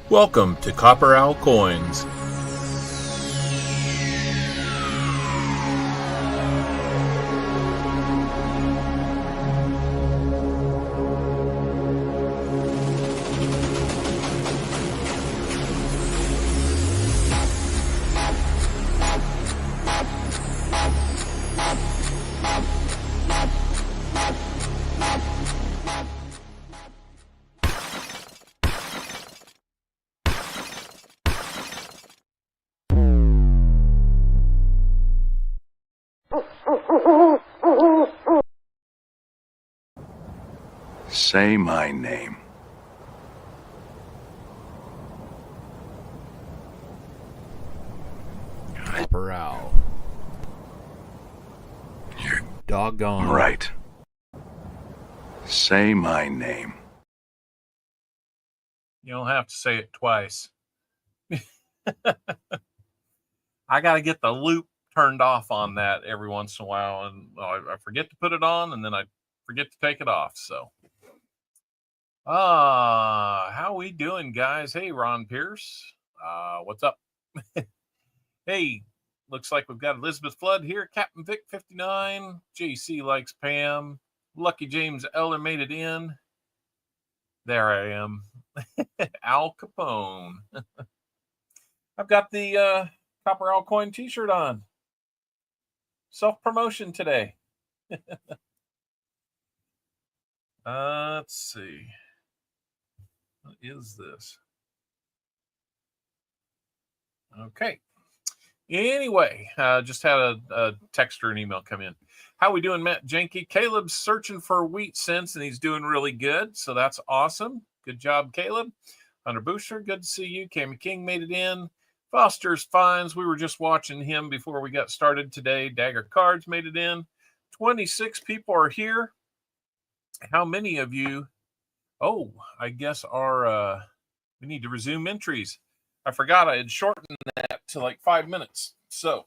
Welcome to CopperOwlCoins. Say my name. CopperOwl. You're Doggone right. Say my name. You don't have to say it twice. I got to get the loop turned off on that every once in a while, and I forget to put it on, and then I forget to take it off. So, how we doing, guys? Hey, Ron Pierce, what's up? Hey, looks like we've got Elizabeth Flood here, Captain Vic 59, JC Likes Pam, Lucky James Eller made it in. There I am, Al Capone. I've got the CopperOwlCoin t-shirt on. Self-promotion today. Let's see. What is this? Okay. Anyway, just had a text or an email come in. How we doing, Matt Jenke? Caleb's searching for wheat cents, and he's doing really good, so that's awesome. Good job, Caleb. Hunter Booster, good to see you. Cammy King made it in. Foster's Finds, we were just watching him before we got started today. Dagger Cards made it in. 26 people are here. How many of you? Oh, I guess we need to resume entries. I forgot I had shortened that to like 5 minutes. So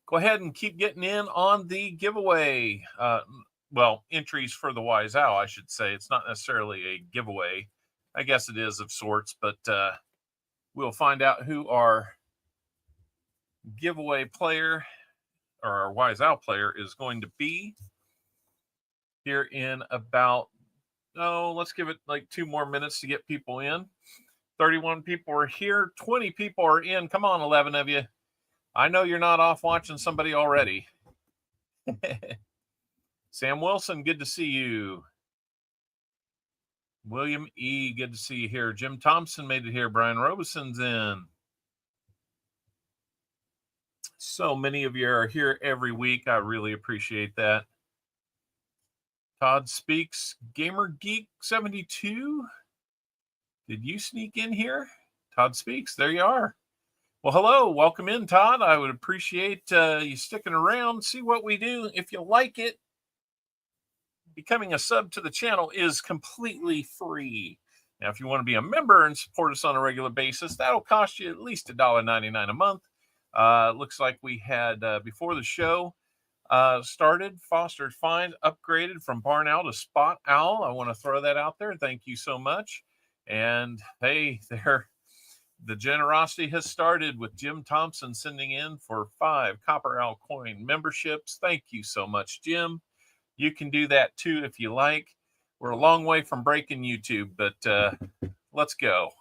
go ahead and keep getting in on the giveaway. Well, entries for the Wise Owl, I should say. It's not necessarily a giveaway. I guess it is of sorts, but we'll find out who our giveaway player or our Wise Owl player is going to be here in about, let's give it like 2 more minutes to get people in. 31 people are here. 20 people are in. Come on, 11 of you. I know you're not off watching somebody already. Sam Wilson, good to see you. William E., good to see you here. Jim Thompson made it here. Brian Robeson's in. So many of you are here every week. I really appreciate that. Todd Speaks. Gamer Geek 72. Did you sneak in here? Todd Speaks. There you are. Well, hello. Welcome in, Todd. I would appreciate you sticking around. See what we do. If you like it, becoming a sub to the channel is completely free. Now, if you want to be a member and support us on a regular basis, that'll cost you at least $1.99 a month. Looks like we had, before the show started, Foster's Find upgraded from Barn Owl to Spot Owl. I want to throw that out there. Thank you so much. And hey, the generosity has started with Jim Thompson sending in for 5 CopperOwlCoin memberships. Thank you so much, Jim. You can do that too if you like. We're a long way from breaking YouTube, but let's go.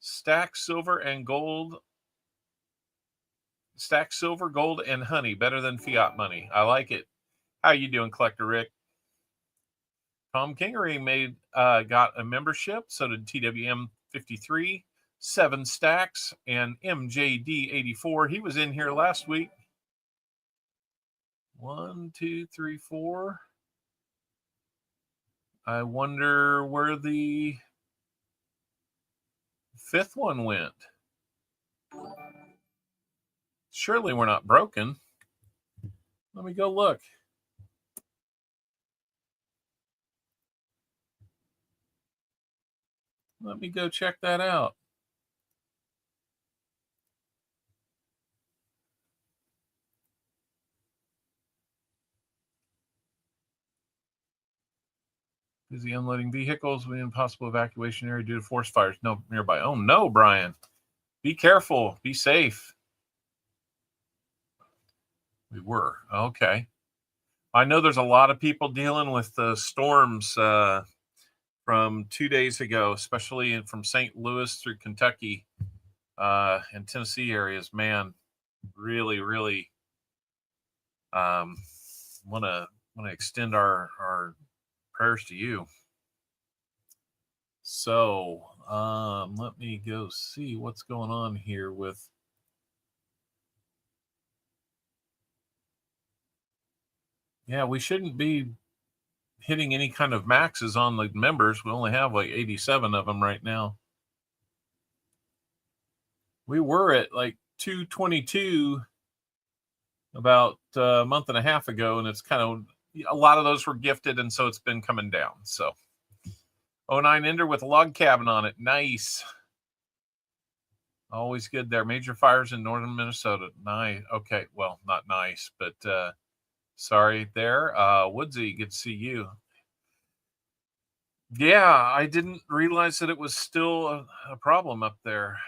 Stack silver, gold, and honey. Better than fiat money. I like it. How you doing, Collector Rick? Tom Kingery got a membership. So did TWM53, 7 stacks, and MJD84. He was in here last week. 1, 2, 3, 4. I wonder where the 5th one went. Surely we're not broken. Let me go look. Let me go check that out. Busy unloading vehicles within possible evacuation area due to forest fires. No nearby. Oh no, Brian. Be careful. Be safe. We were. Okay. I know there's a lot of people dealing with the storms from 2 days ago, especially from St. Louis through Kentucky and Tennessee areas. Man, really, really want to extend our prayers to you. So let me go see what's going on here with. Yeah, we shouldn't be hitting any kind of maxes on the members. We only have like 87 of them right now. We were at like 222 about a month and a half ago, and it's kind of a lot of those were gifted, and so it's been coming down. So 09 Ender with a log cabin on it. Nice. Always good there. Major fires in northern Minnesota. Nice. Okay, well, not nice, but sorry there. Woodsy, good to see you. Yeah, I didn't realize that it was still a problem up there.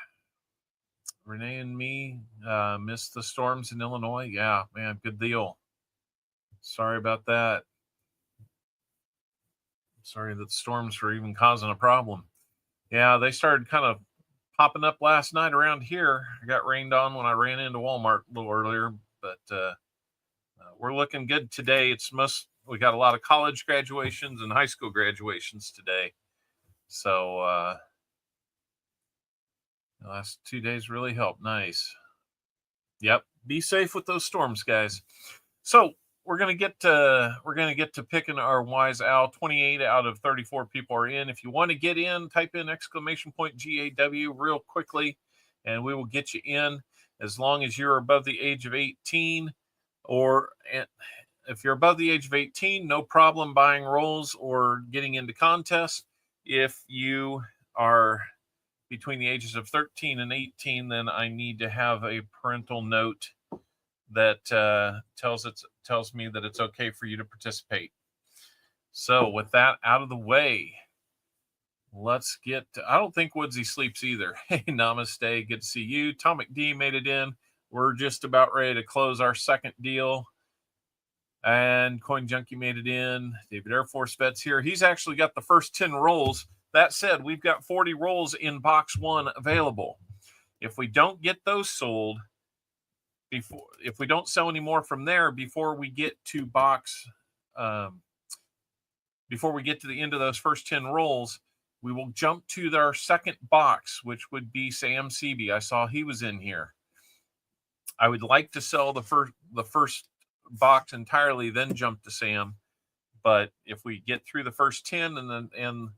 Renee and me missed the storms in Illinois. Yeah, man, good deal. Sorry about that. Sorry that the storms were even causing a problem. Yeah, they started kind of popping up last night around here. I got rained on when I ran into Walmart a little earlier, but we're looking good today. We got a lot of college graduations and high school graduations today. So the last 2 days really helped. Nice. Yep. Be safe with those storms, guys. So we're gonna get to picking our wise owl. 28 out of 34 people are in. If you want to get in, type in !GAW real quickly, and we will get you in as long as you're above the age of 18. Or if you're above the age of 18, no problem buying rolls or getting into contests. If you are between the ages of 13 and 18, then I need to have a parental note that tells me that it's okay for you to participate. So with that out of the way, let's get I don't think Woodsy sleeps either. Hey, namaste, good to see you. Tomic D made it in. We're just about ready to close our second deal. And Coin Junkie made it in. David Air Force Vet's here. He's actually got the first 10 rolls. That said, we've got 40 rolls in box 1 available. If we don't get those sold, if we don't sell any more from there before we get to before we get to the end of those first 10 rolls, we will jump to our second box, which would be Sam Seeby. I saw he was in here. I would like to sell the first box entirely, then jump to Sam. But if we get through the first 10 and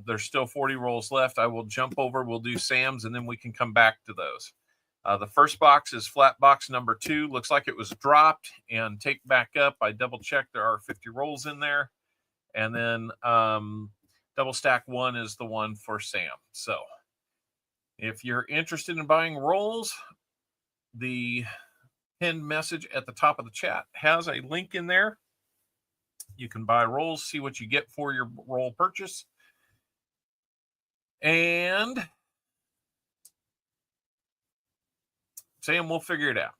there's still 40 rolls left, I will jump over. We'll do Sam's, and then we can come back to those. The first box is flat box number 2. Looks like it was dropped and taped back up. I double checked. There are 50 rolls in there. And then double stack 1 is the one for Sam. So if you're interested in buying rolls, the pinned message at the top of the chat has a link in there. You can buy rolls, see what you get for your roll purchase. And Sam, we'll figure it out.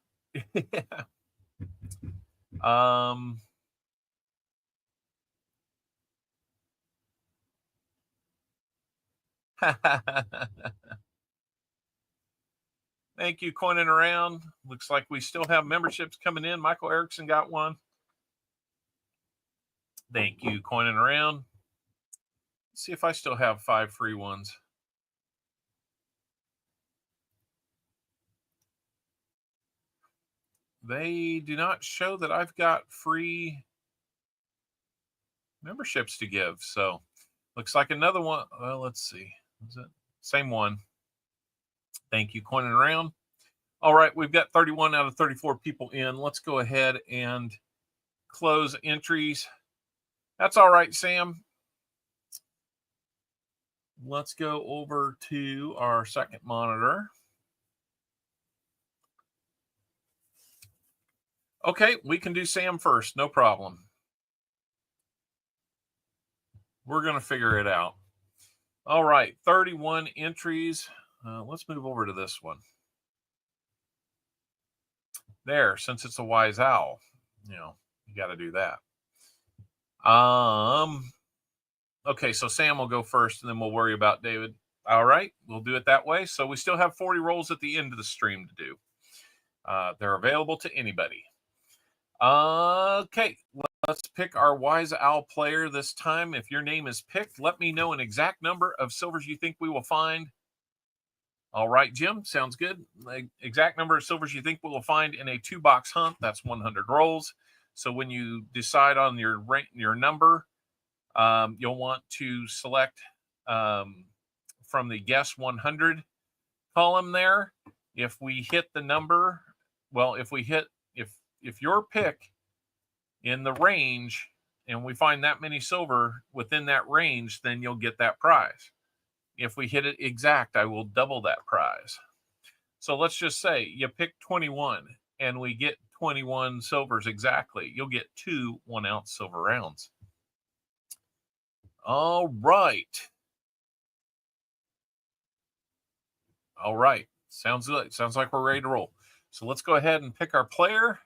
Thank you, Coining Around. Looks like we still have memberships coming in. Michael Erickson got one. Thank you, Coining Around. Let's see if I still have 5 free ones. They do not show that I've got free memberships to give. So looks like another one. Well, let's see. Is it same one? Thank you, Coining Around. All right, we've got 31 out of 34 people in. Let's go ahead and close entries. That's all right, Sam. Let's go over to our second monitor. Okay, we can do Sam first. No problem. We're going to figure it out. All right, 31 entries. Let's move over to this one. There, since it's a wise owl, you got to do that. Okay, so Sam will go first, and then we'll worry about David. All right, we'll do it that way. So we still have 40 rolls at the end of the stream to do. They're available to anybody. Okay, let's pick our wise owl player this time. If your name is picked, let me know an exact number of silvers you think we will find. All right, Jim, sounds good. The exact number of silvers you think we will find in a 2-box hunt. That's 100 rolls. So when you decide on your number, you'll want to select from the guess 100 column there. If we hit the number, well, if your pick in the range and we find that many silver within that range, then you'll get that prize. If we hit it exact, I will double that prize. So let's just say you pick 21 and we get 21 silvers exactly. You'll get 2 1-ounce silver rounds. All right. All right. Sounds good. Sounds like we're ready to roll. So let's go ahead and pick our player.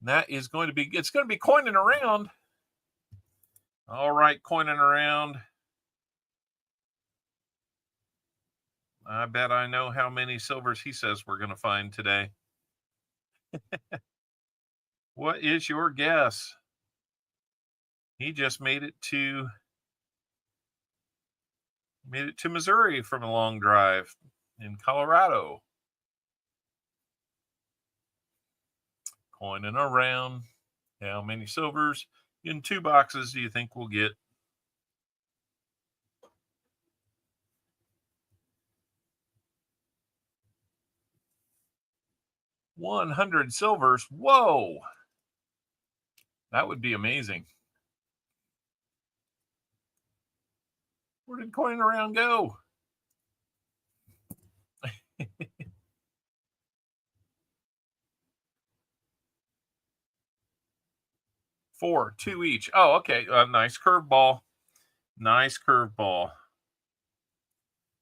And that is going to be, it's going to be coining around. All right, coining around. I bet I know how many silvers he says we're going to find today. What is your guess? He just made it to Missouri from a long drive in Colorado. Coining around. How many silvers in 2 boxes do you think we'll get? $100 silvers. Whoa. That would be amazing. Where did coining around go? Four, 2 each. Oh, okay. Nice curveball. Nice curveball.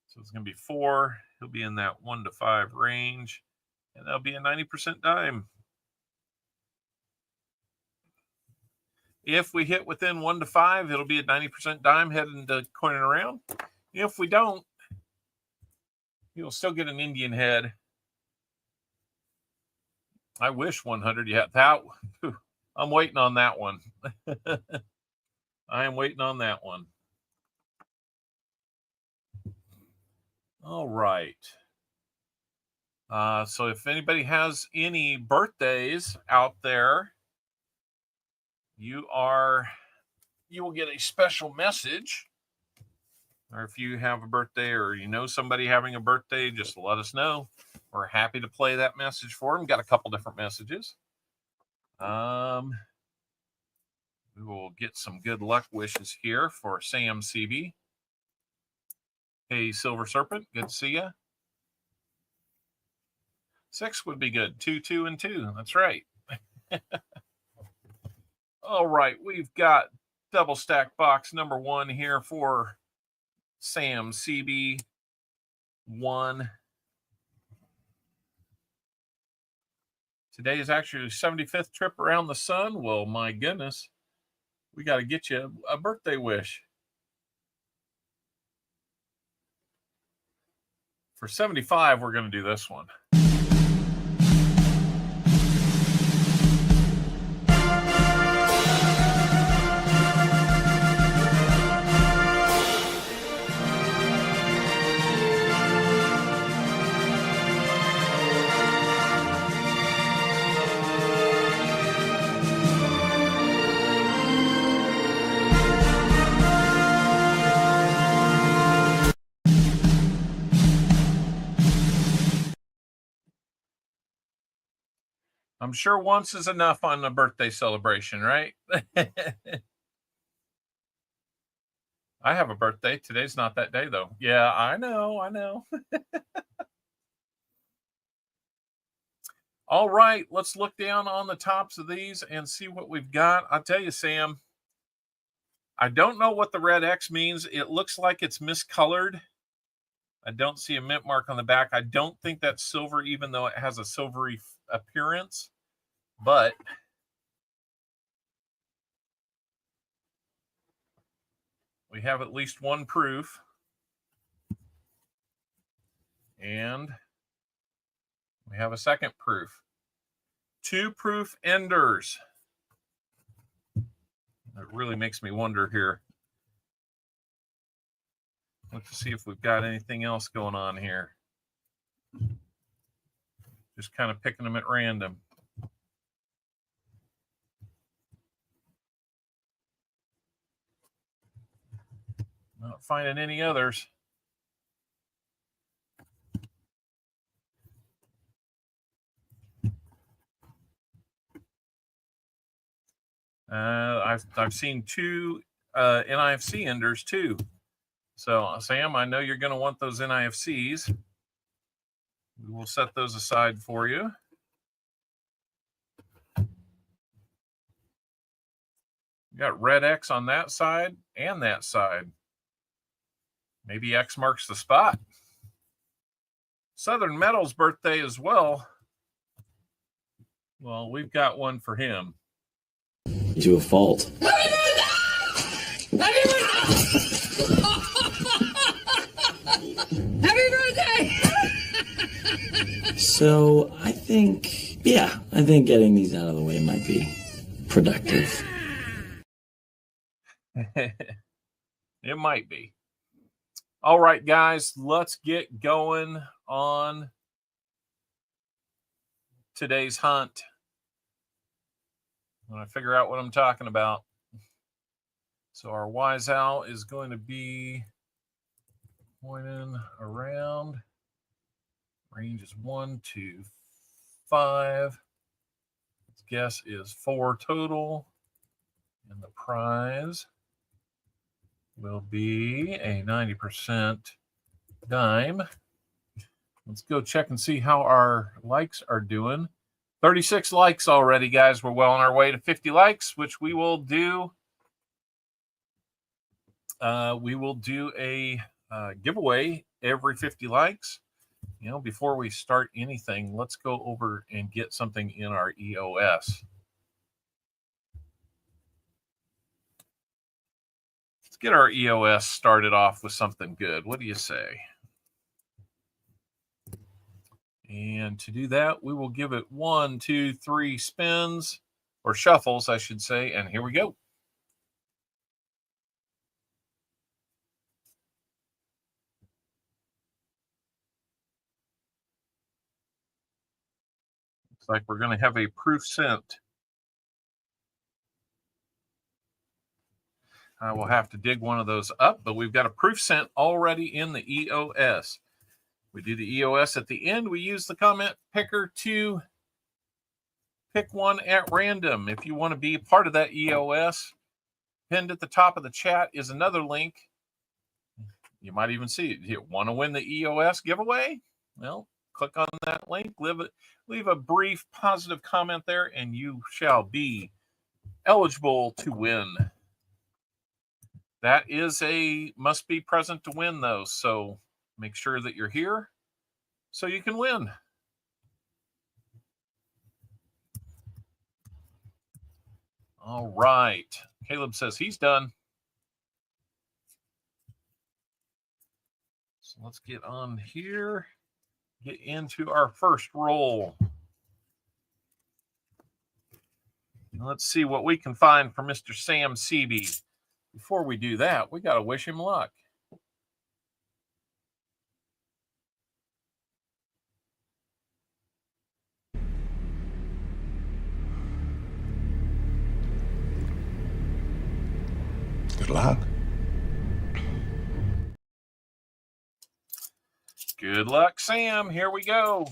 So it's going to be 4. He'll be in that 1 to 5 range. And that'll be a 90% dime. If we hit within 1 to 5, it'll be a 90% dime heading to coining around. If we don't, you'll still get an Indian head. I wish 100 you had that. I'm waiting on that one. I am waiting on that one. All right. So if anybody has any birthdays out there, you will get a special message. Or if you have a birthday or you know somebody having a birthday, just let us know. We're happy to play that message for them. Got a couple different messages. We will get some good luck wishes here for Sam CB. Hey, Silver Serpent, good to see you. 6 would be good. 2, 2, and 2. That's right. All right, we've got double stack box number 1 here for Sam CB 1. Today is actually 75th trip around the sun. Well, my goodness, we got to get you a birthday wish. For 75, we're going to do this one. I'm sure once is enough on a birthday celebration, right? I have a birthday. Today's not that day, though. Yeah, I know. All right, let's look down on the tops of these and see what we've got. I'll tell you, Sam, I don't know what the red X means. It looks like it's miscolored. I don't see a mint mark on the back. I don't think that's silver, even though it has a silvery appearance. But we have at least one proof. And we have a second proof. 2 proof enders. It really makes me wonder here. Let's see if we've got anything else going on here. Just kind of picking them at random. Not finding any others. I've seen 2 NIFC enders too. So Sam, I know you're going to want those NIFCs. We will set those aside for you. You got red X on that side and that side. Maybe X marks the spot. Southern Metal's birthday as well. Well, we've got one for him. To a fault. Happy birthday! So I think getting these out of the way might be productive. It might be. All right, guys, let's get going on today's hunt. When I figure out what I'm talking about. So our wise owl is going to be pointing around. Range is 1, 2, 5. Its guess is 4 total. And the prize will be a 90% dime. Let's go check and see how our likes are doing. 36 likes already, guys. We're well on our way to 50 likes, which we will do. We will do a giveaway every 50 likes. You know, before we start anything, let's go over and get something in our EOS. Let's get our EOS started off with something good. What do you say? And to do that, we will give it 1, 2, 3 spins, or shuffles, I should say. And here we go. Looks like we're going to have a proof sent. I will have to dig one of those up, but we've got a proof sent already in the EOS. We do the EOS at the end. We use the comment picker to pick one at random. If you want to be part of that EOS, pinned at the top of the chat is another link. You might even see it. You want to win the EOS giveaway? Well, click on that link, leave a brief positive comment there, and you shall be eligible to win. That is a must be present to win, though. So make sure that you're here so you can win. All right. Caleb says he's done. So let's get on here, get into our first roll. Let's see what we can find for Mr. Sam Seeby. Before we do that, we got to wish him luck. Good luck. Good luck, Sam. Here we go.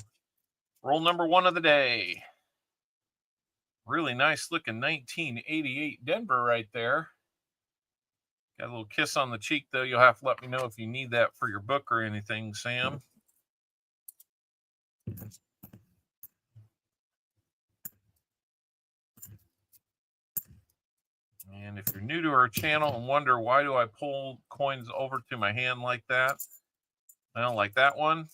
Roll number 1 of the day. Really nice looking 1988 Denver right there. Got a little kiss on the cheek, though. You'll have to let me know if you need that for your book or anything, Sam. And if you're new to our channel and wonder why do I pull coins over to my hand like that, well, like that one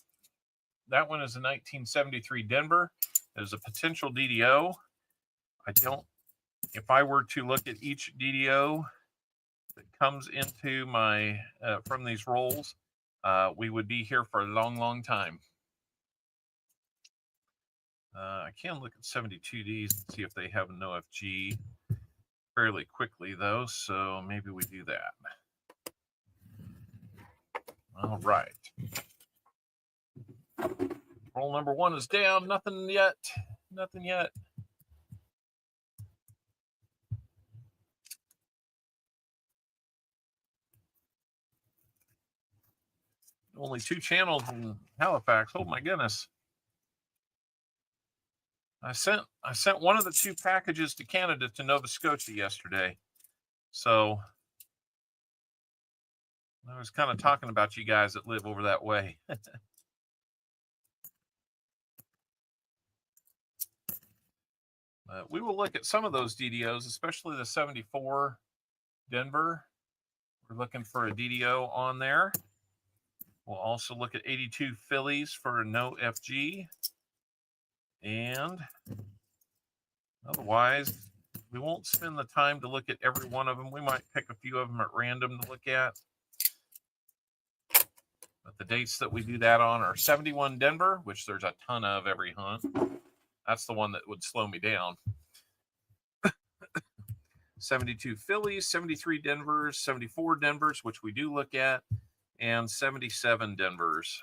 is a 1973 Denver. It is a potential DDO. If I were to look at each DDO that comes into my, from these rolls, we would be here for a long, long time. I can look at 72Ds and see if they have an OFG fairly quickly, though, so maybe we do that. All right. Roll number 1 is down. Nothing yet. Nothing yet. Only 2 channels in Halifax. Oh my goodness. I sent one of the 2 packages to Canada to Nova Scotia yesterday. So I was kind of talking about you guys that live over that way. We will look at some of those DDOs, especially the 74 Denver. We're looking for a DDO on there. We'll also look at 82 Phillies for no FG. And otherwise, we won't spend the time to look at every one of them. We might pick a few of them at random to look at. But the dates that we do that on are 71 Denver, which there's a ton of every hunt. That's the one that would slow me down. 72 Phillies, 73 Denvers, 74 Denvers, which we do look at, and 77 Denvers.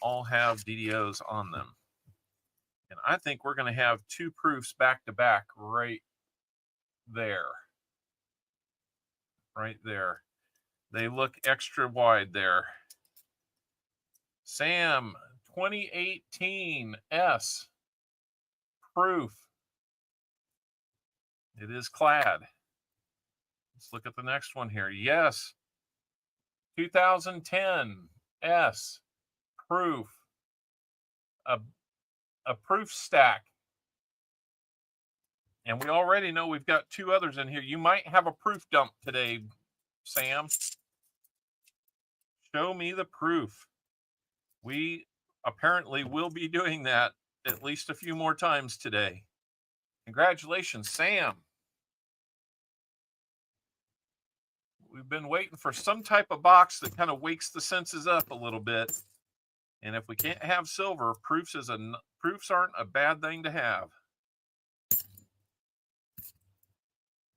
All have DDOs on them. And I think we're going to have 2 proofs back to back right there. Right there. They look extra wide there. Sam, 2018 S. Proof. It is clad. Let's look at the next one here. Yes. 2010 S. Proof. A proof stack. And we already know we've got 2 others in here. You might have a proof dump today, Sam. Show me the proof. We apparently will be doing that at least a few more times today. Congratulations, Sam. We've been waiting for some type of box that kind of wakes the senses up a little bit. And if we can't have silver, proofs aren't a bad thing to have.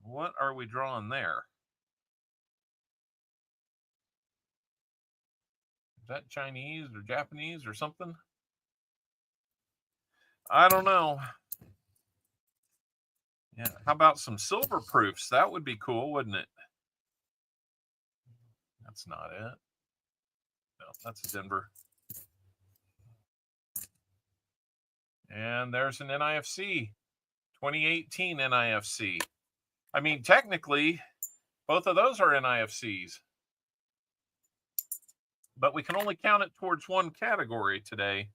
What are we drawing there? Is that Chinese or Japanese or something? I don't know. Yeah, how about some silver proofs? That would be cool, wouldn't it? That's not it. No, that's a Denver. And there's an NIFC, 2018 NIFC. I mean, technically, both of those are NIFCs. But we can only count it towards one category today.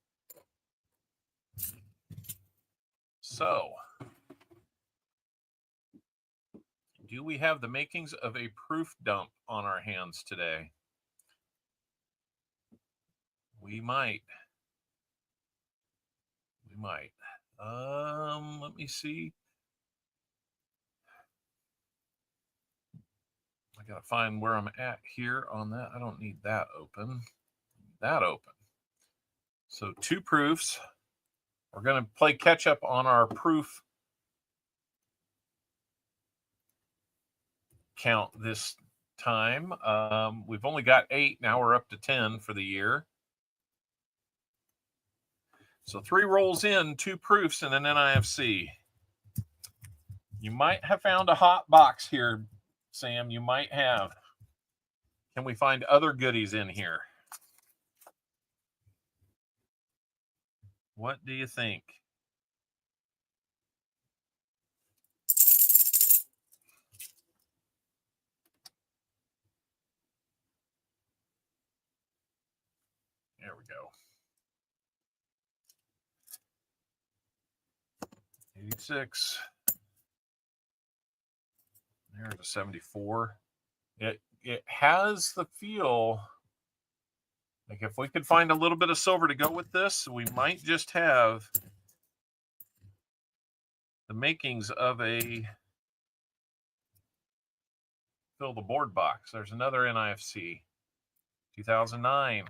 So, do we have the makings of a proof dump on our hands today? We might. We might. Let me see. I gotta find where I'm at here on that. I don't need that open. That open. So 2 proofs. We're gonna play catch up on our proof count this time. We've only got 8. Now we're up to 10 for the year. So 3 rolls in, 2 proofs, and an NIFC. You might have found a hot box here, Sam. You might have. Can we find other goodies in here? What do you think? There we go. 86. There's a 74. It has the feel like if we could find a little bit of silver to go with this, we might just have the makings of a fill the board box. There's another NIFC, 2009.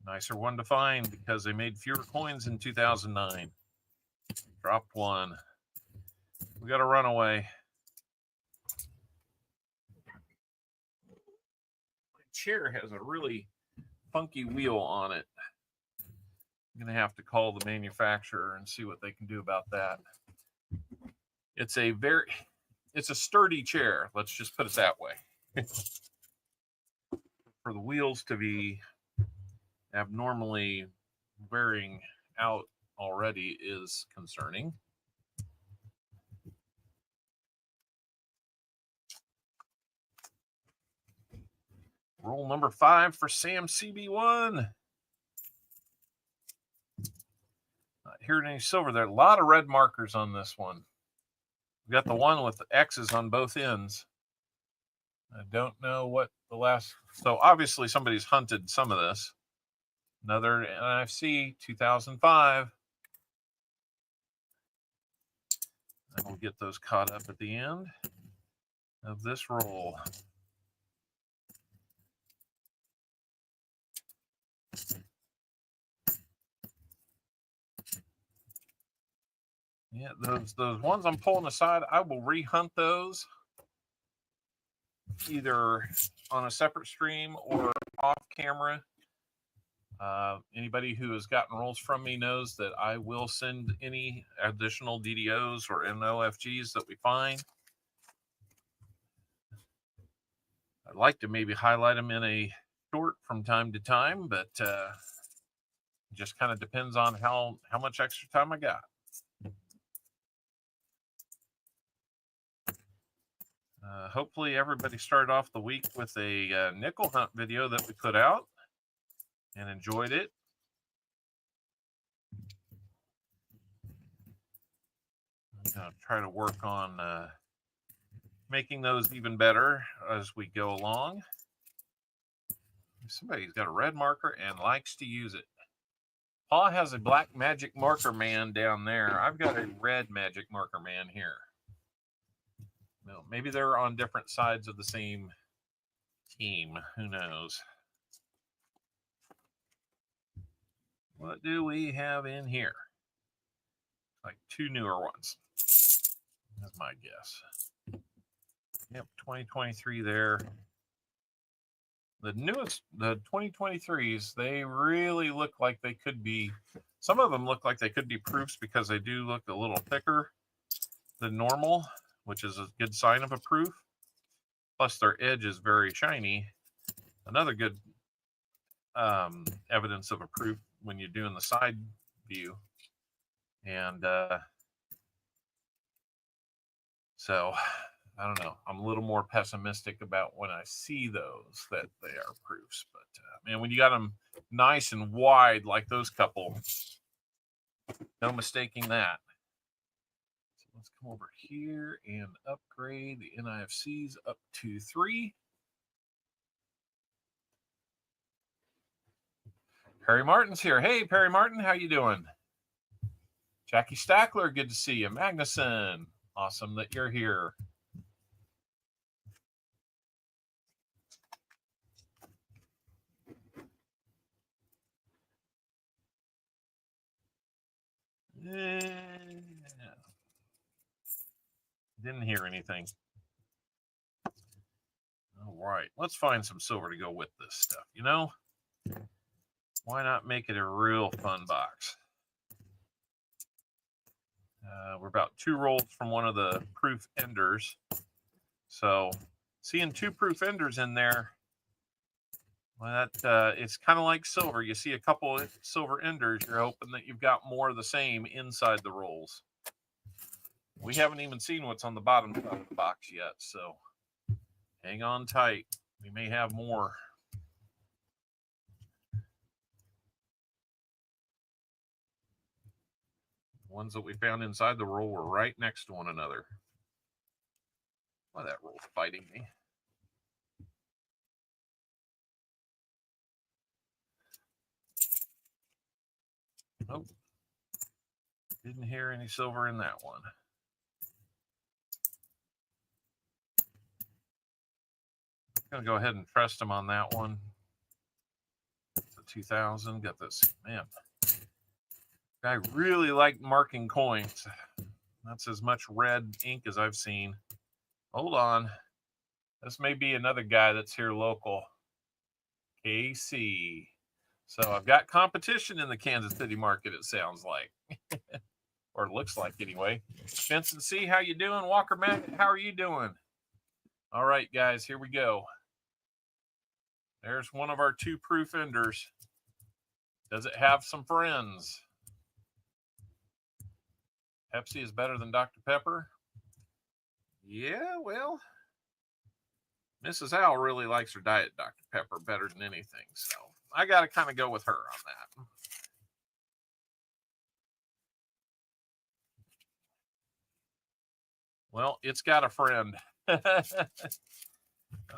Nicer one to find because they made fewer coins in 2009. Dropped one. We got a runaway. My chair has a really funky wheel on it. I'm going to have to call the manufacturer and see what they can do about that. It's a sturdy chair. Let's just put it that way. For the wheels to be abnormally wearing out already is concerning. Roll number 5 for Sam CB1. Not hearing any silver there. A lot of red markers on this one. We got the one with the X's on both ends. I don't know what the last. So obviously somebody's hunted some of this. Another NFC 2005. And we'll get those caught up at the end of this roll. Yeah, those ones I'm pulling aside, I will rehunt those either on a separate stream or off camera. Anybody who has gotten rolls from me knows that I will send any additional DDOs or NOFGs that we find. I'd like to maybe highlight them in a short from time to time, but it just kind of depends on how much extra time I got. Hopefully everybody started off the week with a nickel hunt video that we put out and enjoyed it. I'm going to try to work on making those even better as we go along. Somebody's got a red marker and likes to use it. Paul has a black magic marker man down there. I've got a red magic marker man here. Well, maybe they're on different sides of the same team. Who knows? What do we have in here? Like 2 newer ones. That's my guess. Yep, 2023 there. The newest, the 2023s, they really look like they could be, some of them look like they could be proofs because they do look a little thicker than normal, which is a good sign of a proof. Plus their edge is very shiny. Another good evidence of a proof when you're doing the side view. And so I don't know. I'm a little more pessimistic about when I see those that they are proofs. But man, when you got them nice and wide like those couple, no mistaking that. So let's come over here and upgrade the NIFCs up to 3. Perry Martin's here. Hey, Perry Martin, how you doing? Jackie Stackler, good to see you. Magnuson, awesome that you're here. Didn't hear anything. All right, let's find some silver to go with this stuff. You know, why not make it a real fun box? We're about 2 rolls from one of the proof enders. So seeing 2 proof enders in there, well, that it's kind of like silver. You see a couple of silver enders, you're hoping that you've got more of the same inside the rolls. We haven't even seen what's on the bottom of the box yet, so hang on tight. We may have more. The ones that we found inside the roll were right next to one another. Why that roll's fighting me? Nope. Didn't hear any silver in that one. Gonna go ahead and trust him on that one. The 2000. Got this. Man, I really like marking coins. That's as much red ink as I've seen. Hold on. This may be another guy that's here local. KC. So I've got competition in the Kansas City market, it sounds like. Or it looks like anyway. Vincent C, how you doing? Walker Magnet, how are you doing? All right, guys, here we go. There's one of our 2 proof enders. Does it have some friends? Pepsi is better than Dr. Pepper? Yeah, well, Mrs. Owl really likes her Diet Dr. Pepper better than anything, so I got to kind of go with her on that. Well, it's got a friend.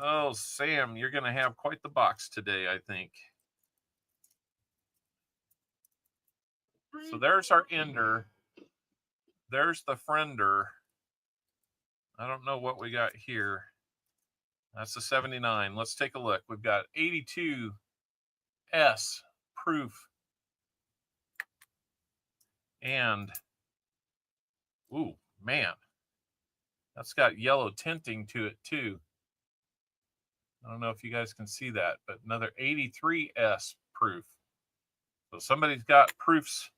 Oh, Sam, you're going to have quite the box today, I think. So there's our ender. There's the friender. I don't know what we got here. That's the 79. Let's take a look. We've got 82 S proof. And, ooh, man, that's got yellow tinting to it too. I don't know if you guys can see that, but another 83S proof. So somebody's got proofs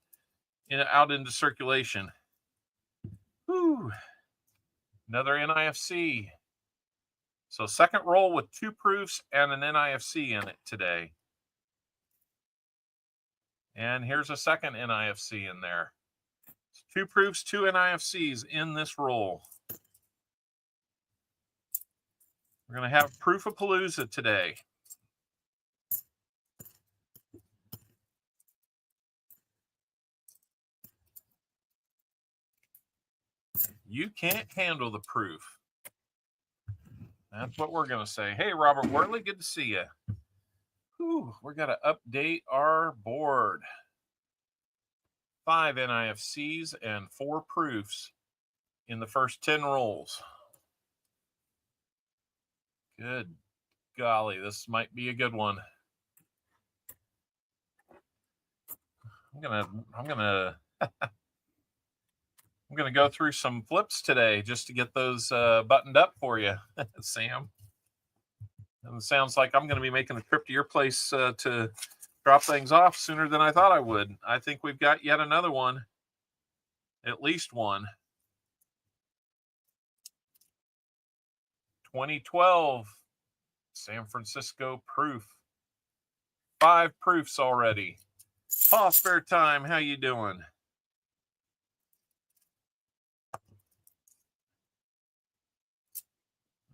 out into circulation. Whew. Another NIFC. So second roll with 2 proofs and an NIFC in it today. And here's a second NIFC in there. 2 proofs, 2 NIFCs in this roll. We're going to have Proof-A-Palooza today. You can't handle the proof. That's what we're going to say. Hey, Robert Worley, good to see you. Whew, we're going to update our board. 5 NIFCs and 4 proofs in the first 10 rolls. Good golly, this might be a good one. I'm gonna go through some flips today just to get those buttoned up for you, Sam. And it sounds like I'm going to be making a trip to your place to drop things off sooner than I thought I would. I think we've got yet another one, at least one. 2012 San Francisco proof. 5 proofs already. Paul Spare Time, how you doing?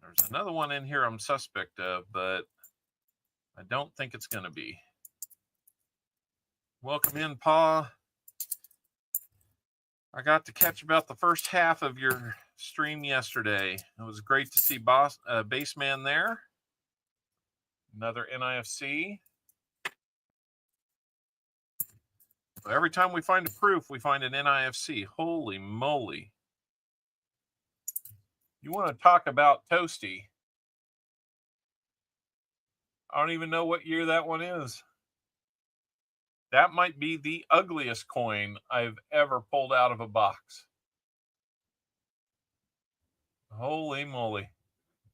There's another one in here I'm suspect of, but I don't think it's going to be. Welcome in, Pa. I got to catch about the first half of your stream yesterday. It was great to see Baseman there. Another NIFC. So every time we find a proof, we find an NIFC. Holy moly. You want to talk about toasty? I don't even know what year that one is. That might be the ugliest coin I've ever pulled out of a box. Holy moly.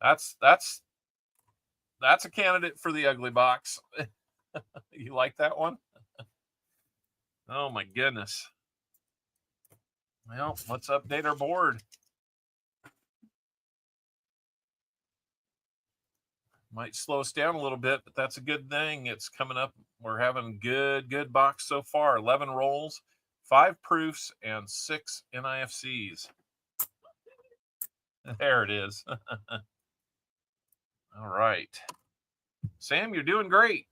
That's a candidate for the ugly box. You like that one? Oh my goodness. Well, let's update our board. Might slow us down a little bit, but that's a good thing. It's coming up. We're having good box so far. 11 rolls, 5 proofs, and 6 NIFCs. There it is. All right. Sam, you're doing great.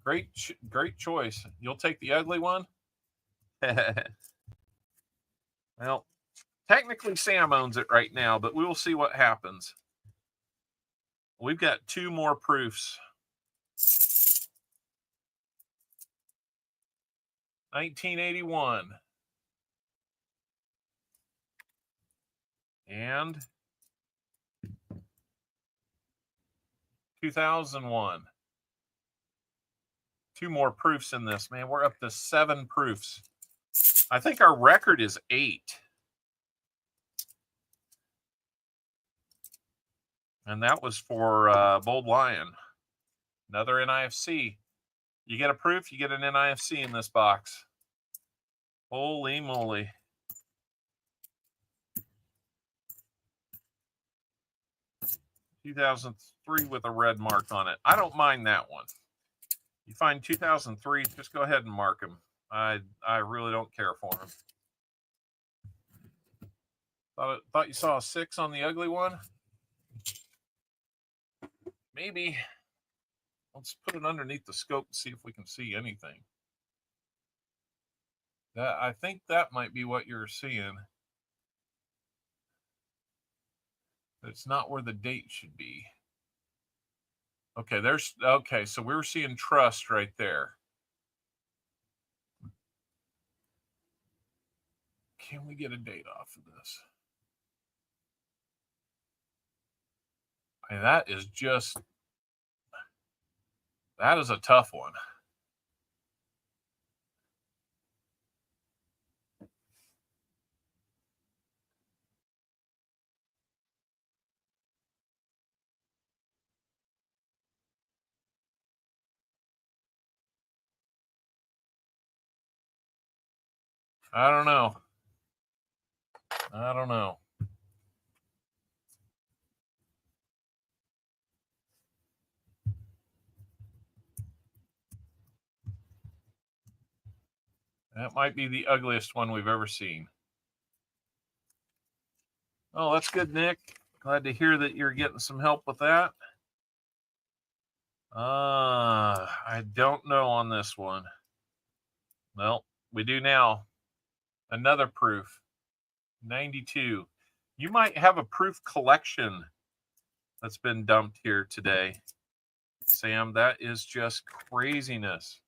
Great choice. You'll take the ugly one? Well, Technically, Sam owns it right now, but we will see what happens. We've got 2 more proofs. 1981. And 2001. 2 more proofs in this, man. We're up to 7 proofs. I think our record is 8. And that was for Bold Lion. Another NIFC. You get a proof, you get an NIFC in this box. Holy moly. $2003 with a red mark on it. I don't mind that one. You find 2003, just go ahead and mark them. I really don't care for them. Thought you saw a 6 on the ugly one? Maybe. Let's put it underneath the scope and see if we can see anything. I think that might be what you're seeing. But it's not where the date should be. Okay, okay, so we were seeing trust right there. Can we get a date off of this? And that is a tough one. I don't know. That might be the ugliest one we've ever seen. Oh, that's good, Nick. Glad to hear that you're getting some help with that. I don't know on this one. Well, we do now. Another proof. 92. You might have a proof collection that's been dumped here today. Sam, that is just craziness.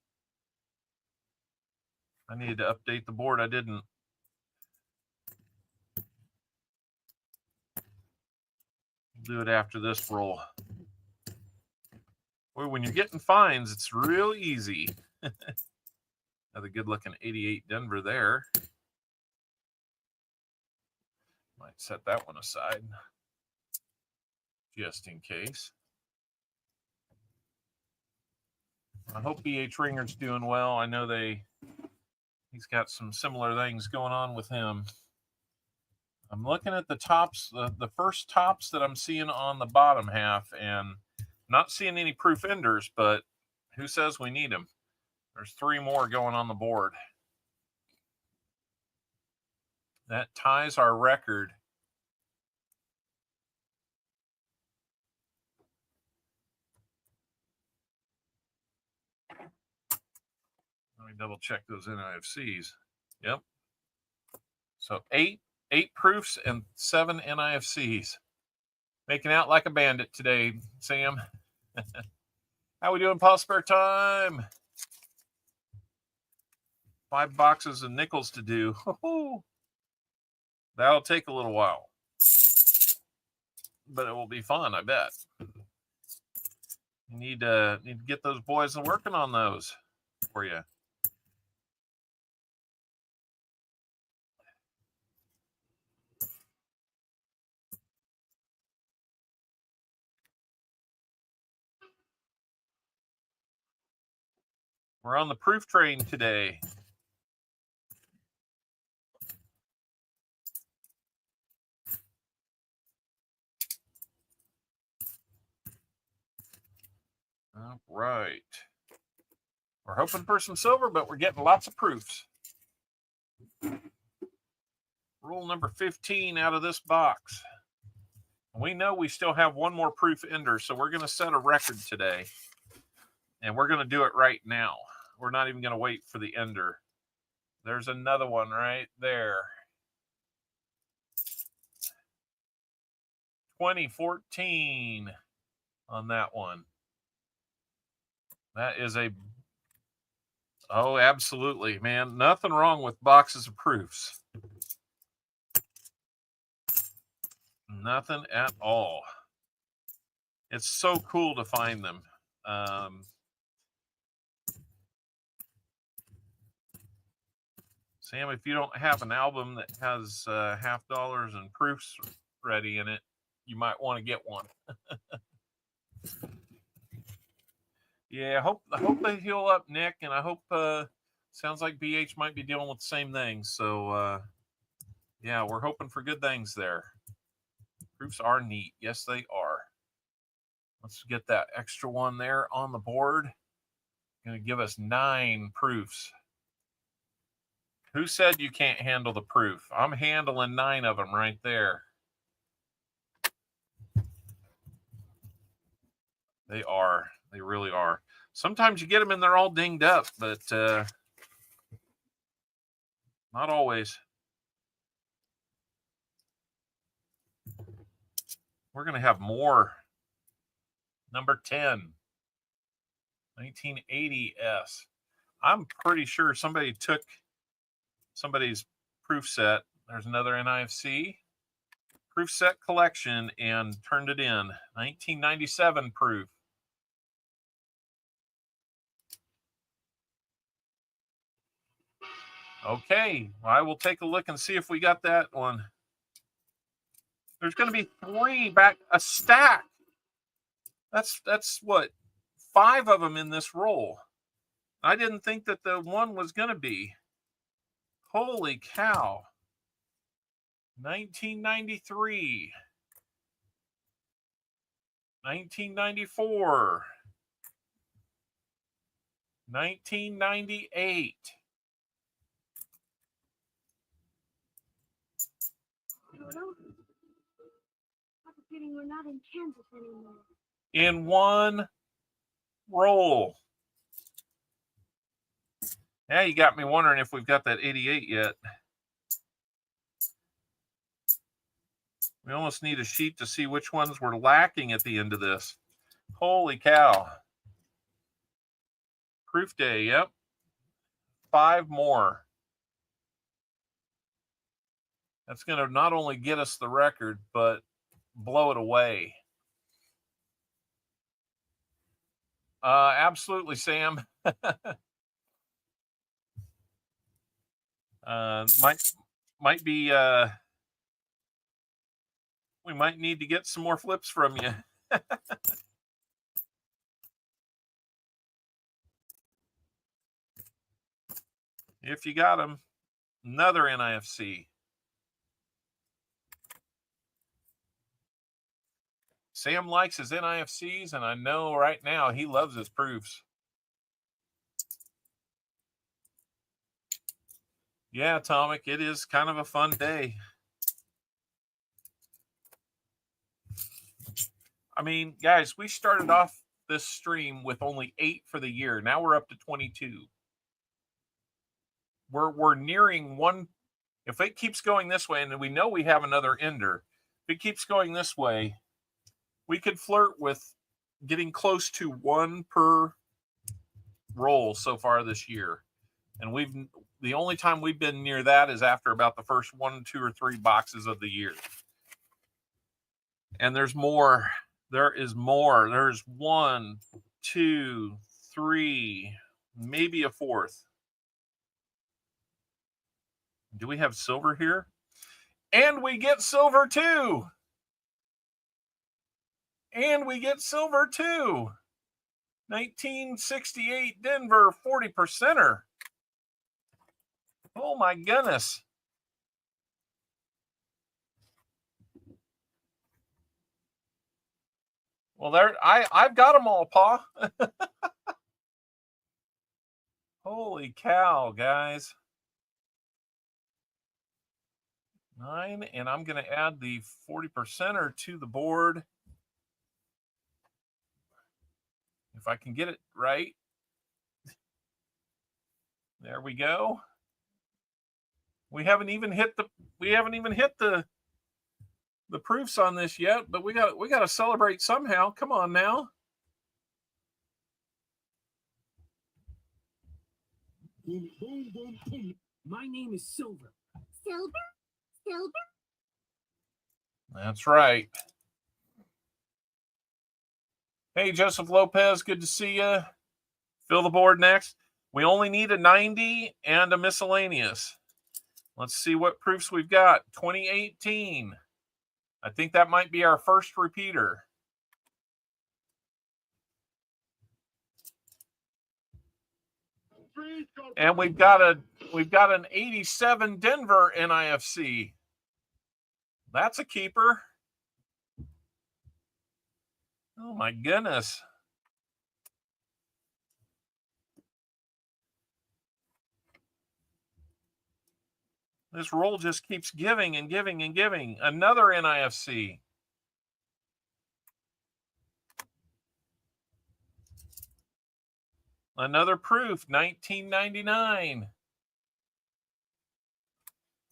I needed to update the board. I didn't. Do it after this roll. Boy, when you're getting fines, it's real easy. Another good-looking 88 Denver there. Might set that one aside just in case. I hope BH Ringer's doing well. I know he's got some similar things going on with him. I'm looking at the tops, the first tops that I'm seeing on the bottom half, and not seeing any proof enders, but who says we need them? There's 3 more going on the board. That ties our record. Let me double check those NIFCs. Yep. So 8 proofs and 7 NIFCs. Making out like a bandit today, Sam. How we doing, Paul? Spare time. 5 boxes of nickels to do. That'll take a little while, but it will be fun, I bet. You need to get those boys working on those for you. We're on the proof train today. All right. We're hoping for some silver, but we're getting lots of proofs. Rule number 15 out of this box. We know we still have 1 more proof ender, so we're going to set a record today. And we're going to do it right now. We're not even going to wait for the ender. There's another one right there. 2014 on that one. That is a, oh, absolutely, man. Nothing wrong with boxes of proofs. Nothing at all. It's so cool to find them. Sam, if you don't have an album that has $50 and proofs ready in it, you might want to get one. Yeah, I hope they heal up, Nick, and I hope sounds like BH might be dealing with the same thing. So yeah, we're hoping for good things there. Proofs are neat. Yes, they are. Let's get that extra one there on the board. Going to give us 9 proofs. Who said you can't handle the proof? I'm handling 9 of them right there. They are. They really are. Sometimes you get them and they're all dinged up, but not always. We're going to have more. Number 10, 1980S. I'm pretty sure somebody took somebody's proof set. There's another NIFC proof set collection and turned it in. 1997 proof. Okay, I will take a look and see if we got that one. There's going to be 3 back, a stack. That's what, 5 of them in this roll. I didn't think that the one was going to be. Holy cow. 1993. 1994. 1998. We're not in Kansas anymore. In one roll. Now you got me wondering if we've got that 88 yet. We almost need a sheet to see which ones we're lacking at the end of this. Holy cow. Proof day, yep. 5 more. That's going to not only get us the record, but blow it away. Absolutely, Sam. Might be we might need to get some more flips from you. If you got them. Another NIFC. Sam likes his NIFCs, and I know right now he loves his proofs. Yeah, Atomic, it is kind of a fun day. I mean, guys, we started off this stream with only 8 for the year. Now we're up to 22. We're nearing one. If it keeps going this way, and we know we have another ender, if it keeps going this way, we could flirt with getting close to 1 per roll so far this year. And the only time we've been near that is after about the first 1, 2, or 3 boxes of the year. And there's more. There is more. There's 1, 2, 3, maybe a 4th. Do we have silver here? And we get silver too. And we get silver too. 1968 Denver 40%er. Oh my goodness. Well, there I've got them all, Pa. Holy cow, guys. 9, and I'm going to add the 40%er to the board. If I can get it right. There we go. We haven't even hit the the proofs on this yet, but we got to celebrate somehow. Come on now. Boom, boom, boom, boom. My name is Silver. Silver? Silver? That's right. Hey, Joseph Lopez, good to see you. Fill the board next. We only need a 90 and a miscellaneous. Let's see what proofs we've got. 2018. I think that might be our first repeater. And we've got an 87 Denver NIFC. That's a keeper. Oh my goodness. This roll just keeps giving and giving and giving. Another NIFC. Another proof, 1999.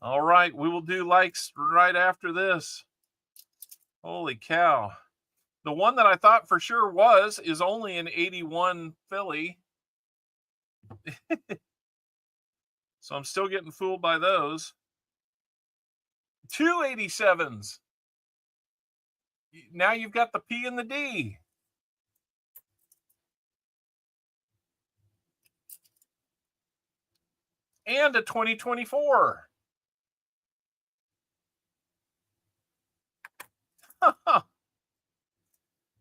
All right, we will do likes right after this. Holy cow. The one that I thought for sure is only an 81 Philly. So I'm still getting fooled by those. 2 87s. Now you've got the P and the D. And a 2024.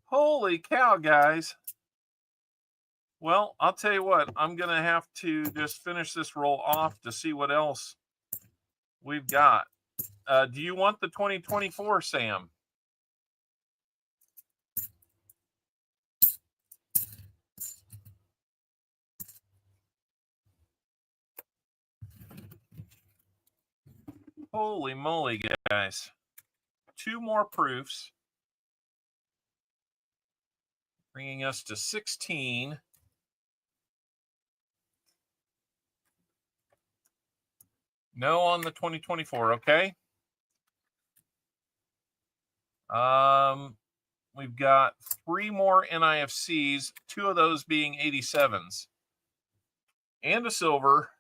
Holy cow, guys. Well, I'll tell you what, I'm going to have to just finish this roll off to see what else we've got. Do you want the 2024, Sam? Holy moly, guys. 2 more proofs. Bringing us to 16. No on the 2024, okay? We've got 3 more NIFCs, 2 of those being 87s. And a silver.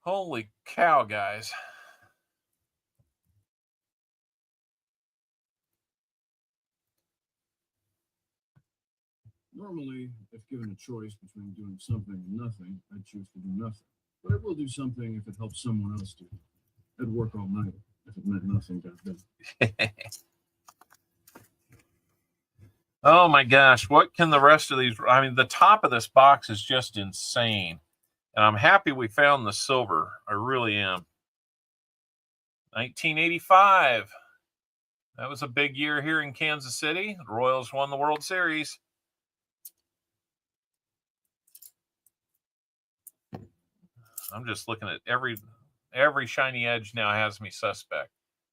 Holy cow, guys. Normally, if given a choice between doing something and nothing, I'd choose to do nothing. But I will do something if it helps someone else do. I'd work all night if it meant nothing got done. Oh my gosh, what can the rest of these... I mean, the top of this box is just insane. And I'm happy we found the silver. I really am. 1985. That was a big year here in Kansas City. The Royals won the World Series. I'm just looking at every shiny edge now has me suspect.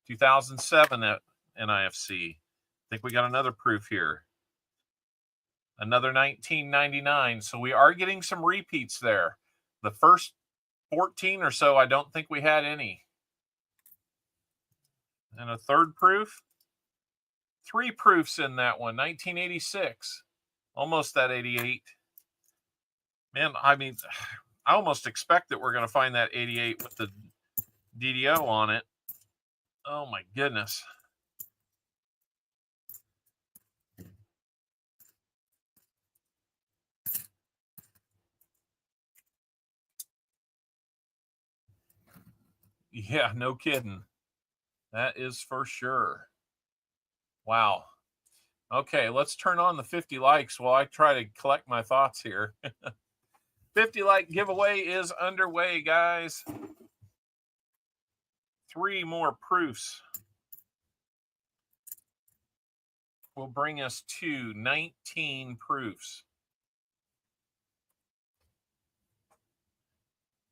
2007 at NIFC. I think we got another proof here. Another 1999. So we are getting some repeats there. The first 14 or so, I don't think we had any. And a third proof. 3 proofs in that one. 1986. Almost that 88. Man, I mean, I almost expect that we're going to find that 88 with the DDO on it. Oh my goodness. Yeah, no kidding. That is for sure. Wow. Okay, let's turn on the 50 likes while I try to collect my thoughts here. 50 like giveaway is underway, guys. 3 more proofs will bring us to 19 proofs.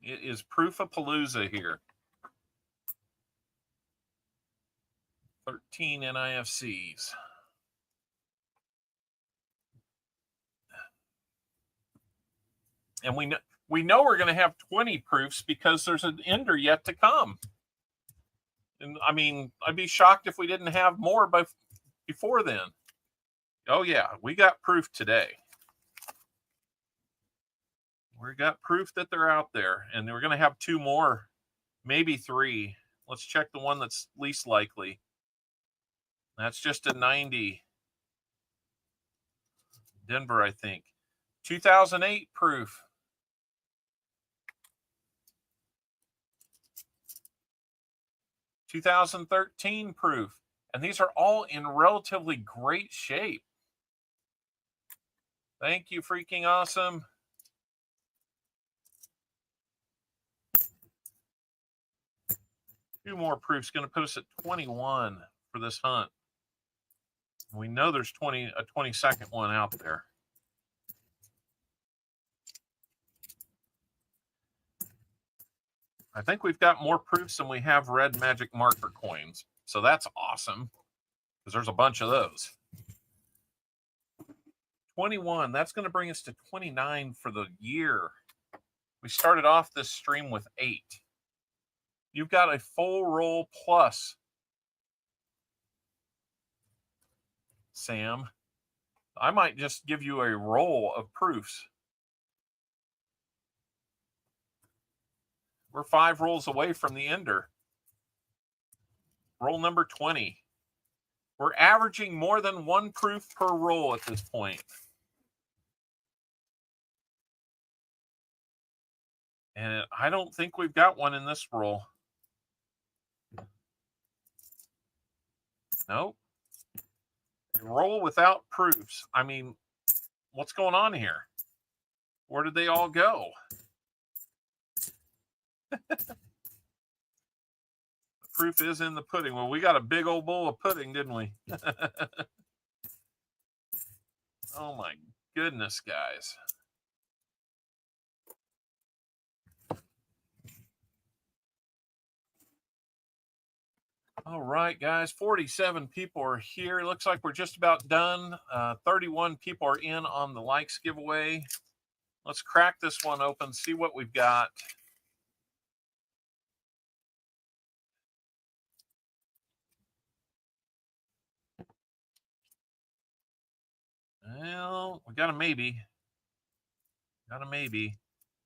It is Proof-a-Palooza here. 13 NIFCs. And we know we're going to have 20 proofs because there's an ender yet to come. And I mean, I'd be shocked if we didn't have more before then. Oh yeah, we got proof today. We got proof that they're out there, and we're going to have 2 more, maybe 3. Let's check the one that's least likely. That's just a 90. Denver, I think. 2008 proof. (2013) proof. And these are all in relatively great shape. Thank you, freaking awesome. Two more proofs, going to put us at 21 for this hunt. We know there's a 22nd one out there. I think we've got more proofs than we have red magic marker coins. So that's awesome, because there's a bunch of those. 21, that's going to bring us to 29 for the year. We started off this stream with 8. You've got a full roll plus, Sam. I might just give you a roll of proofs. We're 5 rolls away from the ender. Roll number 20. We're averaging more than 1 proof per roll at this point. And I don't think we've got one in this roll. Nope. Roll without proofs. I mean, what's going on here? Where did they all go? The proof is in the pudding. Well, we got a big old bowl of pudding, didn't we? Oh my goodness, guys. All right, guys, 47 people are here. It looks like we're just about done. 31 people are in on the likes giveaway. Let's crack this one open, see what we've got. Well, we got a maybe. Got a maybe.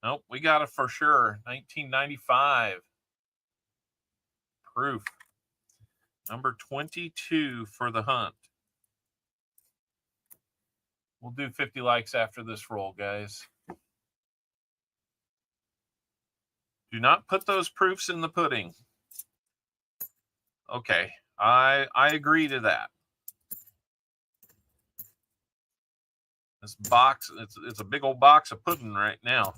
Nope, we got it for sure. 1995. Proof. Number 22 for the hunt. We'll do 50 likes after this roll, guys. Do not put those proofs in the pudding. Okay, I agree to that. This box, it's a big old box of pudding right now.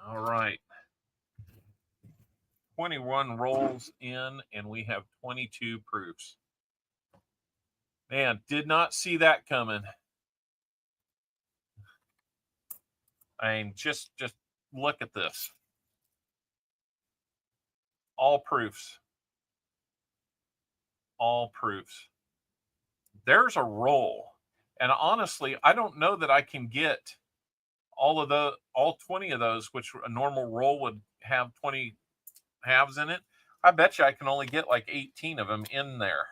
All right. 21 rolls in, and we have 22 proofs. Man, did not see that coming. I mean, just look at this. All proofs. All proofs. There's a roll. And honestly, I don't know that I can get all 20 of those, which a normal roll would have 20 halves in it. I bet you I can only get like 18 of them in there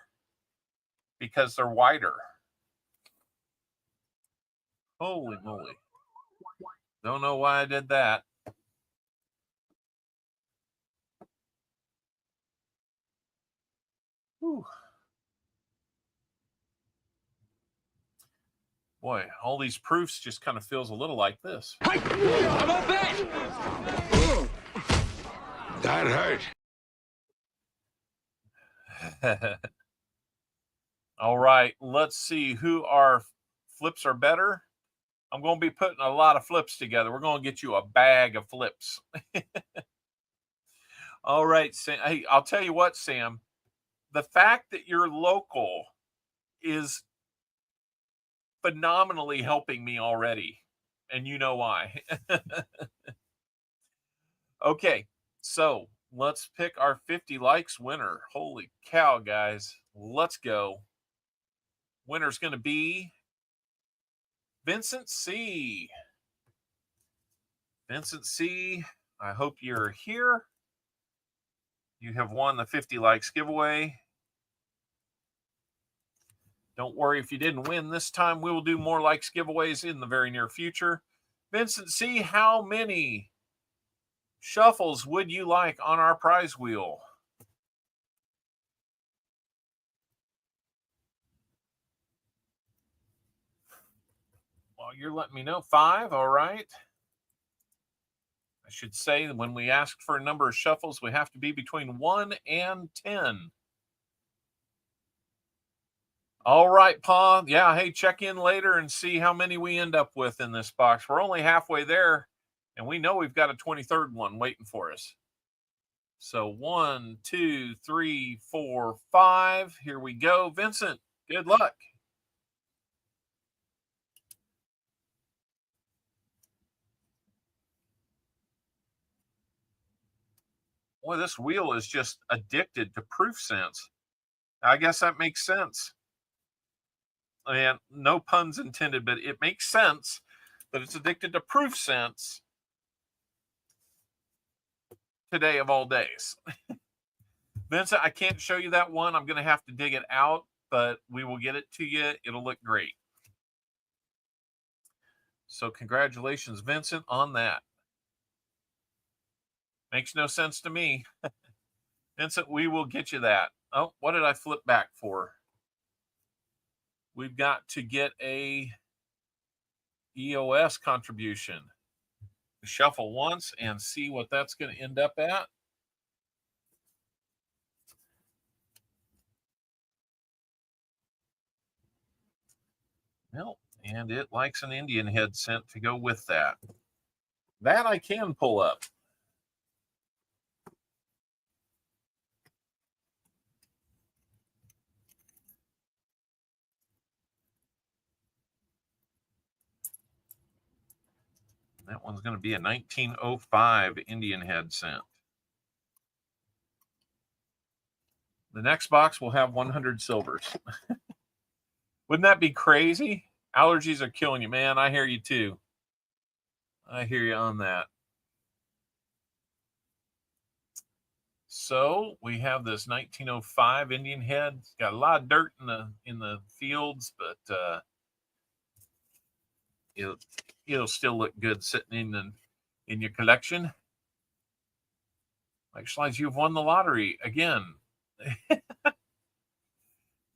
because they're wider. Holy moly. Don't know why I did that. Whew. Boy, all these proofs just kind of feels a little like this. How about that? That hurt. All right, let's see who our flips are better. I'm going to be putting a lot of flips together. We're going to get you a bag of flips. All right, Sam. Hey, I'll tell you what, Sam. The fact that you're local is phenomenally helping me already. And you know why. Okay, so let's pick our 50 likes winner. Holy cow, guys. Let's go. Winner's going to be Vincent C. Vincent C., I hope you're here. You have won the 50 likes giveaway. Don't worry if you didn't win this time. We will do more likes giveaways in the very near future. Vincent C., how many shuffles would you like on our prize wheel? Well, you're letting me know. 5, all right. I should say that when we ask for a number of shuffles, we have to be between 1 and 10. All right, Pa. Yeah, hey, check in later and see how many we end up with in this box. We're only halfway there, and we know we've got a 23rd one waiting for us. So 1, 2, 3, 4, 5. Here we go. Vincent, good luck. Boy, this wheel is just addicted to proof sense. I guess that makes sense. And no puns intended, but it makes sense that it's addicted to proof sense today of all days. Vincent, I can't show you that one. I'm going to have to dig it out, but we will get it to you. It'll look great. So congratulations, Vincent, on that. Makes no sense to me. Vincent, we will get you that. Oh, what did I flip back for? We've got to get a EOS contribution. Shuffle once and see what that's going to end up at. Well, and it likes an Indian head scent to go with that. That I can pull up. That one's going to be a 1905 Indian head scent. The next box will have 100 silvers. Wouldn't that be crazy? Allergies are killing you, man. I hear you too. I hear you on that. So we have this 1905 Indian head. It's got a lot of dirt in the fields, but it'll still look good sitting in your collection. Like Schleins, you've won the lottery again.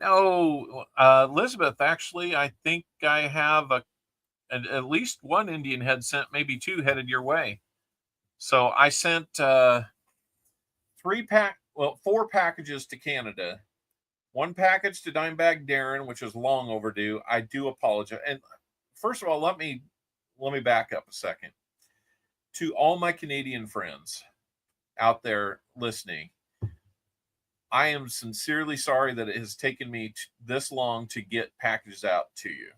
No, Elizabeth, actually, I think I have at least one Indian head sent, maybe 2 headed your way. So I sent 4 packages to Canada, 1 package to Dimebag Darren, which is long overdue. I do apologize. And first of all, let me back up a second. To all my Canadian friends out there listening, I am sincerely sorry that it has taken me this long to get packages out to you.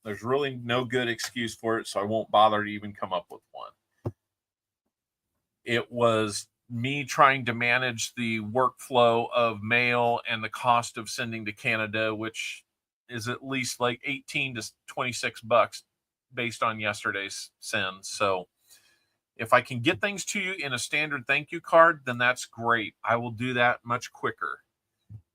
There's really no good excuse for it, so I won't bother to even come up with one. It was me trying to manage the workflow of mail and the cost of sending to Canada, which is at least like $18 to $26 based on yesterday's send. So if I can get things to you in a standard thank you card, then that's great. I will do that much quicker.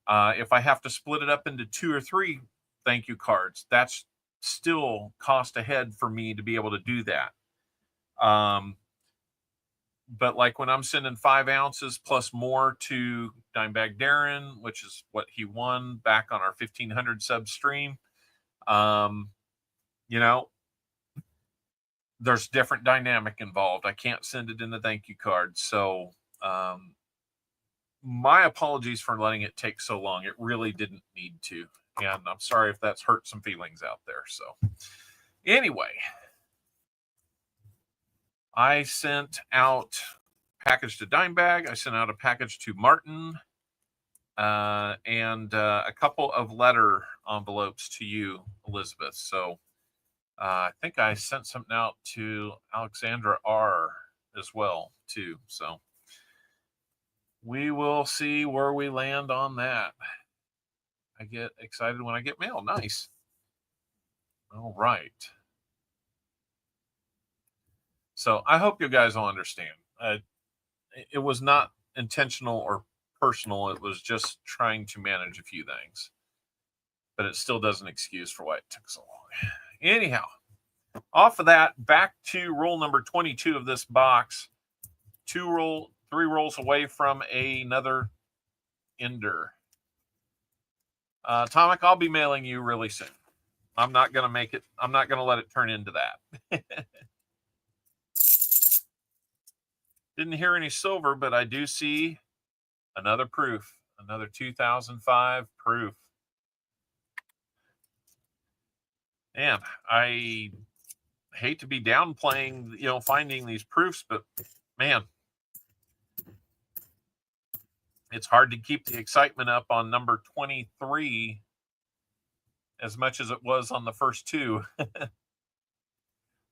If I have to split it up into 2 or 3 thank you cards, that's still cost ahead for me to be able to do that. But like when I'm sending 5 ounces plus more to Dimebag Darren, which is what he won back on our 1500 sub stream, there's different dynamic involved. I can't send it in the thank you card. So my apologies for letting it take so long. It really didn't need to. And I'm sorry if that's hurt some feelings out there. So anyway, I sent out a package to Dimebag. I sent out a package to Martin and a couple of letter envelopes to you, Elizabeth. So I think I sent something out to Alexandra R as well, too. So we will see where we land on that. I get excited when I get mail. Nice. All right. So I hope you guys will understand. It was not intentional or personal. It was just trying to manage a few things. But it still doesn't excuse for why it took so long. Anyhow, off of that, back to roll number 22 of this box. 3 rolls away from another ender. Tomic, I'll be mailing you really soon. I'm not going to make it. I'm not going to let it turn into that. Didn't hear any silver, but I do see another proof. Another 2005 proof. Man, I hate to be downplaying, finding these proofs, but man, it's hard to keep the excitement up on number 23 as much as it was on the first two.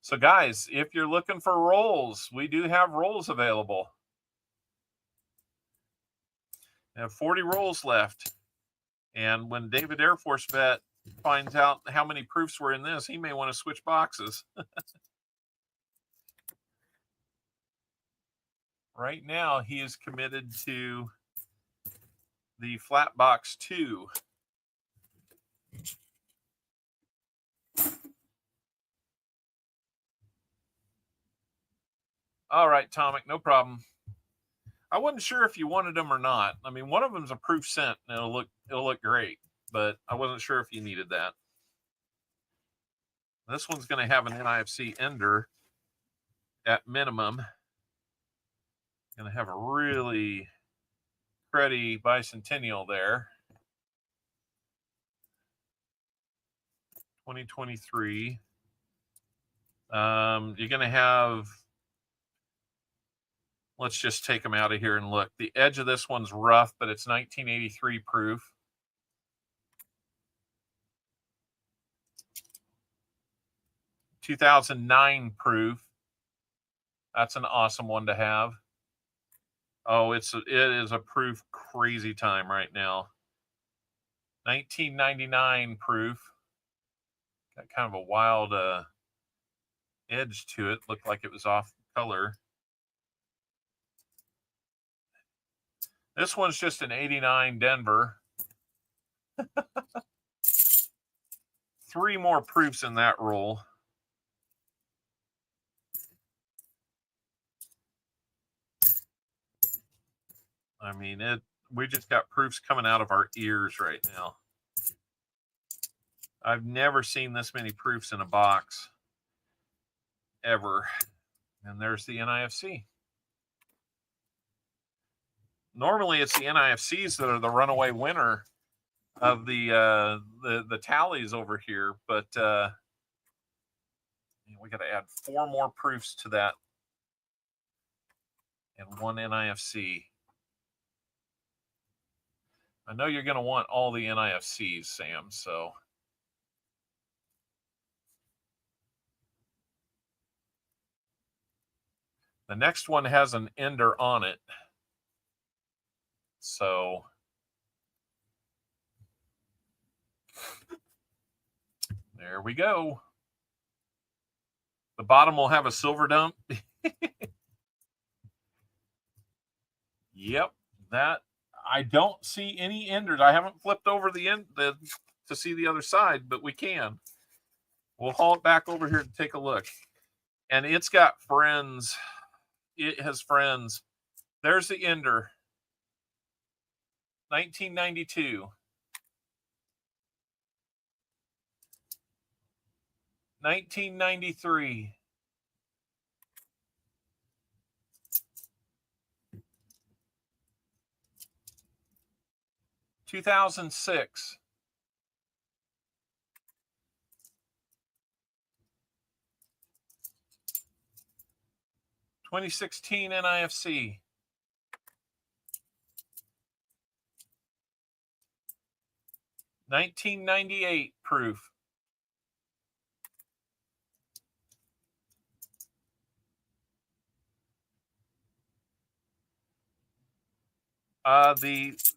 So guys, if you're looking for rolls, we do have rolls available. We have 40 rolls left. And when David Air Force Vet finds out how many proofs were in this, he may want to switch boxes. Right now, he is committed to the flat box 2. All right, Tomic, no problem. I wasn't sure if you wanted them or not. I mean, one of them's a proof scent, and it'll look great, but I wasn't sure if you needed that. This one's going to have an NIFC ender at minimum. Going to have a really pretty bicentennial there. 2023. You're going to have, let's just take them out of here and look. The edge of this one's rough, but it's 1983 proof. (2009) proof. That's an awesome one to have. Oh, it is a proof crazy time right now. 1999 proof. Got kind of a wild edge to it. Looked like it was off color. This one's just an 89 Denver. 3 more proofs in that roll. I mean, we just got proofs coming out of our ears right now. I've never seen this many proofs in a box ever. And there's the NIFC. Normally, it's the NIFCs that are the runaway winner of the tallies over here, but we got to add 4 more proofs to that, and 1 NIFC. I know you're going to want all the NIFCs, Sam. So the next one has an ender on it. So there we go. The bottom will have a silver dump. Yep, that I don't see any enders. I haven't flipped over the end to see the other side, but we can. We'll haul it back over here to take a look. And it's got friends. It has friends. There's the ender. 1992. 1993. 2006. 2016 NIFC. 1998 proof.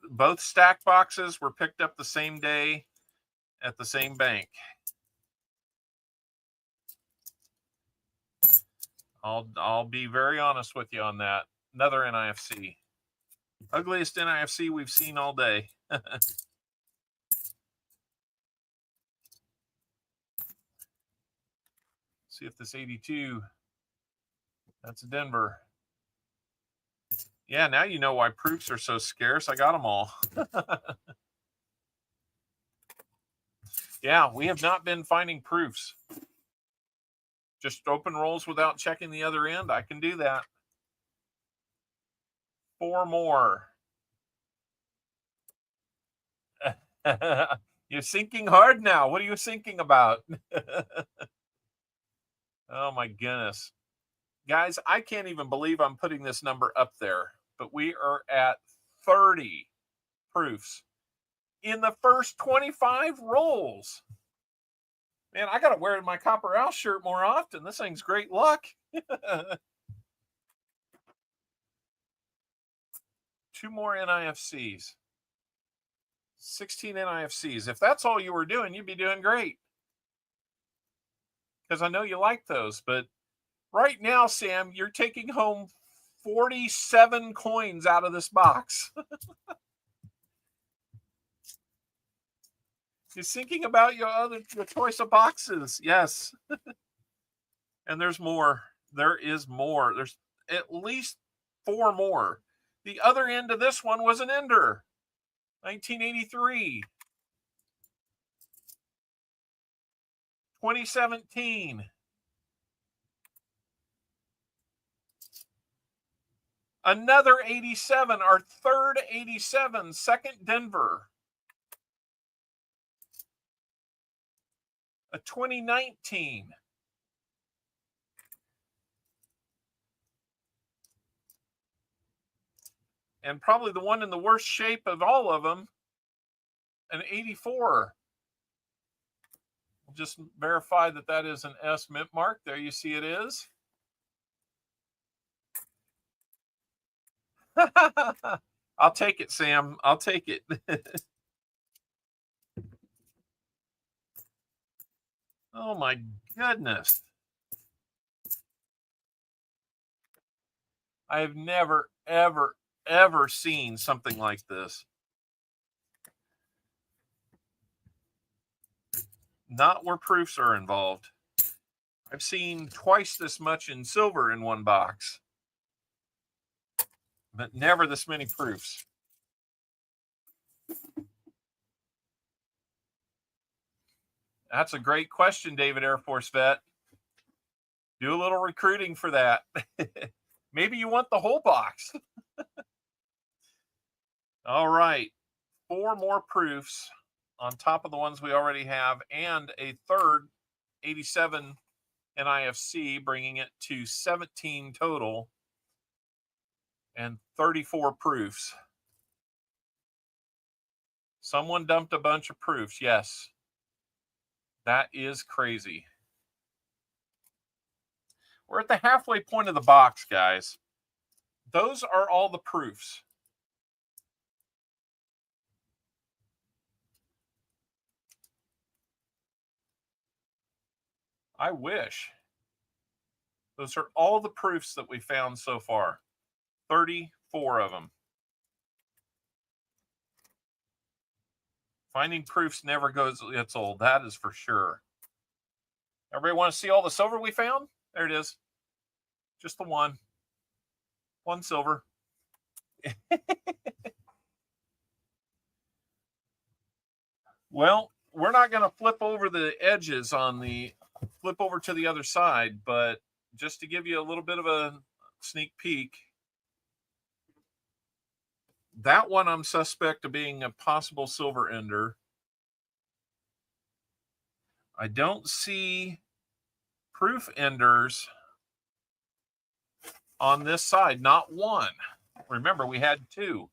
Both stack boxes were picked up the same day at the same bank. I'll be very honest with you on that. Another NIFC. Ugliest NIFC we've seen all day. See if this 82, that's Denver. Yeah, now you know why proofs are so scarce. I got them all. Yeah, we have not been finding proofs. Just open rolls without checking the other end. I can do that. 4 more. You're sinking hard now. What are you sinking about? Oh my goodness. Guys, I can't even believe I'm putting this number up there, but we are at 30 proofs in the first 25 rolls. Man, I got to wear my Copper Owl shirt more often. This thing's great luck. 2 more NIFCs. 16 NIFCs. If that's all you were doing, you'd be doing great. Because I know you like those. But right now, Sam, you're taking home 47 coins out of this box. You're thinking about your choice of boxes. Yes. And there's more. There is more. There's at least 4 more. The other end of this one was an ender. 1983. 2017. Another 87, our third 87, second Denver. A 2019. And probably the one in the worst shape of all of them, an 84. We'll just verify that that is an S mint mark. There you see it is. I'll take it, Sam. I'll take it. Oh my goodness. I have never, ever, ever seen something like this. Not where proofs are involved. I've seen twice this much in silver in one box, but never this many proofs. That's a great question, David Air Force Vet. Do a little recruiting for that. Maybe you want the whole box. All right. 4 more proofs on top of the ones we already have, and a third 87 NIFC, bringing it to 17 total and 34 proofs. Someone dumped a bunch of proofs. Yes. That is crazy. We're at the halfway point of the box, guys. Those are all the proofs. I wish. Those are all the proofs that we found so far. 34 of them. Finding proofs never gets old. That is for sure. Everybody want to see all the silver we found? There it is. Just the one. One silver. Well, we're not going to flip over the edges on the flip over to the other side, but just to give you a little bit of a sneak peek, that one I'm suspect of being a possible silver ender. I don't see proof enders on this side, not one. Remember, we had 2.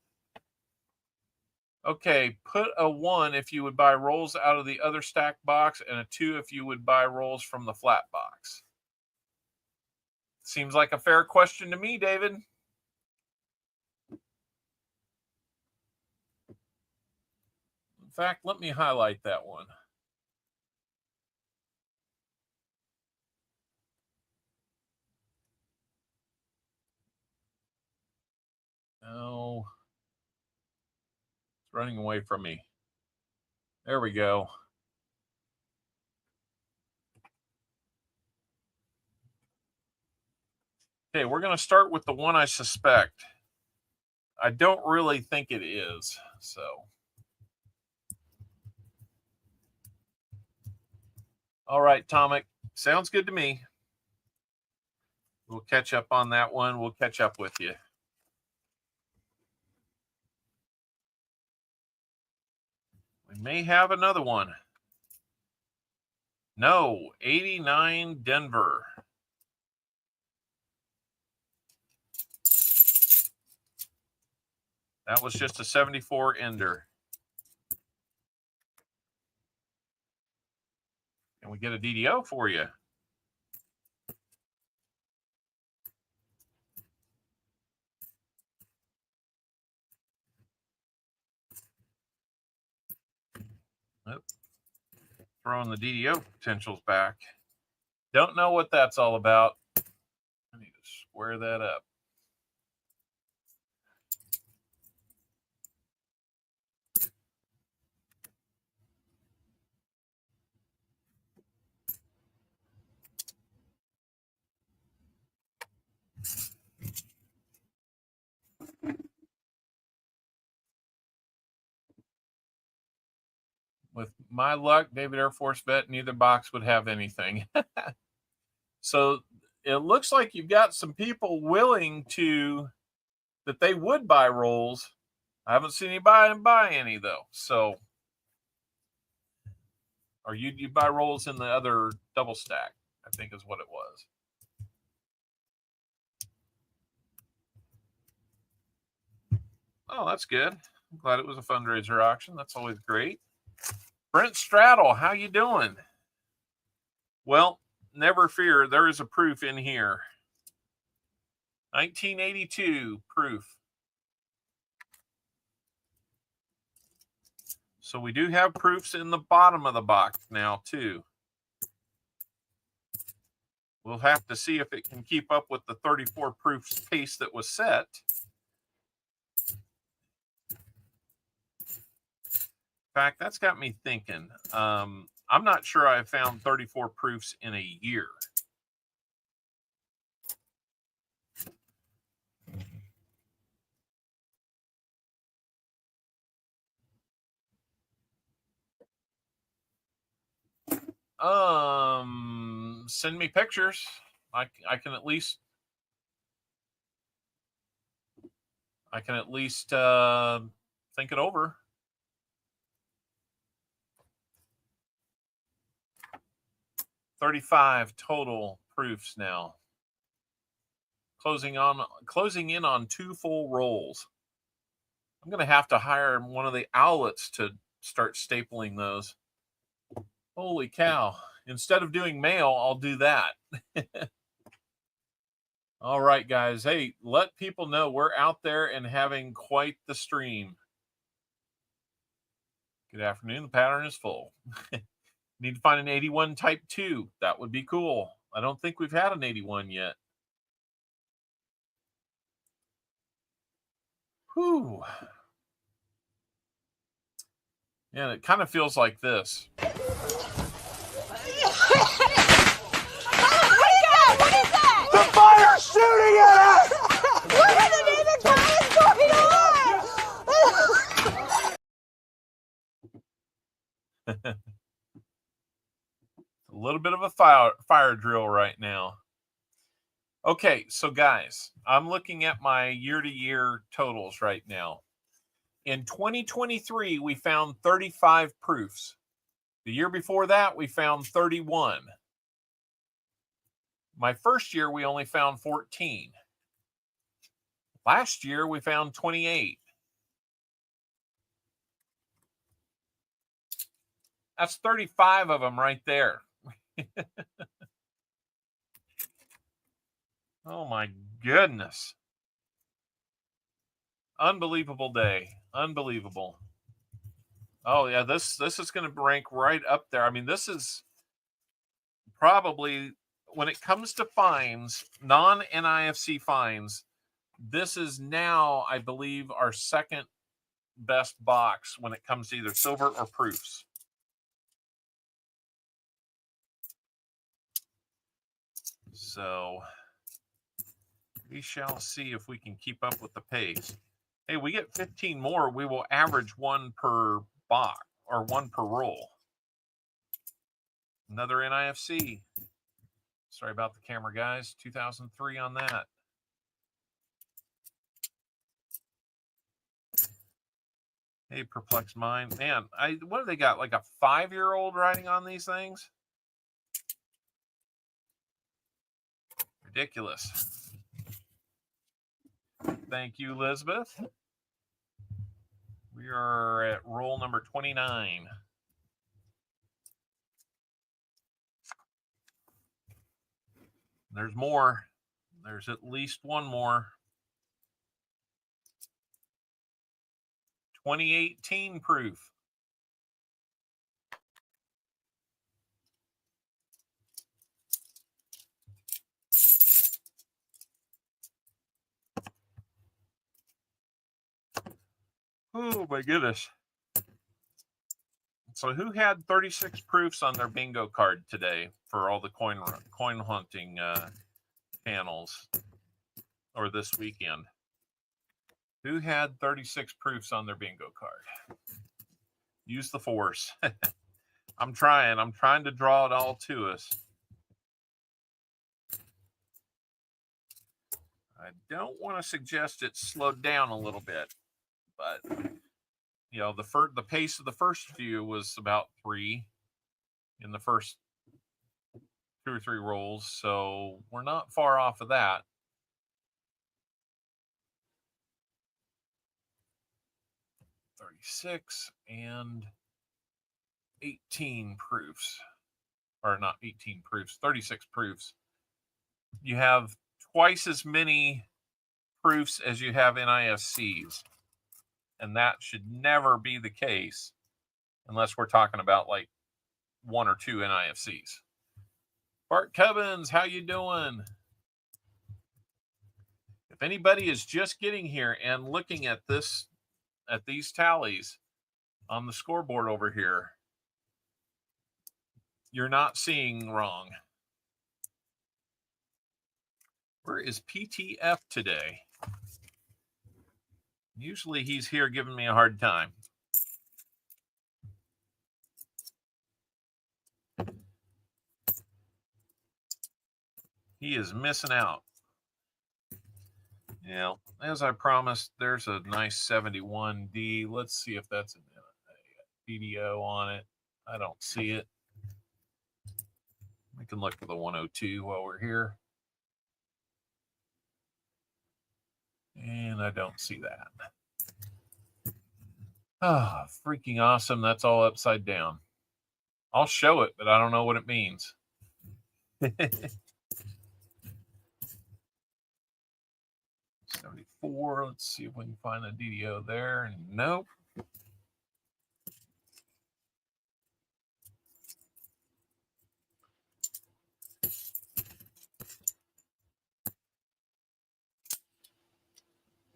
Okay, put a 1 if you would buy rolls out of the other stack box, and a 2 if you would buy rolls from the flat box. Seems like a fair question to me, David. In fact, let me highlight that one. It's running away from me. There we go. Okay, we're going to start with the one I suspect. I don't really think it is, so. All right, Tomic. Sounds good to me. We'll catch up on that one. We'll catch up with you. We may have another one. No, 89 Denver. That was just a 74 ender. Can we get a DDO for you? Nope. Throwing the DDO potentials back. Don't know what that's all about. I need to square that up. With my luck, David Air Force vet, neither box would have anything. So it looks like you've got some people willing to, that they would buy rolls. I haven't seen anybody buy any though. So, or you buy rolls in the other double stack, I think is what it was. Oh, that's good. I'm glad it was a fundraiser auction. That's always great. Brent Straddle, how you doing? Well, never fear. There is a proof in here. 1982 proof. So we do have proofs in the bottom of the box now too. We'll have to see if it can keep up with the 34 proofs pace that was set. In fact, that's got me thinking. I'm not sure I've found 34 proofs in a year. Send me pictures. I can at least think it over. $35 total proofs now. Closing in on 2 full rolls. I'm going to have to hire one of the owlets to start stapling those. Holy cow. Instead of doing mail, I'll do that. All right, guys. Hey, let people know we're out there and having quite the stream. Good afternoon. The pattern is full. Need to find an 81 type 2. That would be cool. I don't think we've had an 81 yet. Whew. Yeah, it kind of feels like this. Oh my God, what is that? The fire's shooting at us! What in the name of God is going on? A little bit of a fire drill right now. Okay, so guys, I'm looking at my year-to-year totals right now. In 2023, we found 35 proofs. The year before that, we found 31. My first year, we only found 14. Last year, we found 28. That's 35 of them right there. Oh my goodness. Unbelievable day. Unbelievable. Oh yeah, this is going to rank right up there. I mean, this is probably, when it comes to fines, non-NIFC fines, this is now, I believe, our second best box when it comes to either silver or proofs. So we shall see if we can keep up with the pace. Hey, we get 15 more, we will average one per box or one per roll. Another NIFC. Sorry about the camera, guys. 2003 on that. Hey, perplexed mind. Man, what have they got? Like a 5-year-old riding on these things? Ridiculous. Thank you, Elizabeth. We are at roll number 29. There's more. There's at least one more. 2018 proof. Oh my goodness. So who had 36 proofs on their bingo card today for all the coin hunting panels, or this weekend? Who had 36 proofs on their bingo card? Use the force. I'm trying to draw it all to us. I don't want to suggest it slowed down a little bit, but you know, the pace of the first few was about 3 in the first 2 or 3 rolls, so we're not far off of that. $36 and 18 proofs, or not 18 proofs, 36 proofs. You have twice as many proofs as you have NIFCs, and that should never be the case unless we're talking about like 1 or 2 NIFCs. Bart Cubbins, how you doing? If anybody is just getting here and looking at these tallies on the scoreboard over here, you're not seeing wrong. Where is PTF today? Usually he's here giving me a hard time. He is missing out. Yeah, as I promised, there's a nice 71D. Let's see if that's a DDO on it. I don't see it. We can look for the 102 while we're here. And I don't see that. Ah, freaking awesome. That's all upside down. I'll show it, but I don't know what it means. 74. Let's see if we can find a DDO there. Nope.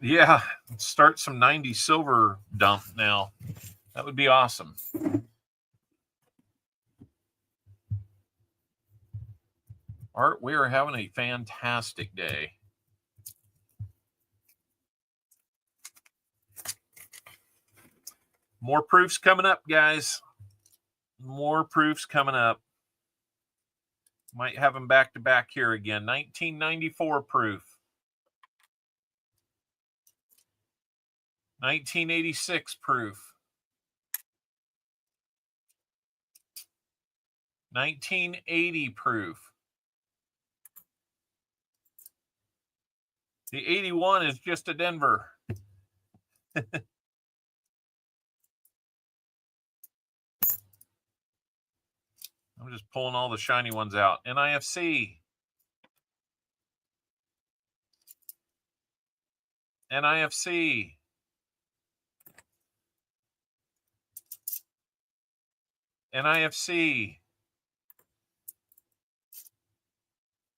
Yeah, start some 90 silver dump now. That would be awesome. Art, we are having a fantastic day. More proofs coming up, guys. More proofs coming up. Might have them back to back here again. 1994 proof. 1986 proof. 1980 proof. The 81 is just a Denver. I'm just pulling all the shiny ones out. NIFC. NIFC. NIFC.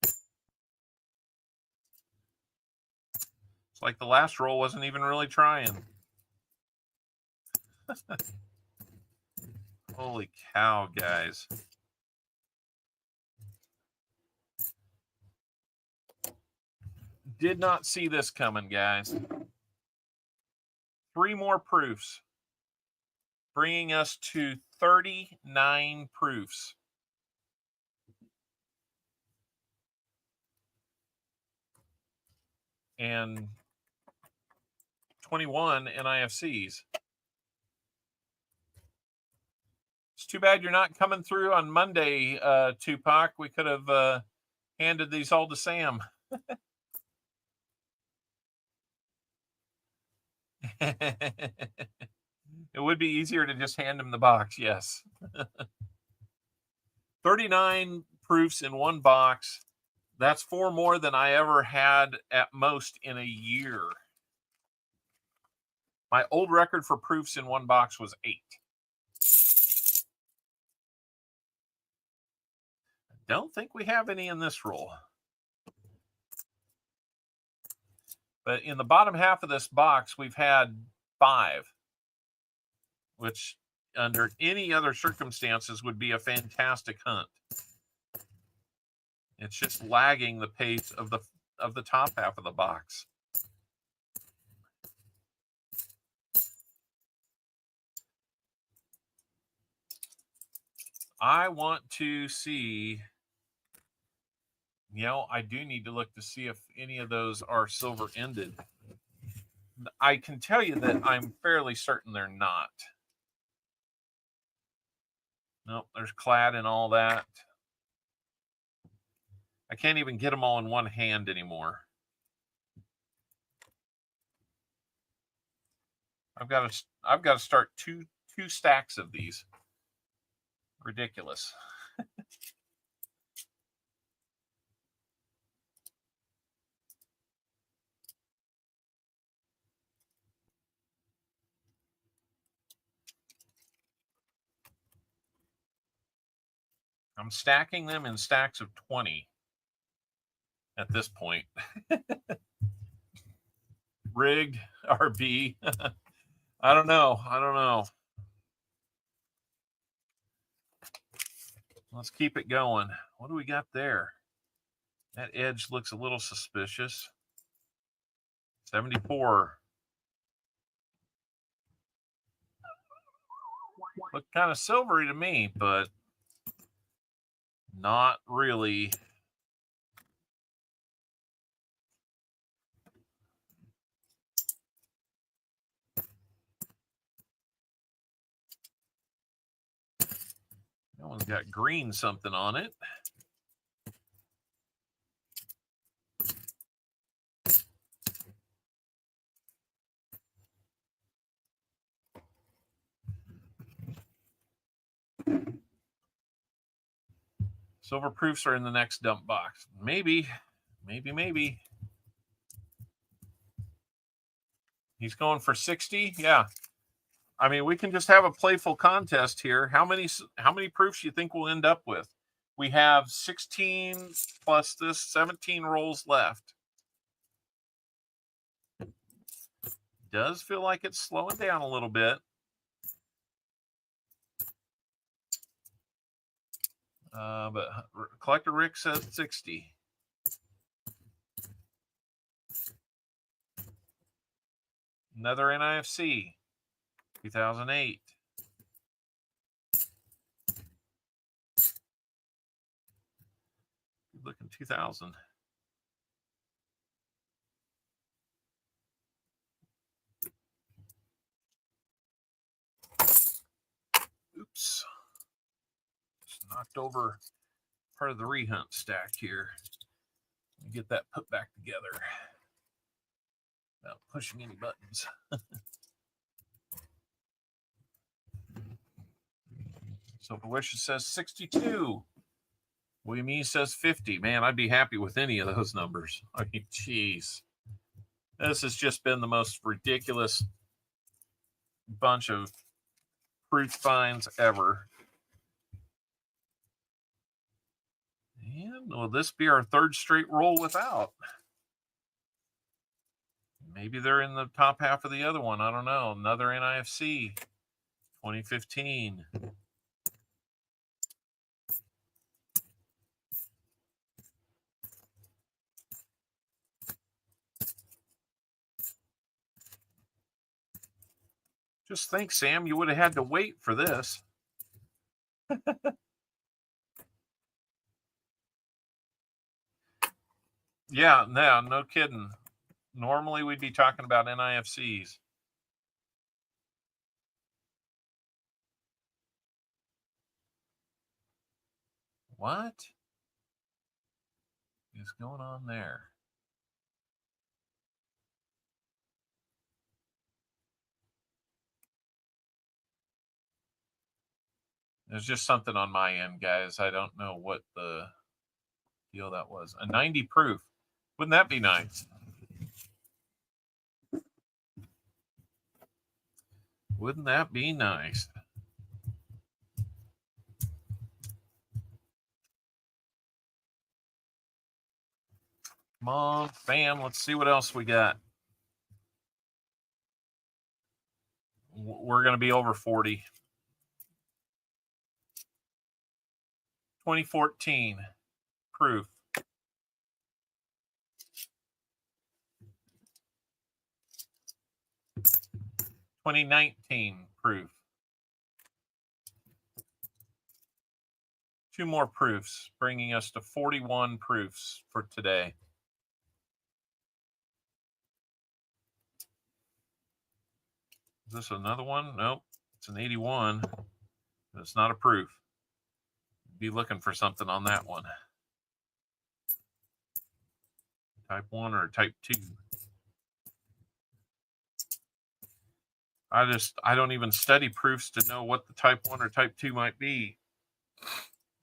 It's like the last roll wasn't even really trying. Holy cow, guys. Did not see this coming, guys. 3 more proofs, bringing us to 39 proofs. And 21 NIFCs. It's too bad you're not coming through on Monday, Tupac. We could have handed these all to Sam. It would be easier to just hand him the box, yes. 39 proofs in one box. That's 4 more than I ever had at most in a year. My old record for proofs in one box was 8. I don't think we have any in this roll. But in the bottom half of this box, we've had 5, which under any other circumstances would be a fantastic hunt. It's just lagging the pace of the top half of the box. I want to see, I do need to look to see if any of those are silver ended. I can tell you that I'm fairly certain they're not. Nope, there's clad and all that. I can't even get them all in one hand anymore. I've got to start two stacks of these. Ridiculous. I'm stacking them in stacks of 20 at this point. Rigged RB. I don't know. Let's keep it going. What do we got there? That edge looks a little suspicious. 74. Look kind of silvery to me, but not really. That one's got green something on it. Silver proofs are in the next dump box. Maybe. He's going for 60. Yeah. I mean, we can just have a playful contest here. How many proofs do you think we'll end up with? We have 16 plus this, 17 rolls left. Does feel like it's slowing down a little bit. But Collector Rick says 60. Another NIFC, 2008. Good looking 2000. Oops. Just knocked over part of the rehunt stack here. Let me get that put back together without pushing any buttons. Silver Wishes says 62. William E says 50. Man, I'd be happy with any of those numbers. I mean, geez. This has just been the most ridiculous bunch of proof finds ever. And will this be our 3rd straight roll without? Maybe they're in the top half of the other one. I don't know. Another NIFC. 2015. Just think, Sam, you would have had to wait for this. Yeah, no kidding. Normally we'd be talking about NIFCs. What is going on there? There's just something on my end, guys. I don't know what the deal that was. A 90 proof. Wouldn't that be nice? Wouldn't that be nice? Come on, fam. Let's see what else we got. We're going to be over 40. 2014 proof. $2019 proof. 2 more proofs, bringing us to 41 proofs for today. Is this another one? Nope. It's an 81. It's not a proof. Be looking for something on that one. Type 1 or type 2. I don't even study proofs to know what the type 1 or type 2 might be.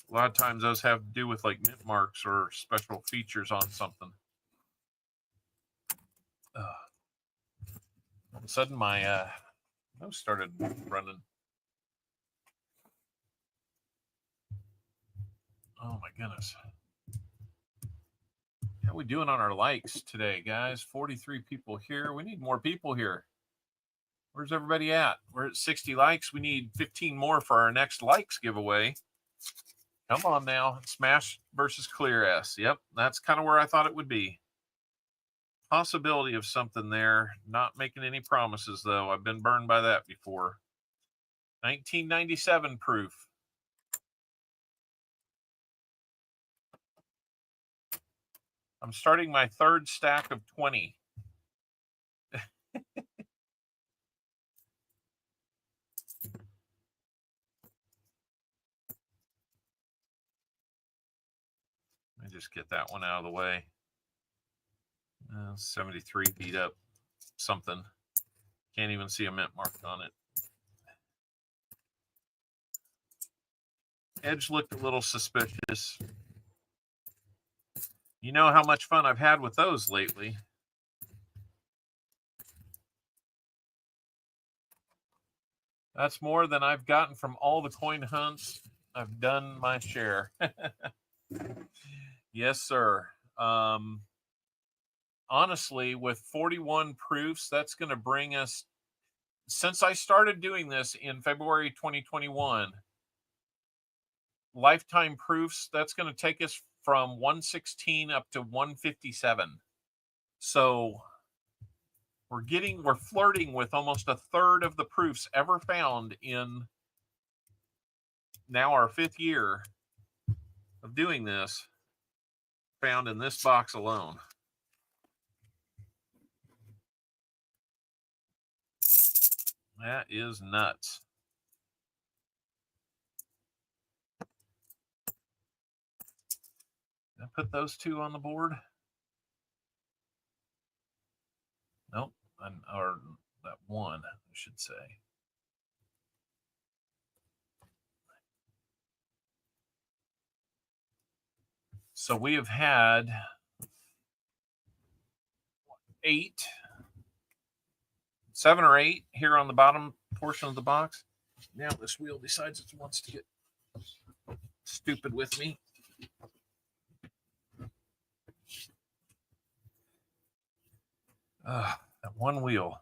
A lot of times those have to do with like mint marks or special features on something. All of a sudden my nose started running. Oh my goodness. How are we doing on our likes today, guys? 43 people here. We need more people here. Where's everybody at? We're at 60 likes. We need 15 more for our next likes giveaway. Come on now. Smash versus Clear S. Yep, that's kind of where I thought it would be. Possibility of something there. Not making any promises, though. I've been burned by that before. 1997 proof. I'm starting my 3rd stack of 20. Let me just get that one out of the way. 73 beat up something. Can't even see a mint mark on it. Edge looked a little suspicious. You know how much fun I've had with those lately. That's more than I've gotten from all the coin hunts. I've done my share. Yes, sir. Honestly, with 41 proofs, that's going to bring us, since I started doing this in February 2021, lifetime proofs, that's going to take us from 116 up to 157. So we're flirting with almost a third of the proofs ever found in now our 5th year of doing this, found in this box alone. That is nuts. Did I put those 2 on the board? Nope. Or that 1, I should say. So we have had 7 or 8 here on the bottom portion of the box. Now this wheel decides it wants to get stupid with me. That one wheel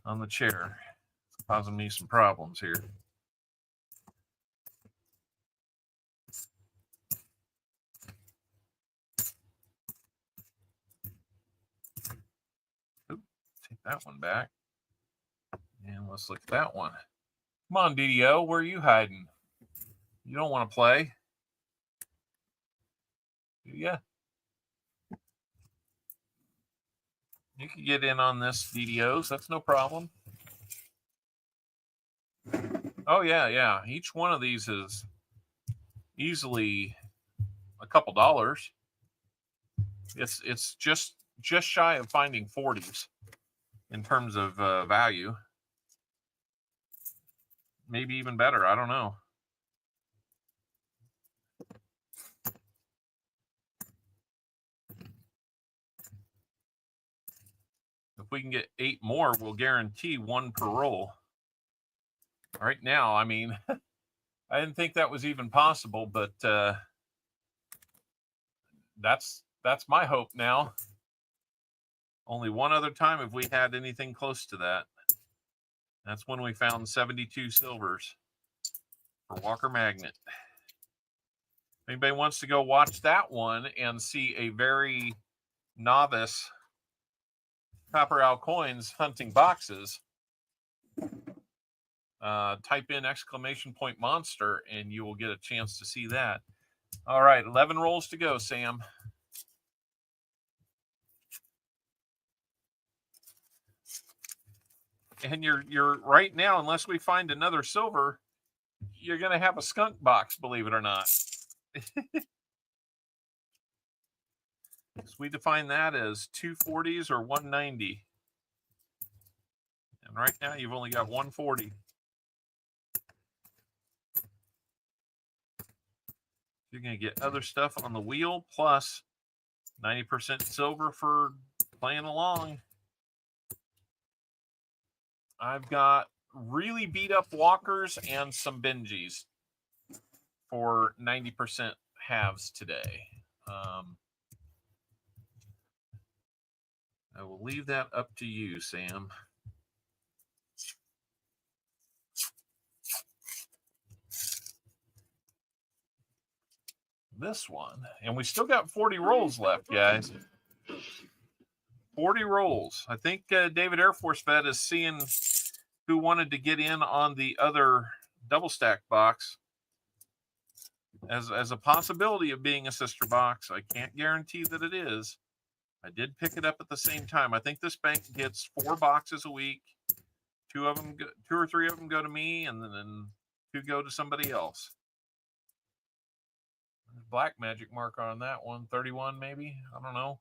on the chair. causing me some problems here. Oop, take that one back. And let's look at that one. Come on, DDO, where are you hiding? You don't want to play, do you? You can get in on this, DDOs. That's no problem. Oh, yeah. Each one of these is easily a couple dollars. It's just shy of finding 40s in terms of value. Maybe even better. I don't know. If we can get 8 more, we'll guarantee 1 per roll. Right now, I mean, I didn't think that was even possible, but that's my hope now. Only one other time have we had anything close to that. That's when we found 72 silvers for Walker Magnet. If anybody wants to go watch that one and see a very novice CopperOwlCoins hunting boxes, type in !monster and you will get a chance to see that. All right, 11 rolls to go, Sam. And you're right now, unless we find another silver, you're going to have a skunk box, believe it or not. So we define that as 240s or 190. And right now you've only got 140. You're going to get other stuff on the wheel, plus 90% silver for playing along. I've got really beat up walkers and some Benjis for 90% halves today. I will leave that up to you, Sam. This one, and we still got 40 rolls left, guys. 40 rolls. I think David Air Force Vet is seeing who wanted to get in on the other double stack box as a possibility of being a sister box. I can't guarantee that it is. I did pick it up at the same time. I think this bank gets 4 boxes a week. 2 or 3 of them go to me, and then 2 go to somebody else. Black magic marker on that one, 31 maybe. I don't know.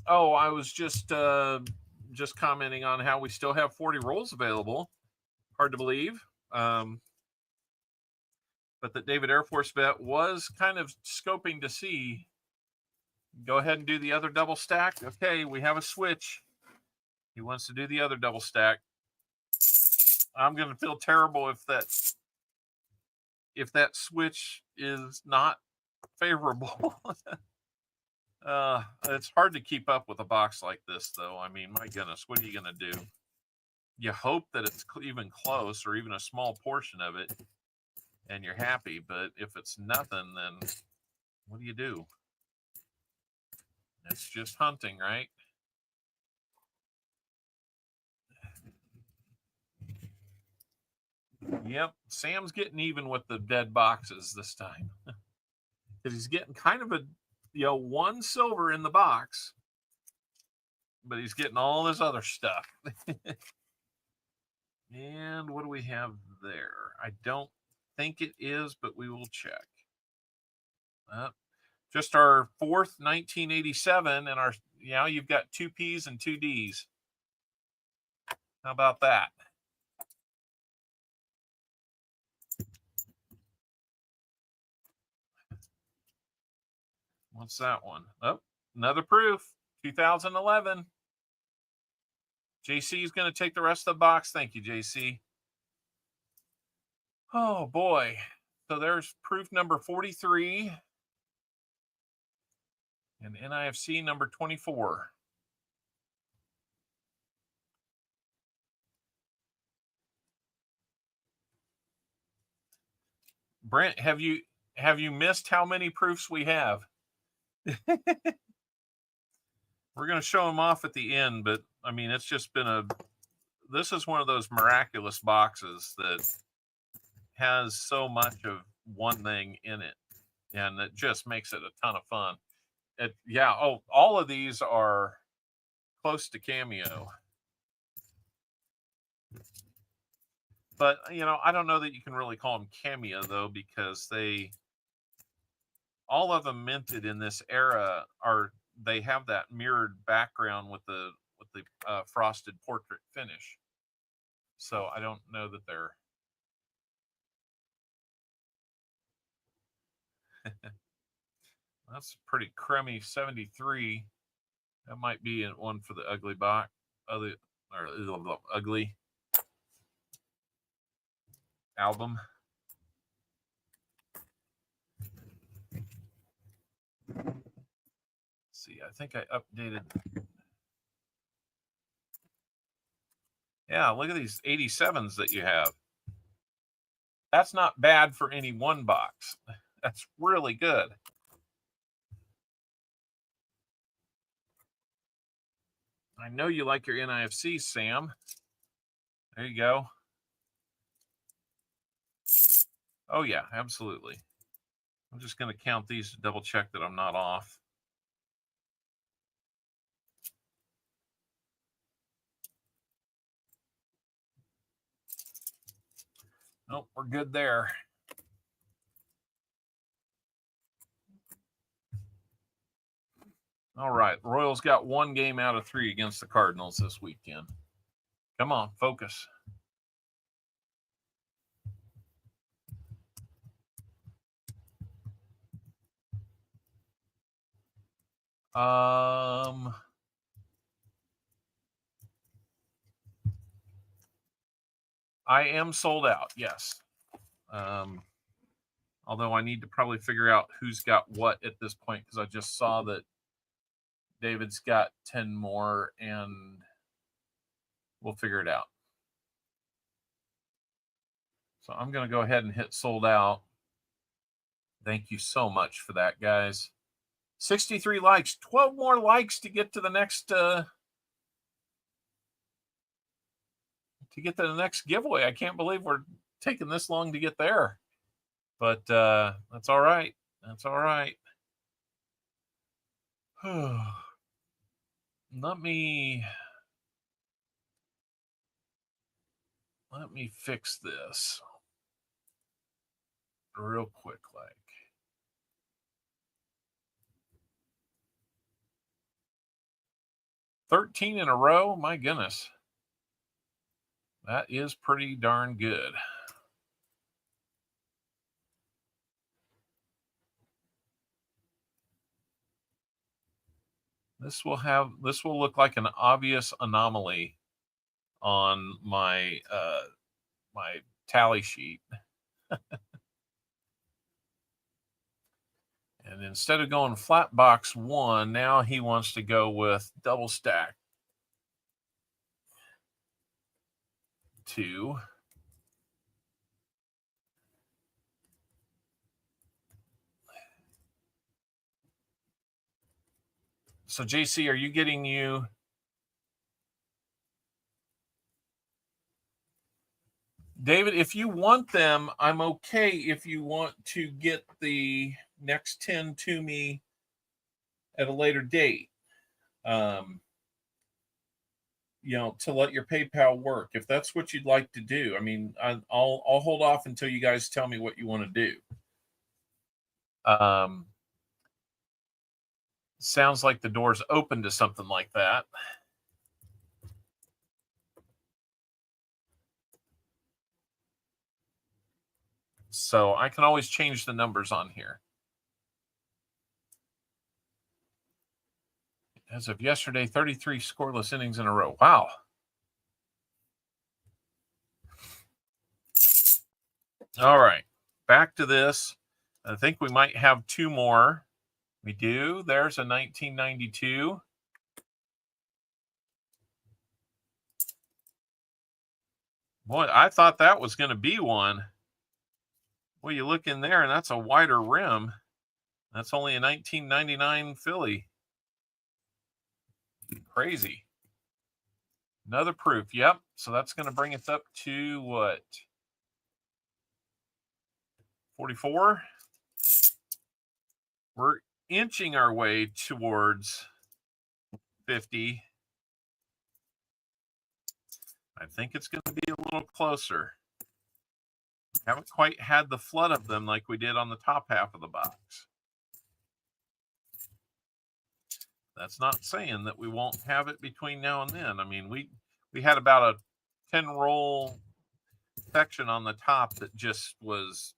Oh, I was just commenting on how we still have 40 rolls available. Hard to believe. But that David Air Force Vet was kind of scoping to see. Go ahead and do the other double stack. Okay, we have a switch. He wants to do the other double stack. I'm going to feel terrible if that switch is not favorable. It's hard to keep up with a box like this, though. I mean, my goodness, what are you going to do? You hope that it's even close or even a small portion of it, and you're happy. But if it's nothing, then what do you do? It's just hunting, right? Yep, Sam's getting even with the dead boxes this time. Because he's getting kind of a, 1 silver in the box, but he's getting all this other stuff. And what do we have there? I don't think it is, but we will check. Just our 4th 1987, and our you've got 2 P's and 2 D's. How about that? What's that one? Oh, another proof. 2011. JC is going to take the rest of the box. Thank you, JC. Oh, boy. So there's proof number 43 and NIFC number 24. Brent, have you missed how many proofs we have? We're going to show them off at the end, but I mean, it's just been this is one of those miraculous boxes that has so much of one thing in it, and it just makes it a ton of fun. Yeah. Oh, all of these are close to Cameo. But, I don't know that you can really call them Cameo, though, because all of them minted in this era they have that mirrored background with the frosted portrait finish. So I don't know that they're that's pretty crummy 73. That might be one for the ugly box, ugly album. Let's see, I think I updated. Yeah, look at these 87s that you have. That's not bad for any one box. That's really good. I know you like your NIFC, Sam. There you go. Oh, yeah, absolutely. I'm just going to count these to double check that I'm not off. Nope, we're good there. All right, Royals got 1 game out of 3 against the Cardinals this weekend. Come on, focus. I am sold out, yes. Although I need to probably figure out who's got what at this point, because I just saw that David's got 10 more, and we'll figure it out. So I'm going to go ahead and hit sold out. Thank you so much for that, guys. 63 likes, 12 more likes to get to the next giveaway. I can't believe we're taking this long to get there. But that's all right. That's all right. Let me fix this real quick, like. $13 in a row, my goodness. That is pretty darn good. This will look like an obvious anomaly on my my tally sheet. And instead of going flat box 1, now he wants to go with double stack 2. So JC, are you getting you? David, if you want them, I'm okay if you want to get the next 10 to me at a later date. To let your PayPal work, if that's what you'd like to do. I mean, I'll hold off until you guys tell me what you want to do. Sounds like the door's open to something like that. So I can always change the numbers on here. As of yesterday, 33 scoreless innings in a row. Wow. All right, back to this. I think we might have two more. We do. There's a 1992. Boy, I thought that was going to be one. Well, you look in there, and that's a wider rim. That's only a 1999 Philly. Crazy. Another proof. Yep. So that's going to bring us up to what? 44. We're inching our way towards 50. I think it's going to be a little closer. Haven't quite had the flood of them like we did on the top half of the box. That's not saying that we won't have it between now and then. I mean, we had about a 10-roll section on the top that just was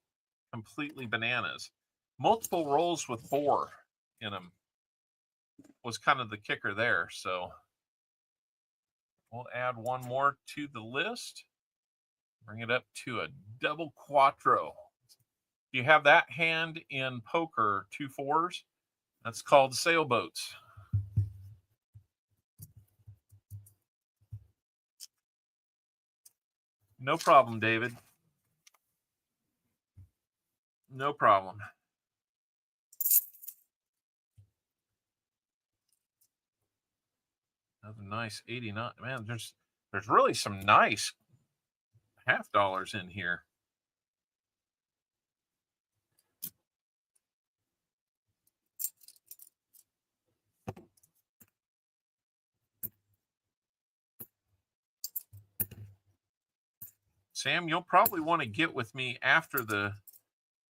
completely bananas. Multiple rolls with 4 in them was kind of the kicker there. So we'll add one more to the list. Bring it up to a double quattro. You have that hand in poker, 2 4s. That's called sailboats. No problem, David. No problem. Another nice 89. Man, there's really some nice half dollars in here. Sam, you'll probably want to get with me after the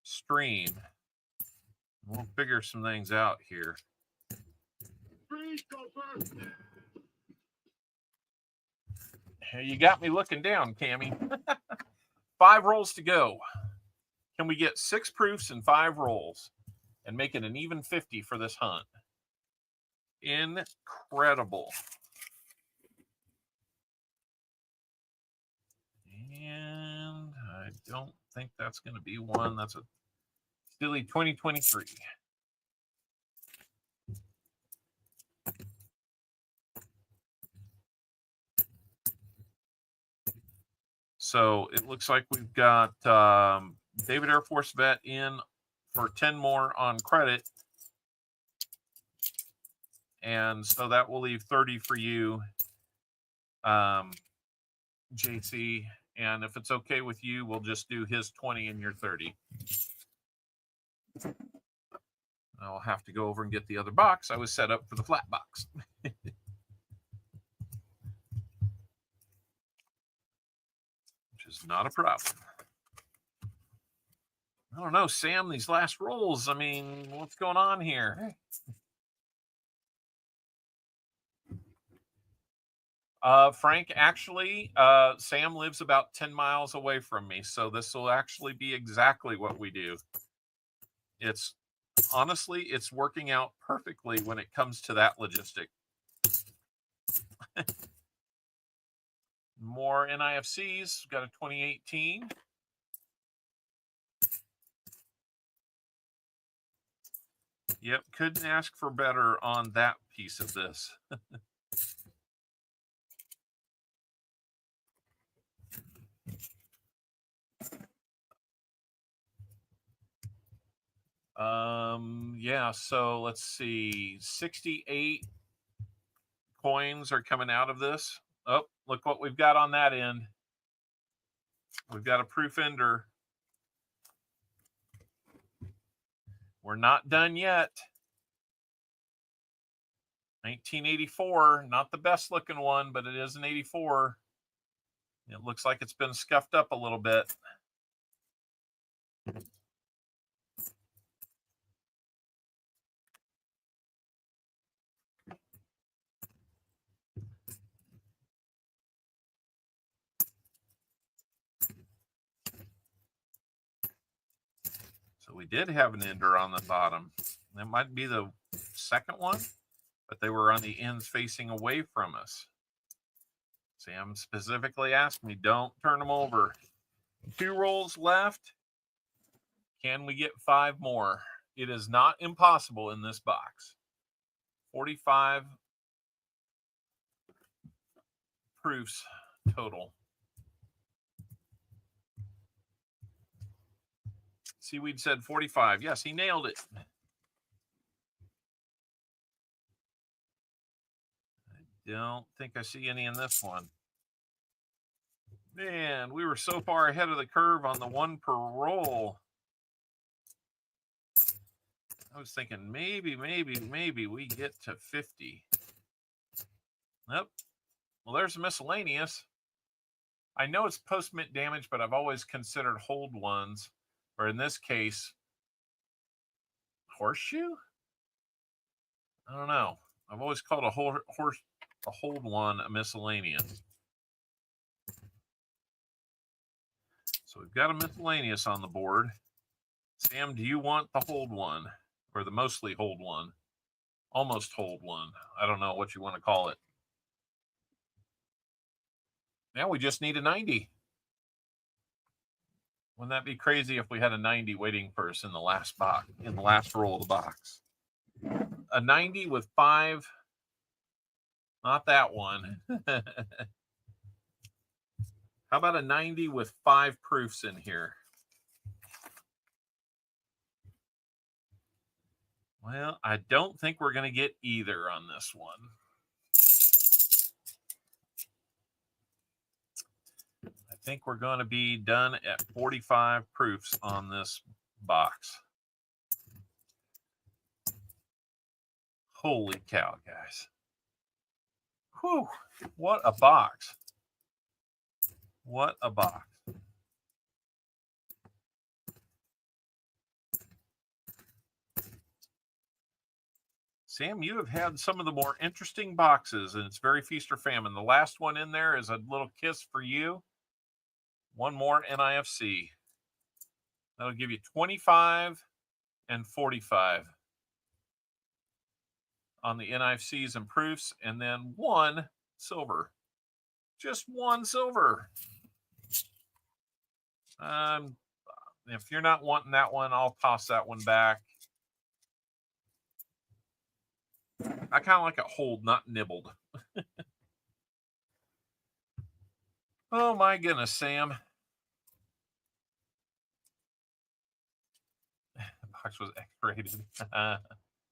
stream. We'll figure some things out here. Hey, you got me looking down, Cammy. 5 rolls to go. Can we get 6 proofs in 5 rolls and make it an even 50 for this hunt? Incredible. And I don't think that's going to be one. That's a silly 2023. So it looks like we've got David Air Force Vet in for 10 more on credit. And so that will leave 30 for you, JC. And if it's okay with you, we'll just do his 20 and your 30. I'll have to go over and get the other box. I was set up for the flat box. Which is not a problem. I don't know, Sam, these last rolls, I mean, what's going on here? Frank, actually, Sam lives about 10 miles away from me, so this will actually be exactly what we do. It's honestly, it's working out perfectly when it comes to that logistic. More NIFCs. Got a 2018. Yep, couldn't ask for better on that piece of this. Yeah, so let's see. 68 coins are coming out of this. Oh, look what we've got on that end. We've got a proof ender. We're not done yet. 1984, not the best looking one, but it is an 84. It looks like it's been scuffed up a little bit. So we did have an ender on the bottom. That might be the second one, but they were on the ends facing away from us. Sam specifically asked me, don't turn them over. 2 rolls left. Can we get 5 more? It is not impossible in this box. 45 proofs total. Seaweed said 45. Yes, he nailed it. I don't think I see any in this one. Man, we were so far ahead of the curve on the 1 per roll. I was thinking maybe we get to 50. Nope. Well, there's miscellaneous. I know it's post-mint damage, but I've always considered hold ones, or in this case, horseshoe? I don't know. I've always called a hold one a miscellaneous. So we've got a miscellaneous on the board. Sam, do you want the hold one? Or the mostly hold one? Almost hold one. I don't know what you want to call it. Now we just need a 90. Wouldn't that be crazy if we had a 90 waiting for us in the last box, in the last roll of the box? A 90 with 5. Not that one. How about a 90 with 5 proofs in here? Well, I don't think we're going to get either on this one. I think we're going to be done at 45 proofs on this box. Holy cow, guys. Whew, what a box. What a box. Sam, you have had some of the more interesting boxes, and it's very feast or famine. The last one in there is a little kiss for you. One more NIFC. That'll give you 25 and 45 on the NIFCs and proofs, and then 1 silver. Just 1 silver. If you're not wanting that one, I'll toss that one back. I kind of like it hold, not nibbled. Oh my goodness, Sam. The box was X-rated.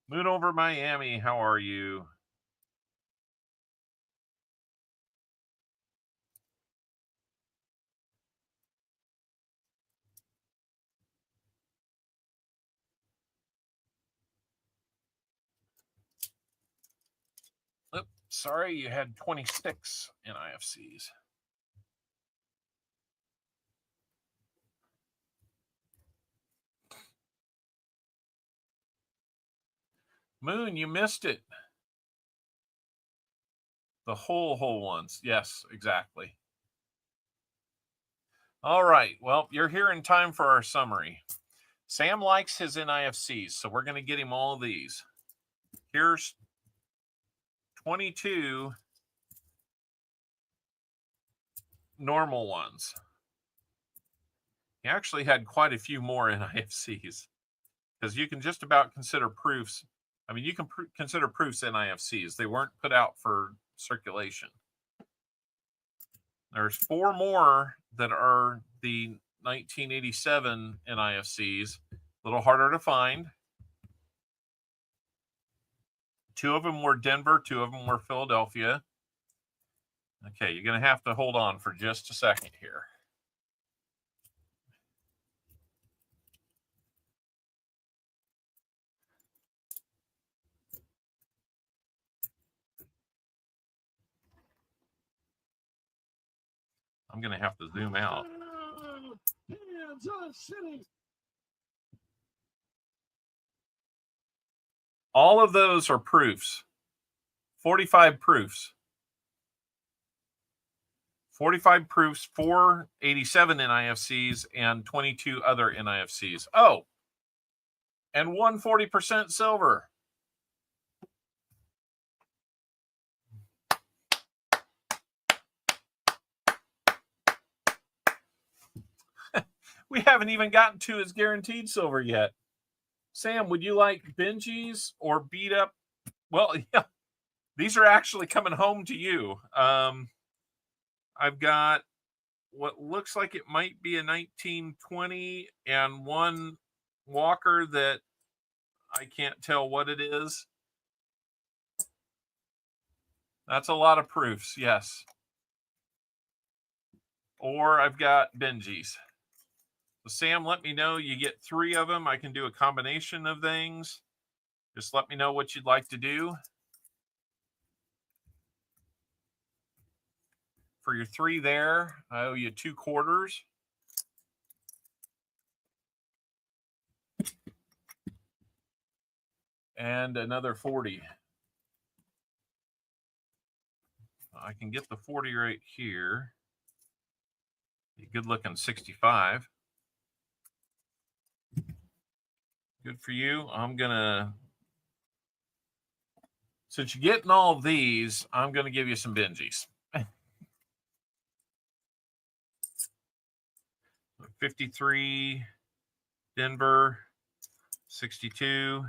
Moon over Miami, how are you? Oops, sorry, you had 26 NIFCs. Moon, you missed it. The whole ones. Yes, exactly. All right. Well, you're here in time for our summary. Sam likes his NIFCs, so we're going to get him all these. Here's 22 normal ones. He actually had quite a few more NIFCs because you can just about consider proofs. I mean, you can consider proofs NIFCs. They weren't put out for circulation. There's 4 more that are the 1987 NIFCs. A little harder to find. 2 of them were Denver. 2 of them were Philadelphia. Okay, you're going to have to hold on for just a second here. I'm going to have to zoom out. All of those are proofs. 45 proofs. 45 proofs, 487 NIFCs, and 22 other NIFCs. Oh, and 140% silver. We haven't even gotten to his guaranteed silver yet. Sam, would you like Benji's or beat up? Well, yeah, these are actually coming home to you. I've got what looks like it might be a 1920 and one Walker that I can't tell what it is. That's a lot of proofs, yes. Or I've got Benji's. So Sam, let me know. You get 3 of them. I can do a combination of things. Just let me know what you'd like to do. For your 3 there, I owe you 2 quarters. And another 40. I can get the 40 right here. Good looking 65. Good for you. I'm going to, since you're getting all these, I'm going to give you some Benji's. 53, Denver, 62,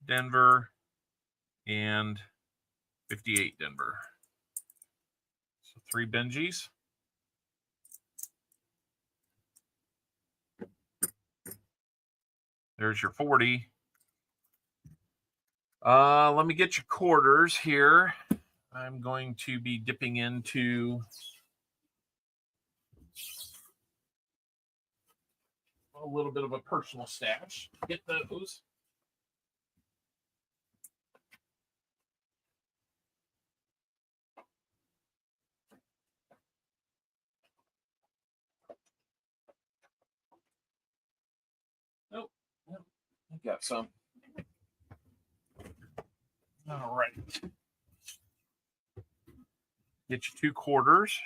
Denver, and 58, Denver. So 3 Benji's. There's your 40. Let me get your quarters here. I'm going to be dipping into a little bit of a personal stash. Get those. Nope. I got some. All right. Get your 2 quarters.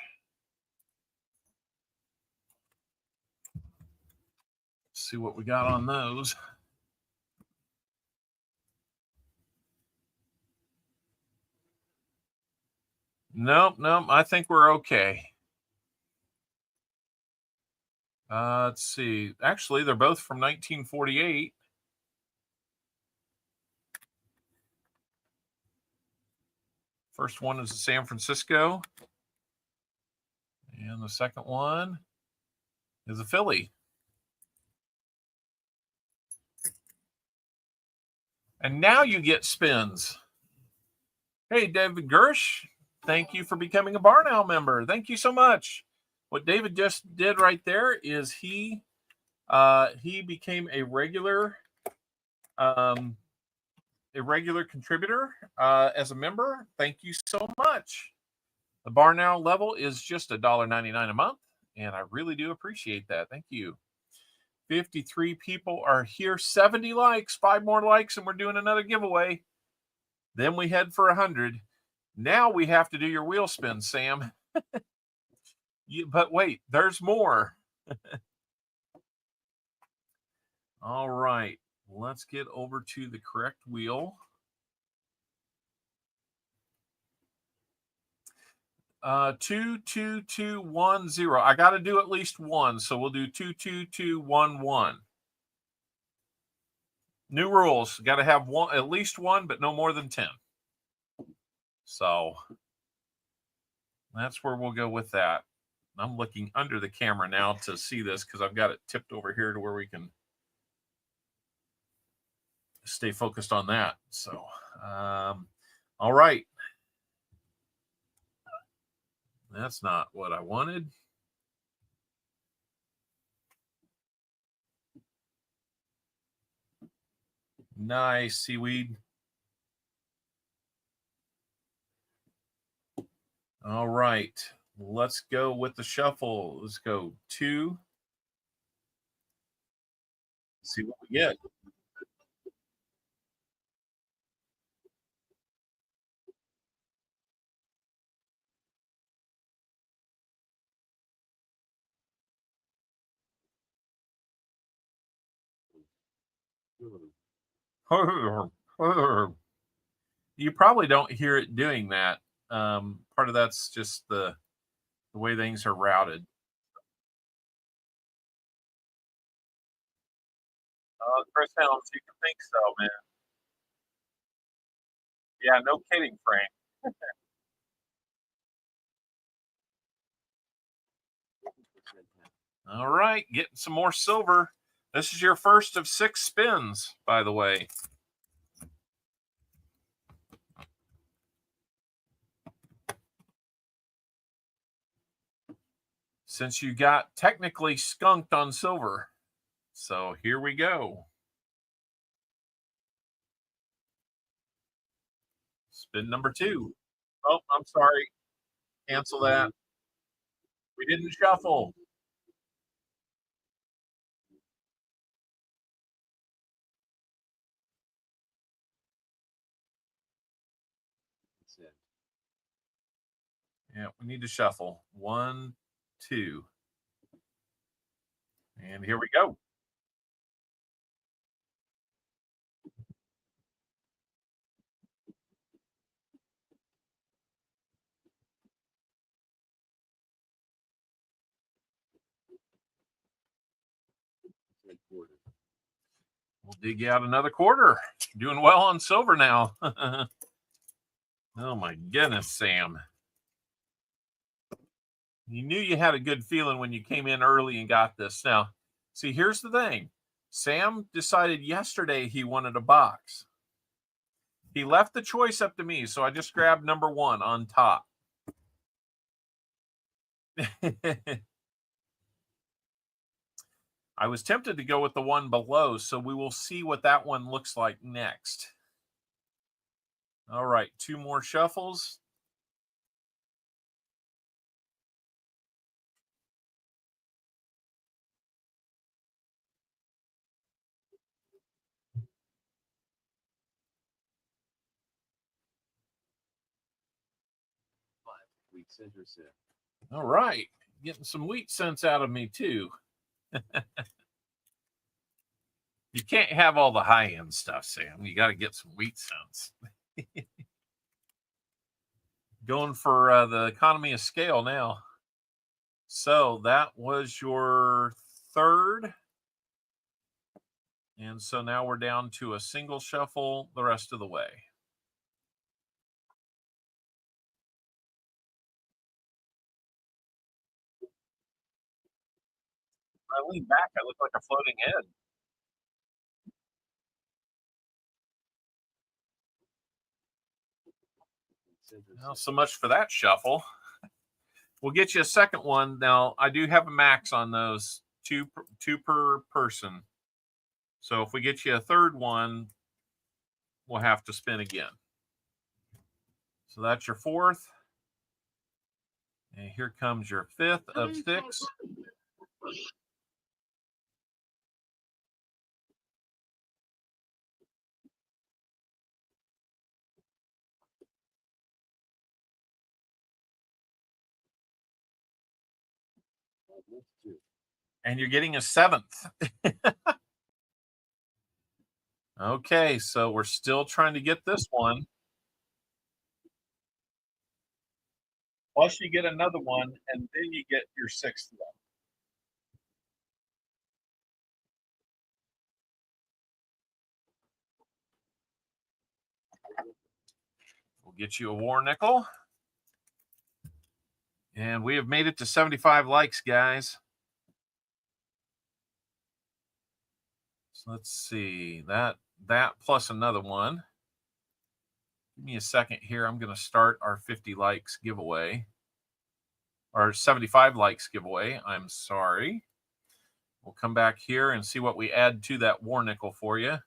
See what we got on those. Nope. I think we're okay. Let's see. Actually, they're both from 1948. First one is a San Francisco. And the second one is a Philly. And now you get spins. Hey, David Gersh, thank you for becoming a Barn Owl member. Thank you so much. What David just did right there is he became a regular contributor as a member. Thank you so much. The Barn Owl level is just $1.99 a month, and I really do appreciate that. Thank you. 53 people are here. 70 likes. 5 more likes, and we're doing another giveaway. Then we head for 100. Now we have to do your wheel spin, Sam. But wait, there's more. All right. Let's get over to the correct wheel. 22210. I got to do at least one, so we'll do 22211. New rules. Got to have one, at least one, but no more than 10. So that's where we'll go with that. I'm looking under the camera now to see this because I've got it tipped over here to where we can stay focused on that. So, all right. That's not what I wanted. Nice, seaweed. All right. Let's go with the shuffle. Let's go 2. Let's see what we get. You probably don't hear it doing that. Part of that's just the way things are routed. Chris Helms, you can think so, man. Yeah, no kidding, Frank. All right, getting some more silver. This is your first of 6 spins, by the way. Since you got technically skunked on silver. So here we go. Spin number 2. Oh, I'm sorry. Cancel that. We didn't shuffle. Yeah, we need to shuffle. 1, 2. And here we go. We'll dig you out another quarter. Doing well on silver now. Oh my goodness, Sam. You knew you had a good feeling when you came in early and got this. Now, see, here's the thing. Sam decided yesterday he wanted a box. He left the choice up to me, so I just grabbed number 1 on top. I was tempted to go with the one below, so we will see what that one looks like next. All right, 2 more shuffles. All right, getting some wheat cents out of me too. You can't have all the high-end stuff, Sam. You got to get some wheat cents. Going for the economy of scale now. So that was your 3rd. And so now we're down to a single shuffle the rest of the way. I lean back, I look like a floating head. Well, so much for that shuffle. We'll get you a second one. Now, I do have a max on those, two per person. So if we get you a third one, we'll have to spin again. So that's your 4th. And here comes your 5th of 6. And you're getting a 7th. Okay, so we're still trying to get this one. Plus you get another one, and then you get your 6th one. We'll get you a war nickel. And we have made it to 75 likes, guys. So let's see. That plus another one. Give me a second here. I'm going to start our 50 likes giveaway. Or 75 likes giveaway. I'm sorry. We'll come back here and see what we add to that war nickel for you.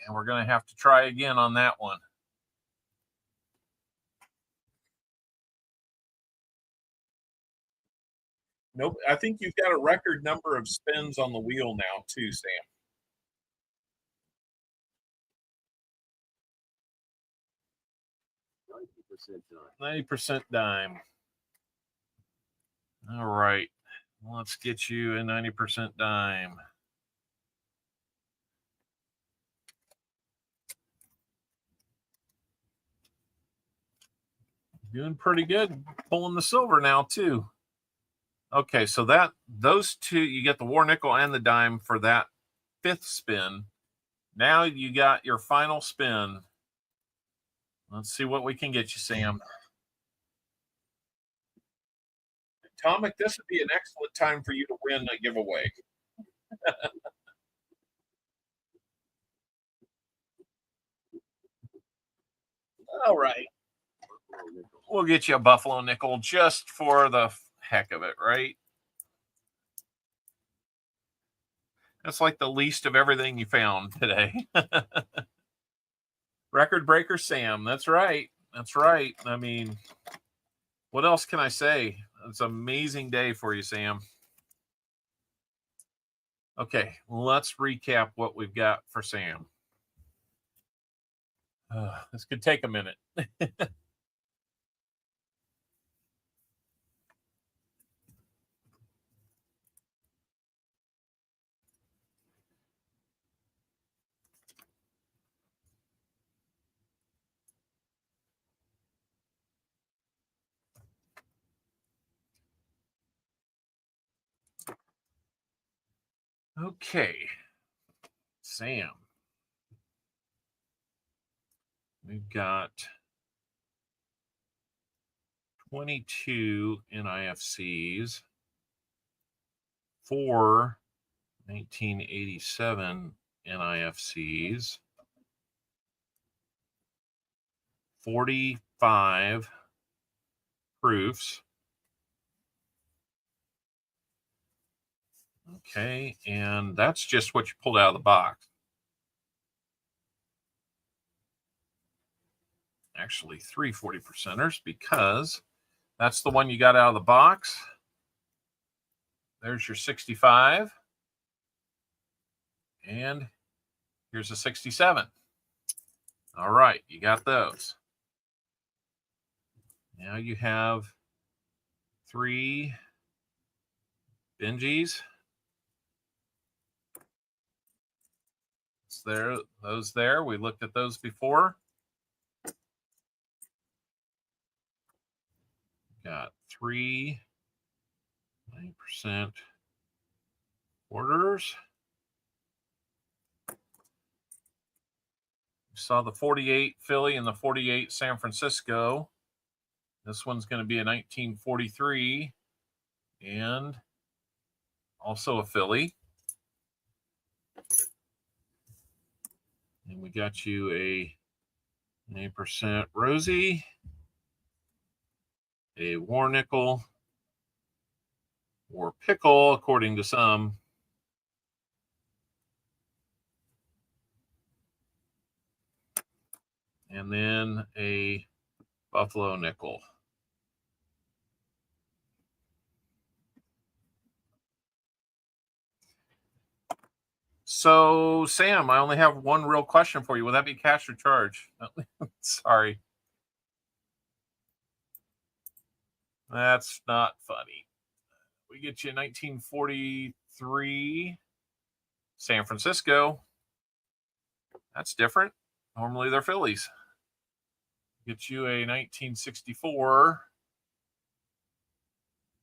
And we're going to have to try again on that one. Nope. I think you've got a record number of spins on the wheel now, too, Sam. 90% dime. All right. Let's get you a 90% dime. Doing pretty good. Pulling the silver now, too. Okay, so those two, you get the war nickel and the dime for that 5th spin. Now you got your final spin. Let's see what we can get you, Sam. Atomic, this would be an excellent time for you to win a giveaway. All right. We'll get you a buffalo nickel just for the heck of it, right? That's like the least of everything you found today. Record breaker Sam. That's right. That's right. I mean, what else can I say? It's an amazing day for you, Sam. Okay, let's recap what we've got for Sam. This could take a minute. Okay, Sam. We've got 22 NIFCs, 4 1987 NIFCs, 45 proofs. Okay, and that's just what you pulled out of the box. Actually, 3 40%ers, because that's the one you got out of the box. There's your 65. And here's a 67. All right, you got those. Now you have 3 Benjis. It's there, those there. We looked at those before. Got 3 90% orders. We saw the 48 Philly and the 48 San Francisco. This one's going to be a 1943 and also a Philly. And we got you a 8% Rosie, a war nickel, or pickle, according to some. And then a buffalo nickel. So, Sam, I only have one real question for you. Will that be cash or charge? Sorry. That's not funny. We get you 1943 San Francisco. That's different. Normally they're Phillies. Get you a 1964.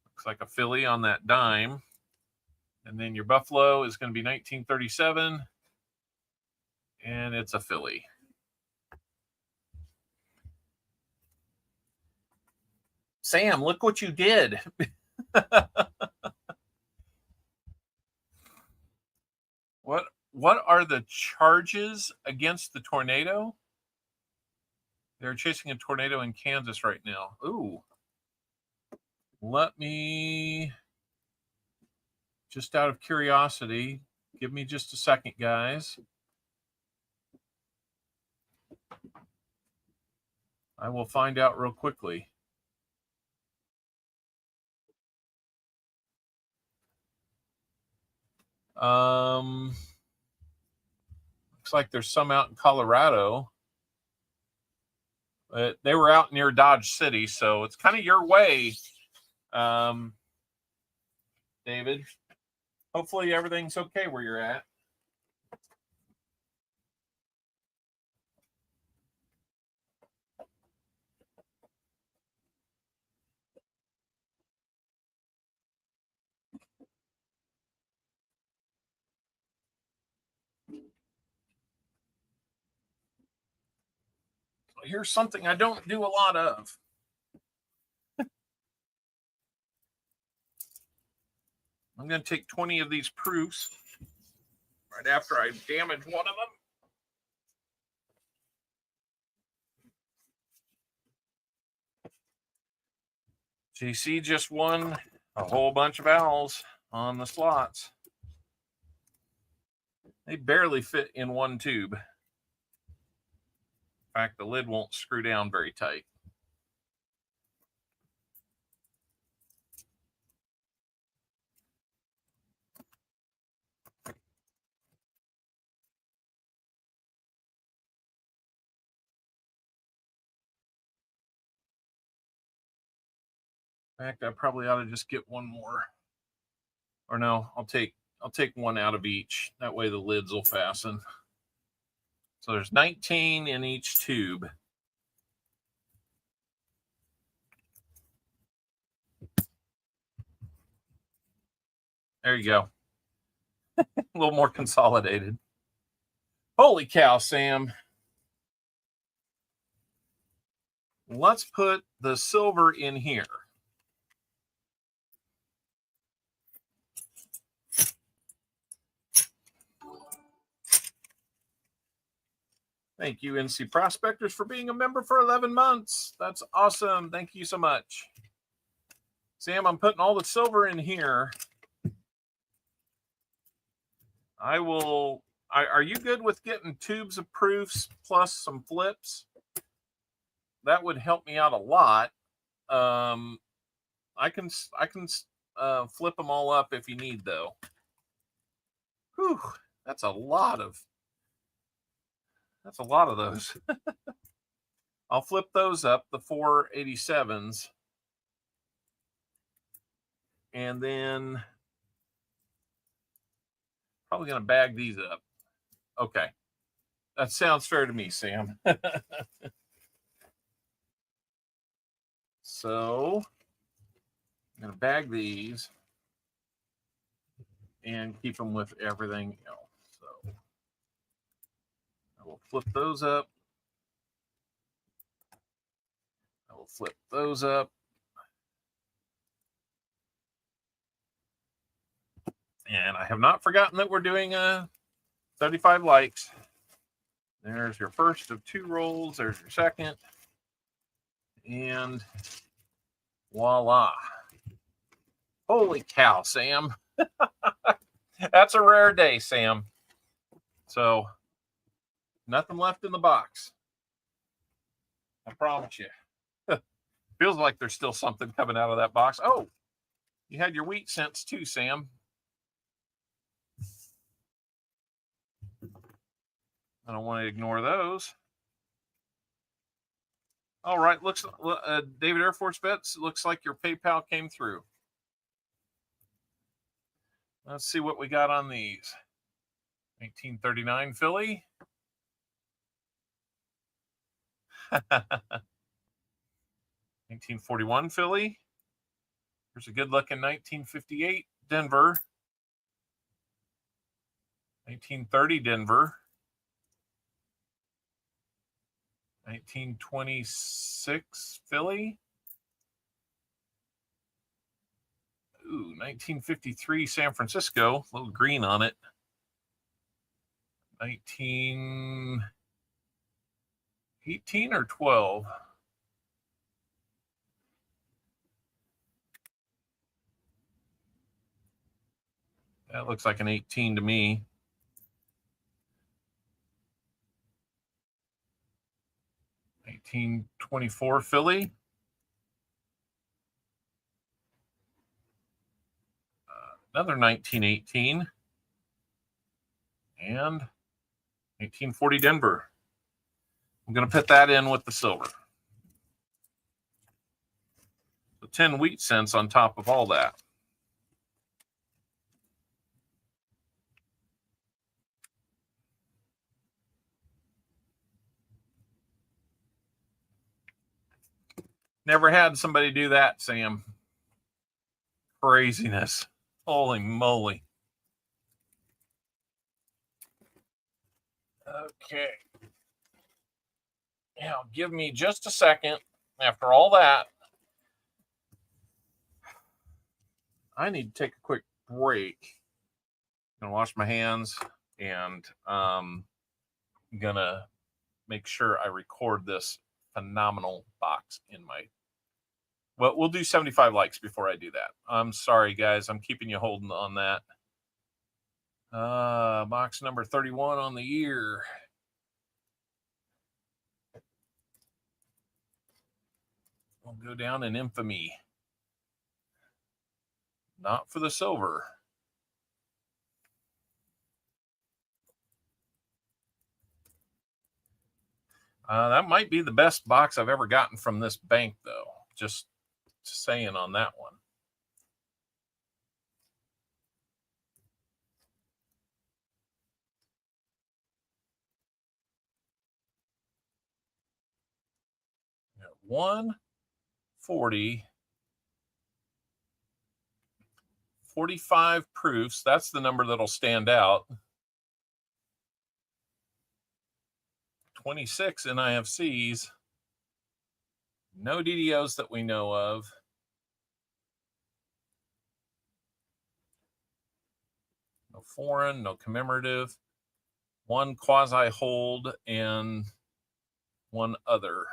Looks like a Philly on that dime. And then your Buffalo is going to be 1937. And it's a Philly. Sam, look what you did. What are the charges against the tornado? They're chasing a tornado in Kansas right now. Ooh. Let me, just out of curiosity, give me just a second, guys. I will find out real quickly. Looks like there's some out in Colorado. They were out near Dodge City, so it's kind of your way. David. Hopefully everything's okay where you're at. Here's something I don't do a lot of. I'm going to take 20 of these proofs right after I damage one of them. JC just won a whole bunch of owls on the slots. They barely fit in one tube. In fact, the lid won't screw down very tight. In fact, I probably ought to just get one more. Or no, I'll take one out of each. That way the lids will fasten. So there's 19 in each tube. There you go. A little more consolidated. Holy cow, Sam. Let's put the silver in here. Thank you, NC Prospectors, for being a member for 11 months. That's awesome. Thank you so much. Sam, I'm putting all the silver in here. I will. Are you good with getting tubes of proofs plus some flips? That would help me out a lot. I can flip them all up if you need, though. Whew, that's a lot of those. I'll flip those up, the 487s, and then probably going to bag these up. Okay. That sounds fair to me, Sam. So I'm going to bag these and keep them with everything else. So I will flip those up. I will flip those up. And I have not forgotten that we're doing 35 likes. There's your first of 2 rolls. There's your second. And voila. Holy cow, Sam. That's a rare day, Sam. So nothing left in the box. I promise you. Feels like there's still something coming out of that box. Oh, you had your wheat cents too, Sam. I don't want to ignore those. All right, looks David Air Force Vets, looks like your PayPal came through. Let's see what we got on these. 1939 Philly. 1941 Philly. Here's a good looking 1958 Denver. 1930 Denver. 1926 Philly. Ooh, 1953 San Francisco. A little green on it. 1918 or 12. That looks like an 18 to me. 1924 Philly. Another 1918. And 1940 Denver. I'm going to put that in with the silver. The 10 wheat cents on top of all that. Never had somebody do that, Sam. Craziness. Holy moly. Okay. Now, give me just a second. After all that, I need to take a quick break. I'm going to wash my hands, and I'm going to make sure I record this phenomenal box in my... Well, we'll do 75 likes before I do that. I'm sorry, guys. I'm keeping you holding on that. Box number 31 on the year. We'll go down in infamy. Not for the silver. That might be the best box I've ever gotten from this bank, though. Just saying on that one. Got 140, 45 proofs. That's the number that'll stand out. 26 NIFCs. No DDOs that we know of. No foreign, no commemorative. One quasi-hold and one other.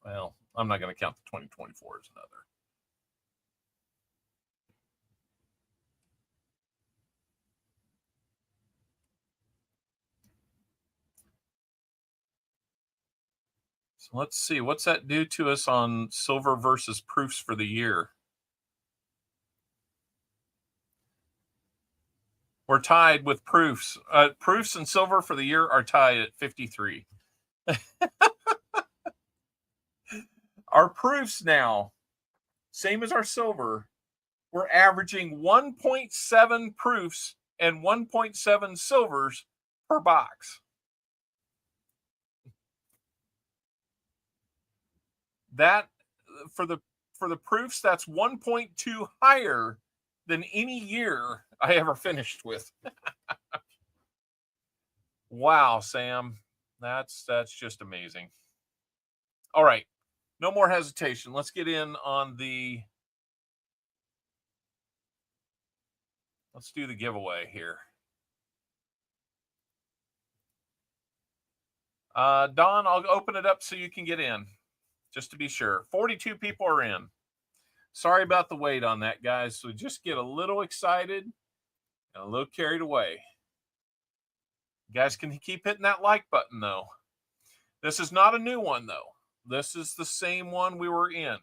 Well, I'm not going to count the 2024 as another. So let's see, what's that do to us on silver versus proofs for the year? We're tied with proofs. Proofs and silver for the year are tied at 53. Our proofs now, same as our silver, we're averaging 1.7 proofs and 1.7 silvers per box. That for the proofs, that's 1.2 higher than any year I ever finished with. Wow, Sam. That's just amazing. All right. No more hesitation. Let's get in on the... Let's do the giveaway here. Don, I'll open it up so you can get in, just to be sure. 42 people are in. Sorry about the wait on that, guys. So just get a little excited and a little carried away. You guys can keep hitting that like button, though. This is not a new one, though. This is the same one we were in.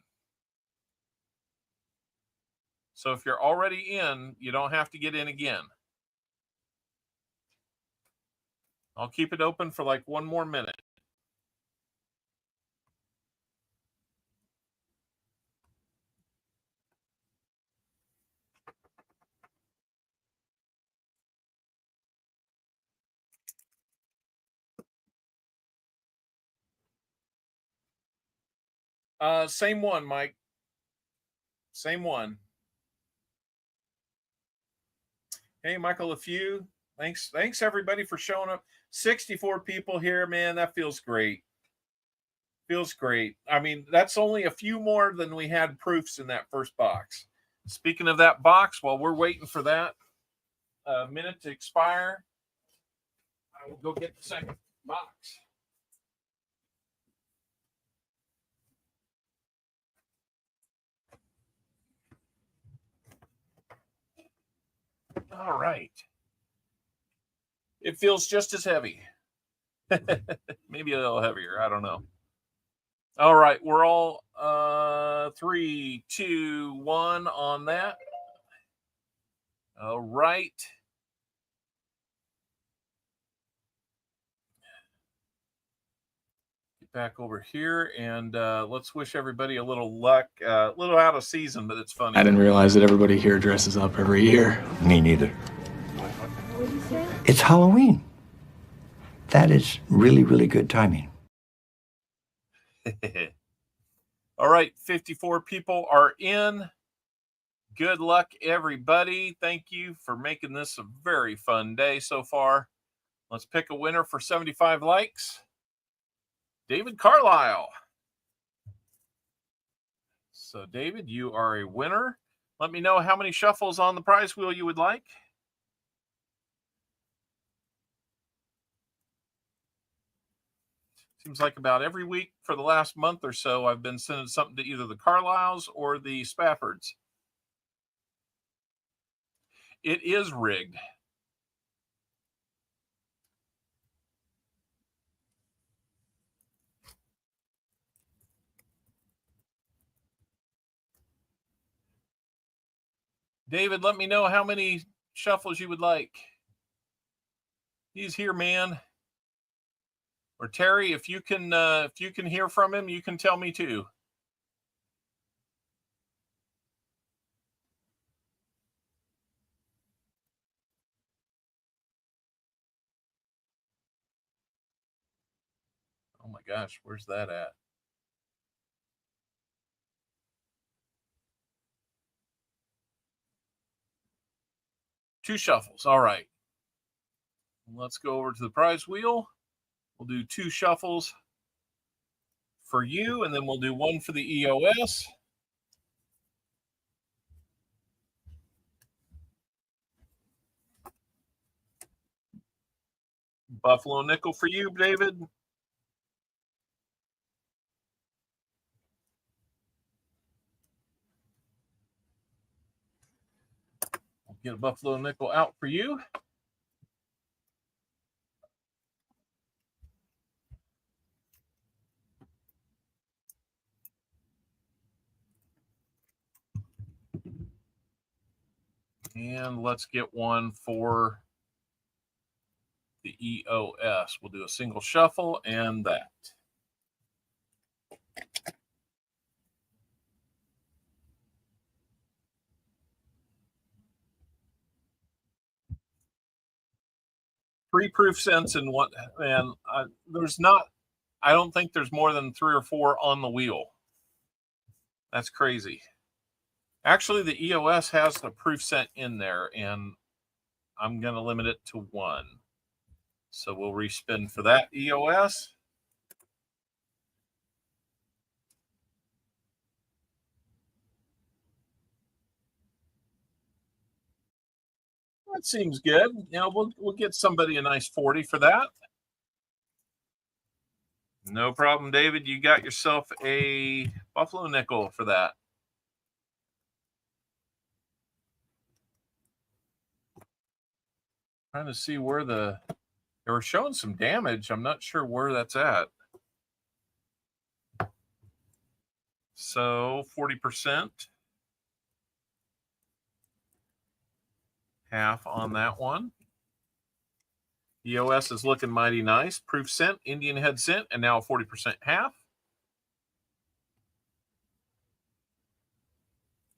So if you're already in, you don't have to get in again. I'll keep it open for like one more minute. Same one, Mike. Same one. Hey, Michael, a few. Thanks everybody for showing up. 64 people here, man. That feels great. Feels great. I mean, that's only a few more than we had proofs in that first box. Speaking of that box, while we're waiting for that minute to expire, I will go get the second box. All right. It feels just as heavy. Maybe a little heavier. I don't know. All right. We're all 3, 2, 1 on that. All right. Get back over here and let's wish everybody a little luck. A little out of season, but it's funny. I didn't realize that everybody here dresses up every year. Me neither. It's Halloween. That is really, really good timing. All right, 54 people are in. Good luck, everybody. Thank you for making this a very fun day so far. Let's pick a winner for 75 likes. David Carlisle. So, David, you are a winner. Let me know how many shuffles on the prize wheel you would like. Seems like about every week for the last month or so, I've been sending something to either the Carlisles or the Spaffords. It is rigged. David, let me know how many shuffles you would like. He's here, man. Or Terry, if you can hear from him, you can tell me too. Oh my gosh, where's that at? Two shuffles. All right. Let's go over to the prize wheel. We'll do two shuffles for you, and then we'll do one for the EOS. Buffalo nickel for you, David. We'll get a buffalo nickel out for you. And let's get one for the EOS. We'll do a single shuffle and that. Three proof cents and what? And there's not. I don't think there's more than 3 or 4 on the wheel. That's crazy. Actually, the EOS has the proof cent in there, and I'm going to limit it to 1. So we'll respin for that EOS. That seems good. You know, we'll get somebody a nice 40 for that. No problem, David. You got yourself a buffalo nickel for that. Trying to see where they were showing some damage. I'm not sure where that's at. So 40%. Half on that one. EOS is looking mighty nice. Proof cent, Indian head cent, and now 40% half.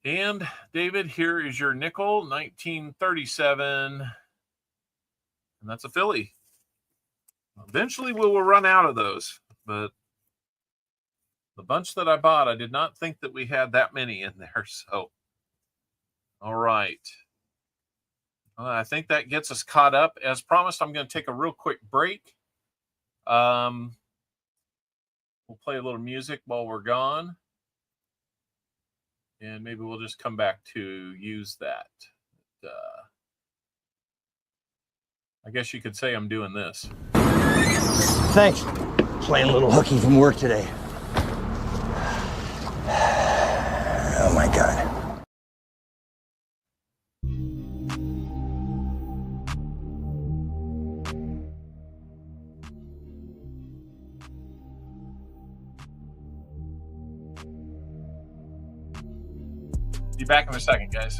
And David, here is your nickel, 1937. And that's a Philly. Eventually we will run out of those, but the bunch that I bought, I did not think that we had that many in there. So, all right. I think that gets us caught up. As promised, I'm going to take a real quick break. We'll play a little music while we're gone. And maybe we'll just come back to use that. I guess you could say I'm doing this. Thanks. Playing a little hooky from work today. Oh my God. Be back in a second, guys.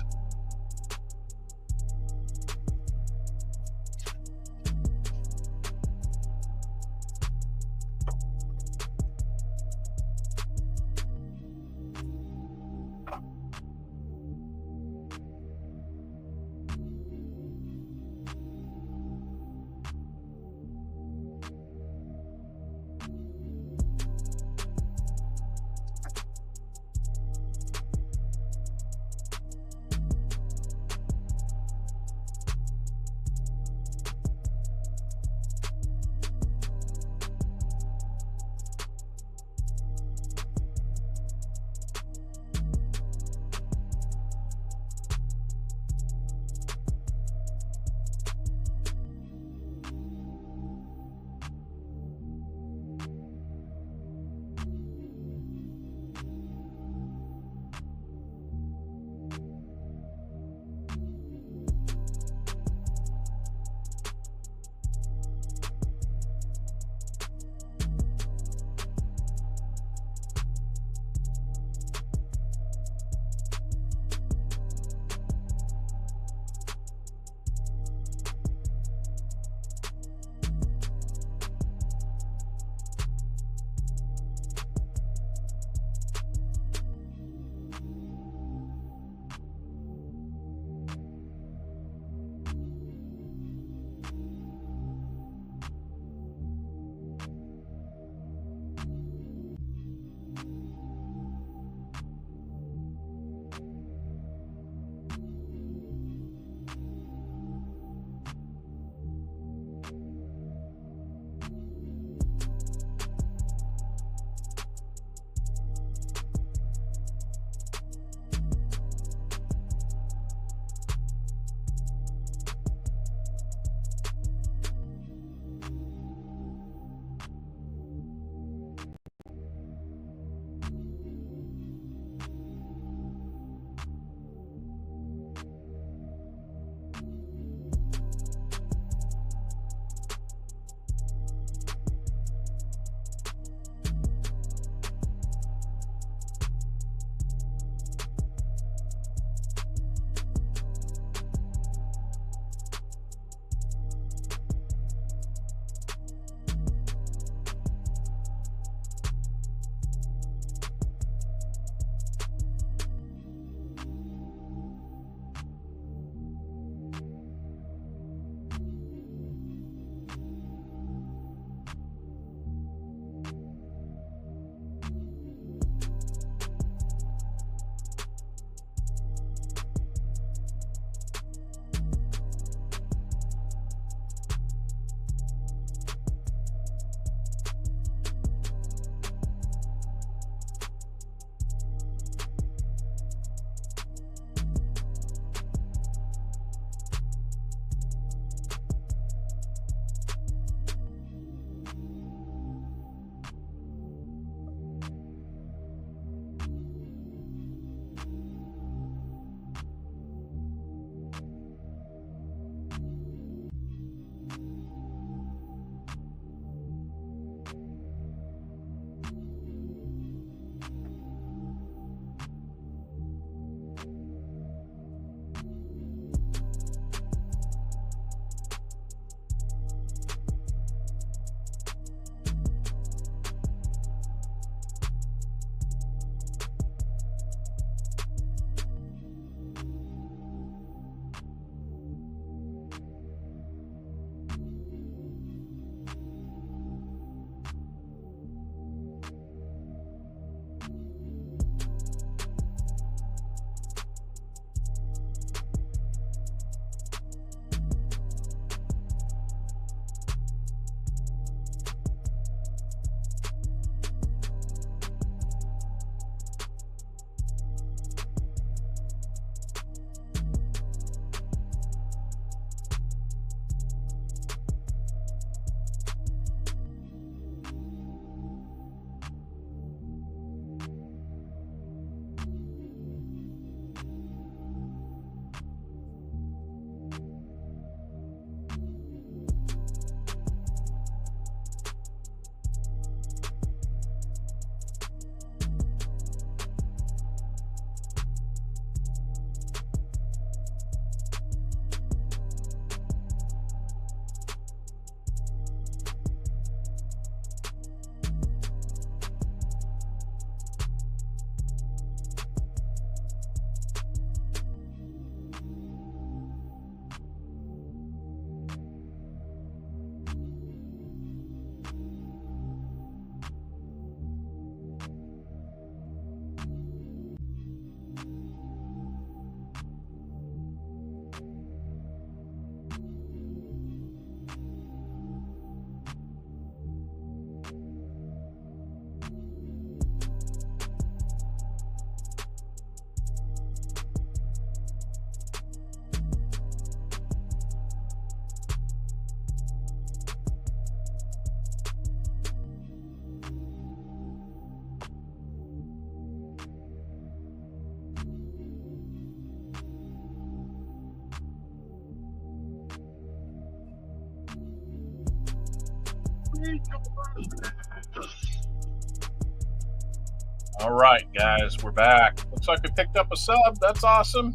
All right, guys, we're back. Looks like we picked up a sub. That's awesome.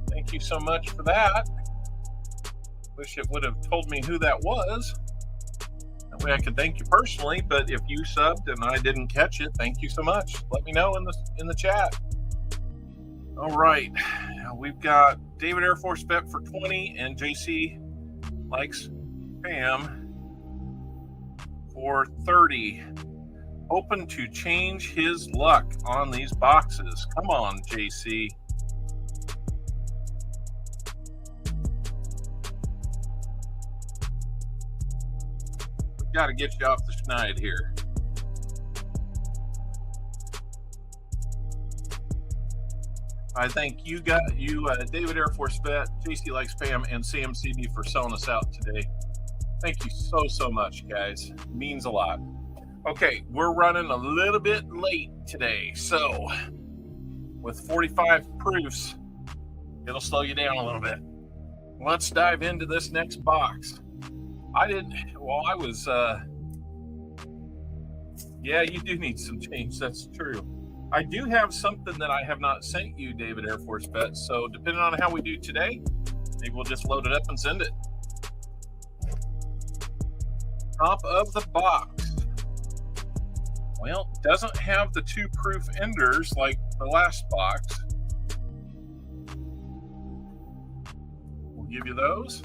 Thank you so much for that. Wish it would have told me who that was. That way I could thank you personally, but if you subbed and I didn't catch it, thank you so much. Let me know in the chat. All right. We've got David Air Force Bet for 20 and JC Likes Pam for 30. Hoping to change his luck on these boxes. Come on, JC. We've got to get you off the schneid here. I thank you, David Air Force Bet, JC Likes Pam, and Sam CB for selling us out today. Thank you so much, guys. It means a lot. Okay, we're running a little bit late today, so with 45 proofs, it'll slow you down a little bit. Let's dive into this next box. Yeah, you do need some change. That's true. I do have something that I have not sent you, David Air Force Bet. So depending on how we do today, maybe we'll just load it up and send it. Top of the box. Well, doesn't have the 2 proof enders like the last box. We'll give you those.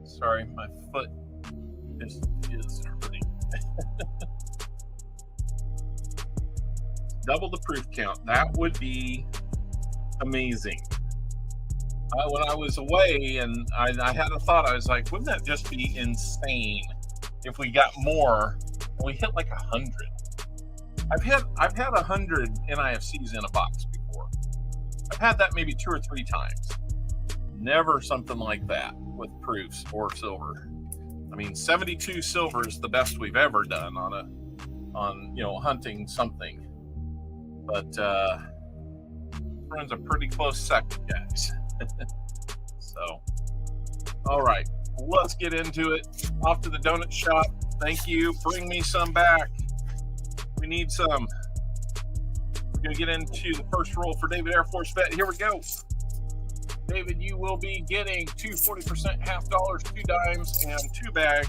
Sorry, my foot is hurting. Double the proof count. That would be amazing. When I was away and I had a thought, I was like, wouldn't that just be insane if we got more and we hit like 100? I've had 100 NIFCs in a box before. I've had that maybe 2 or 3 times. Never something like that with proofs or silver. I mean, 72 silver is the best we've ever done on hunting something. But runs a pretty close second, guys. So, all right, let's get into it. Off to the donut shop. Thank you. Bring me some back. We need some. We're going to get into the first roll for David Air Force Bet. Here we go. David, you will be getting 2 40% half dollars, 2 dimes, and 2 bag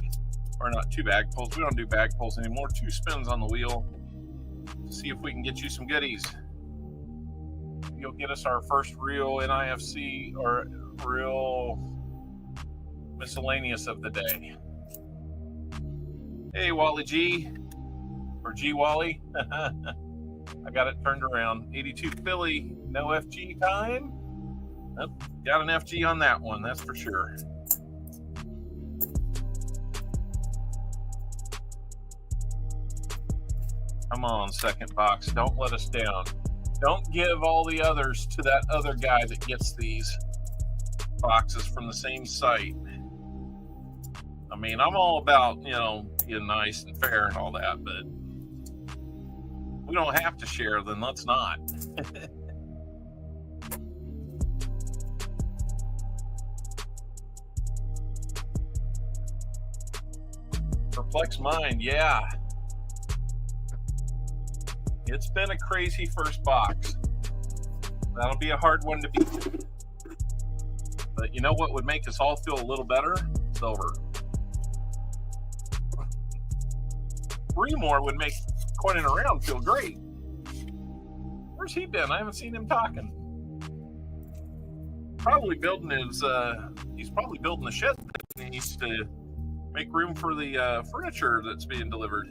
pulls. We don't do bag pulls anymore. 2 spins on the wheel. See if we can get you some goodies. You'll get us our first real NIFC or real miscellaneous of the day. Hey, Wally G, or G Wally. I got it turned around. 82 Philly, no FG time. Oh, got an FG on that one, that's for sure. Come on, second box. Don't let us down. Don't give all the others to that other guy that gets these boxes from the same site. I mean, I'm all about, being nice and fair and all that, but we don't have to share, then let's not. Perplex mind, yeah. It's been a crazy first box. That'll be a hard one to beat. But you know what would make us all feel a little better? Silver. 3 more would make coining around feel great. Where's he been? I haven't seen him talking. Probably building his, he's probably building the shed. He needs to make room for the furniture that's being delivered.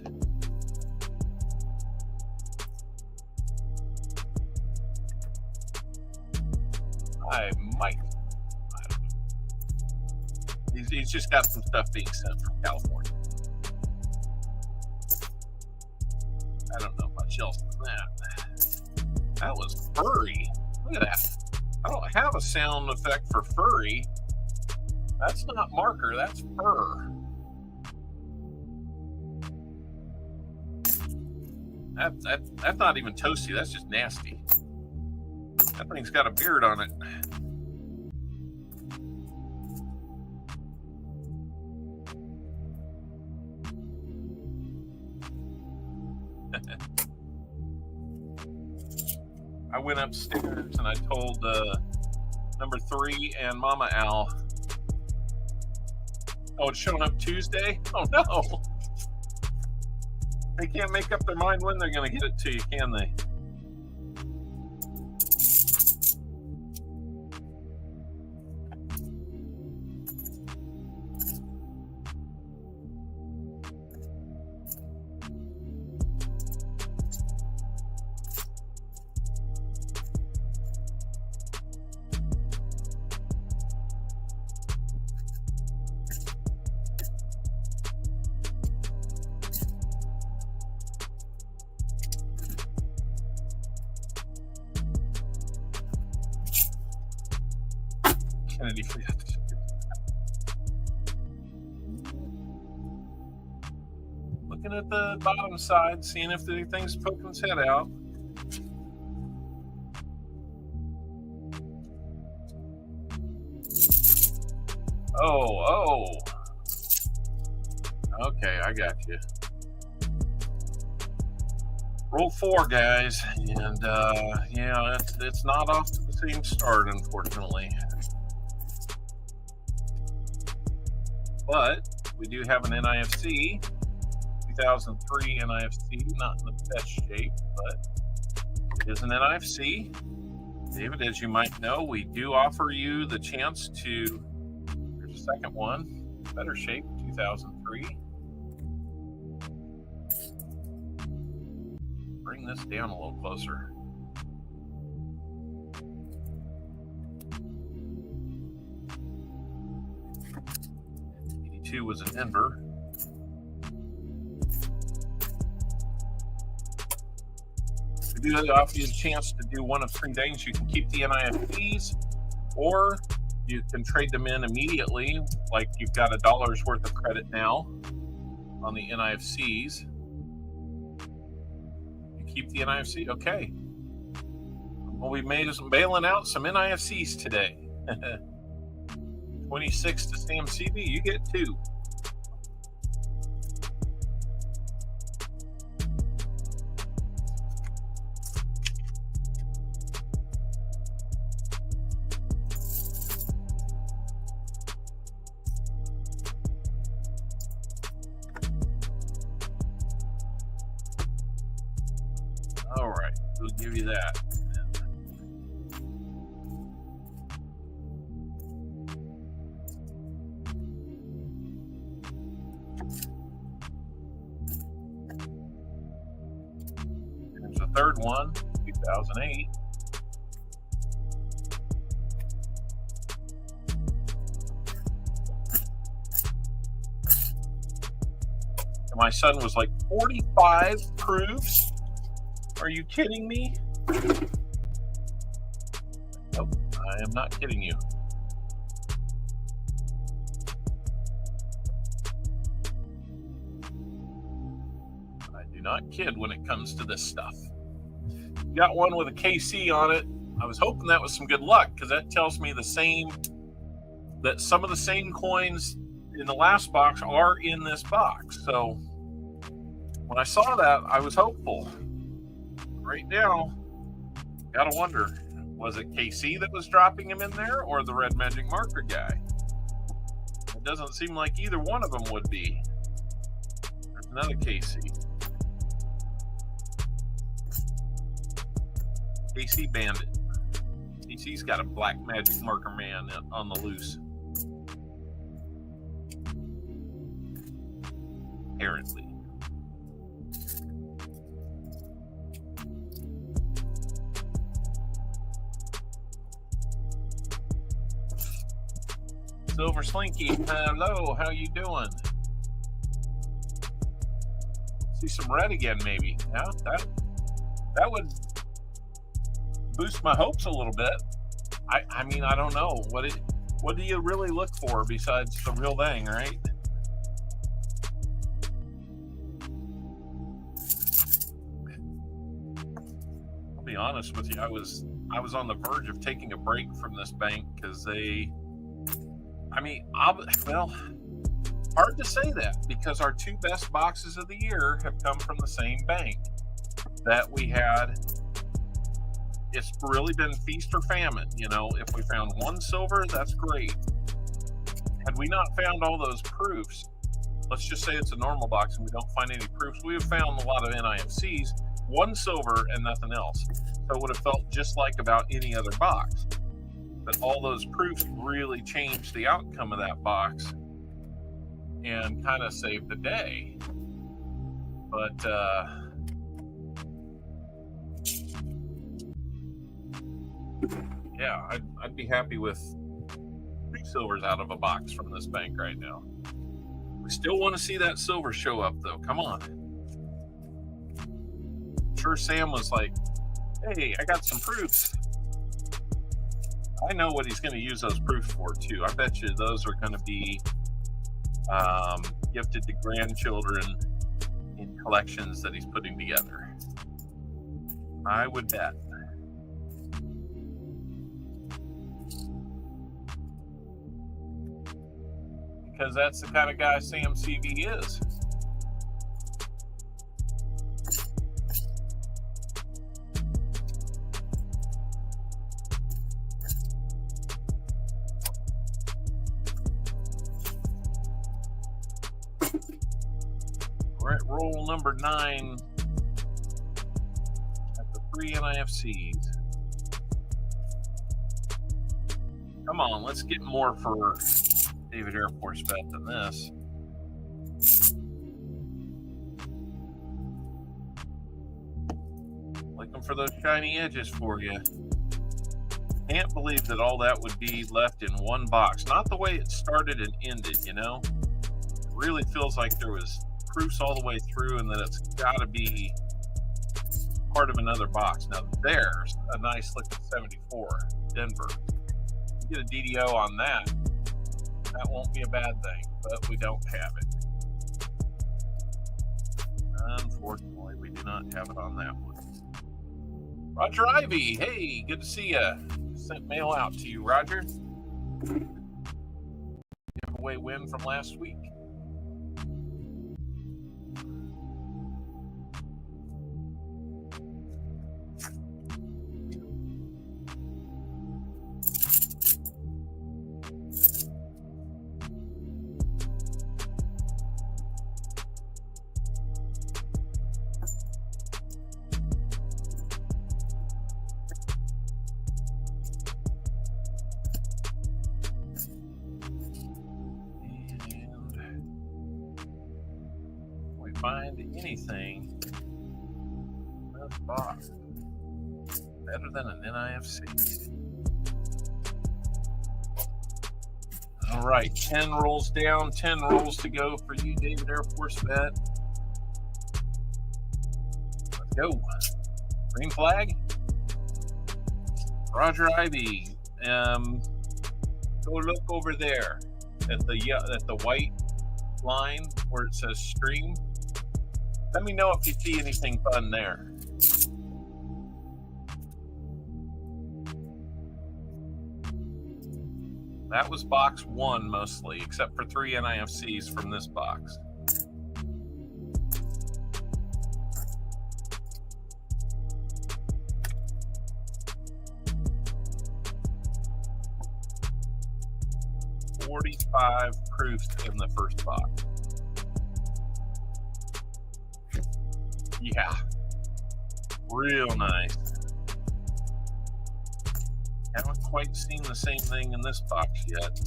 I don't know. He's just got some stuff being sent from California. I don't know much else than that. That was furry. Look at that. I don't have a sound effect for furry. That's not marker, that's fur. That's not even toasty, that's just nasty. That thing's got a beard on it. I went upstairs and I told number 3 and Mama Al, oh, it's showing up Tuesday? Oh no! They can't make up their mind when they're going to get it to you, can they? Kennedy free. Looking at the bottom side, seeing if anything's poking its head out. Oh. Okay, I got you. Roll 4, guys, and yeah, it's not off to the same start, unfortunately. But we do have an NIFC, 2003 NIFC, not in the best shape, but it is an NIFC. David, as you might know, we do offer you the chance to, here's a second one, better shape, 2003. Bring this down a little closer. Was in Denver. We do offer you a chance to do one of 3 things. You can keep the NIFCs, or you can trade them in immediately, like you've got $1 worth of credit now on the NIFCs. You keep the NIFC, okay. Well, we made some bailing out some NIFCs today. 26 to Sam CB, you get 2. All right, we'll give you that. Third one, 2008. And my son was like, 45 proofs? Are you kidding me? Nope, I am not kidding you. I do not kid when it comes to this stuff. Got one with a KC on it. I was hoping that was some good luck, because that tells me that some of the same coins in the last box are in this box. So when I saw that, I was hopeful. Right now, gotta wonder, was it KC that was dropping him in there, or the red magic marker guy? It doesn't seem like either one of them would be. There's another KC. KC Bandit. KC's got a black magic marker man on the loose. Apparently. Silver Slinky, hello, how you doing? See some red again, maybe. Yeah, that would boost my hopes a little bit. I mean, I don't know. What do you really look for besides the real thing, right? I'll be honest with you, I was I was on the verge of taking a break from this bank because well, hard to say that because our 2 best boxes of the year have come from the same bank that we had. It's really been feast or famine. You know, if we found 1 silver, that's great. Had we not found all those proofs, let's just say it's a normal box and we don't find any proofs, we have found a lot of NIFCs, 1 silver and nothing else. So it would have felt just like about any other box. But all those proofs really changed the outcome of that box and kind of saved the day. But yeah, I'd be happy with 3 silvers out of a box from this bank right now. We still want to see that silver show up, though. Come on. I'm sure Sam was like, hey, I got some proofs. I know what he's going to use those proofs for, too. I bet you those are going to be gifted to grandchildren in collections that he's putting together. I would bet. Because that's the kind of guy Sam CV is. We're at roll number 9 at the 3 NIFCs. Come on, let's get more for David Air Force bet than this. Looking for those shiny edges for you. Can't believe that all that would be left in 1 box. Not the way it started and ended, you know? It really feels like there was proofs all the way through and that it's got to be part of another box. Now there's a nice looking 74, Denver. You get a DDO on that. That won't be a bad thing, but we don't have it. Unfortunately, we do not have it on that one. Roger Ivy, hey, good to see you. Sent mail out to you, Roger. Giveaway win from last week. Find anything in this box better than an NIFC. All right, 10 rolls down, 10 rolls to go for you, David Air Force bet. Let's go. Green flag. Roger Ivy. Go look over there at the white line where it says stream. Let me know if you see anything fun there. That was box 1 mostly, except for 3 NIFCs from this box. $45 proofs in the first box. Yeah, real nice. Haven't quite seen the same thing in this box yet.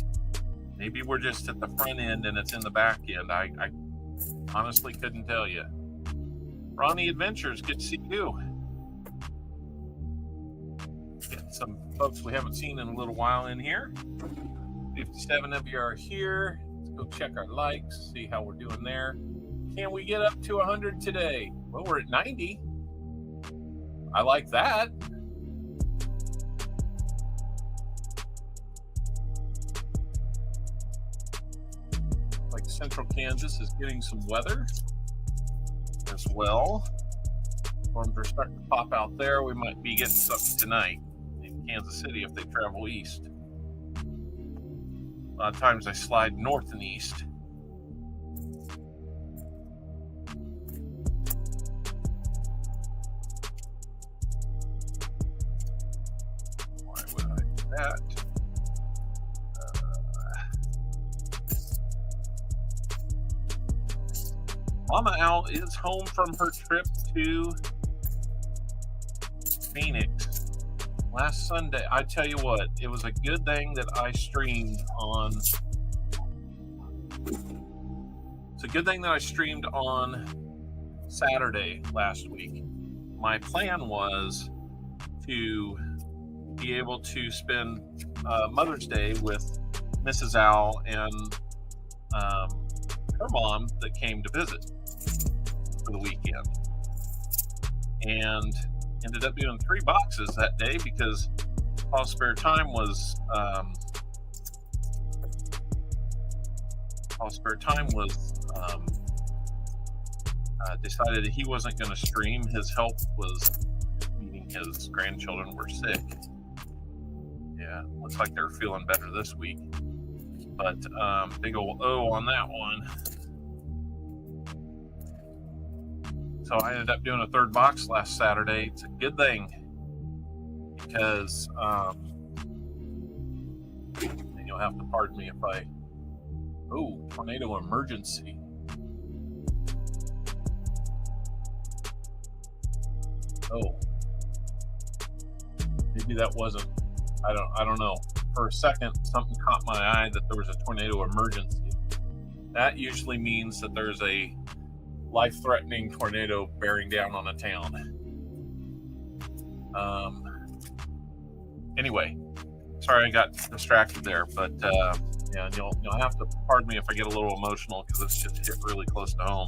Maybe we're just at the front end and it's in the back end. I honestly couldn't tell you. Ronnie Adventures, good to see you. Get some folks we haven't seen in a little while in here. 57 of you are here. Let's go check our likes, see how we're doing there. Can we get up to 100 today? Well, we're at 90. I like that. Like Central Kansas is getting some weather as well. Storms are starting to pop out there. We might be getting something tonight Kansas City if they travel east. A lot of times they slide north and east. Why would I do that? Mama Owl is home from her trip to Phoenix last Sunday. I tell you what, it was a good thing that I streamed on. It's a good thing that I streamed on Saturday last week. My plan was to be able to spend Mother's Day with Mrs. Owl and her mom that came to visit for the weekend, and ended up doing 3 boxes that day because all spare time was decided that he wasn't going to stream. His health was, meaning his grandchildren were sick. Yeah, looks like they're feeling better this week, but big old O on that one. So I ended up doing a 3rd box last Saturday. It's a good thing because, and you'll have to pardon me if I, tornado emergency. Oh, maybe that wasn't, I don't know. For a second, something caught my eye that there was a tornado emergency. That usually means that there's a life-threatening tornado bearing down on a town. Anyway, sorry I got distracted there, but yeah, you'll have to pardon me if I get a little emotional because this just hit really close to home.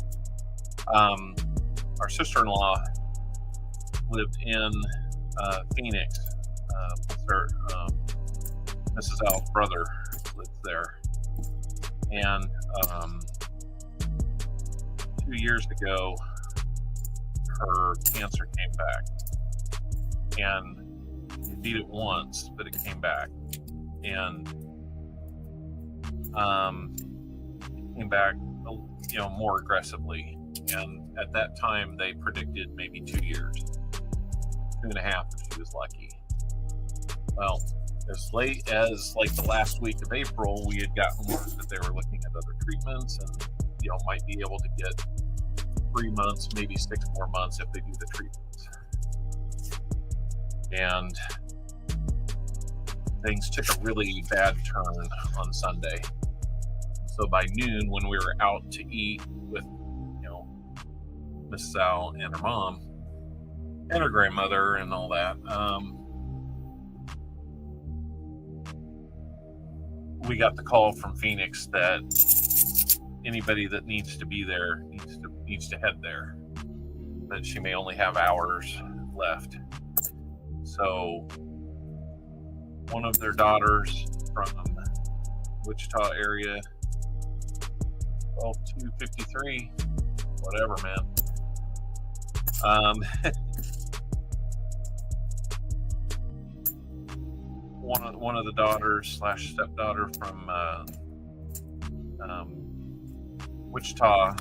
Our sister-in-law lived in Phoenix. Her, Mrs. Al's brother lived there, and 2 years ago, her cancer came back, and we beat it once, but it came back, and came back, more aggressively. And at that time, they predicted maybe 2 years, 2.5 if she was lucky. Well, as late as like the last week of April, we had gotten word that they were looking at other treatments and might be able to get 3 months, maybe 6 more months if they do the treatments. And things took a really bad turn on Sunday. So by noon, when we were out to eat with, Mrs. Al and her mom and her grandmother and all that, we got the call from Phoenix that anybody that needs to be there needs to head there. That she may only have hours left. So one of their daughters from Wichita area, 12253, whatever, man. One of the daughters / stepdaughter from Wichita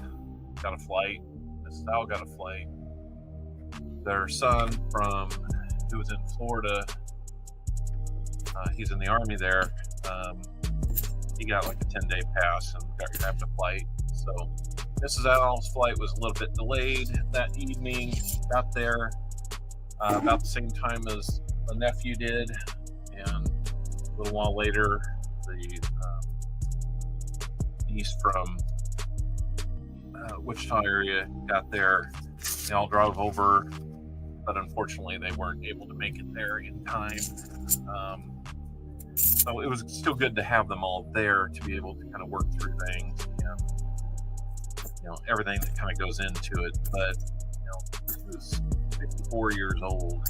got a flight. Mrs. Al got a flight. Their son who was in Florida, he's in the Army there. He got like a 10-day pass and grabbed a flight. So Mrs. Al's flight was a little bit delayed that evening. Got there about the same time as the nephew did, and a little while later, the niece from Wichita area got there. They all drove over, but unfortunately, they weren't able to make it there in time. So it was still good to have them all there to be able to kind of work through things and everything that kind of goes into it. But he was 54 years old,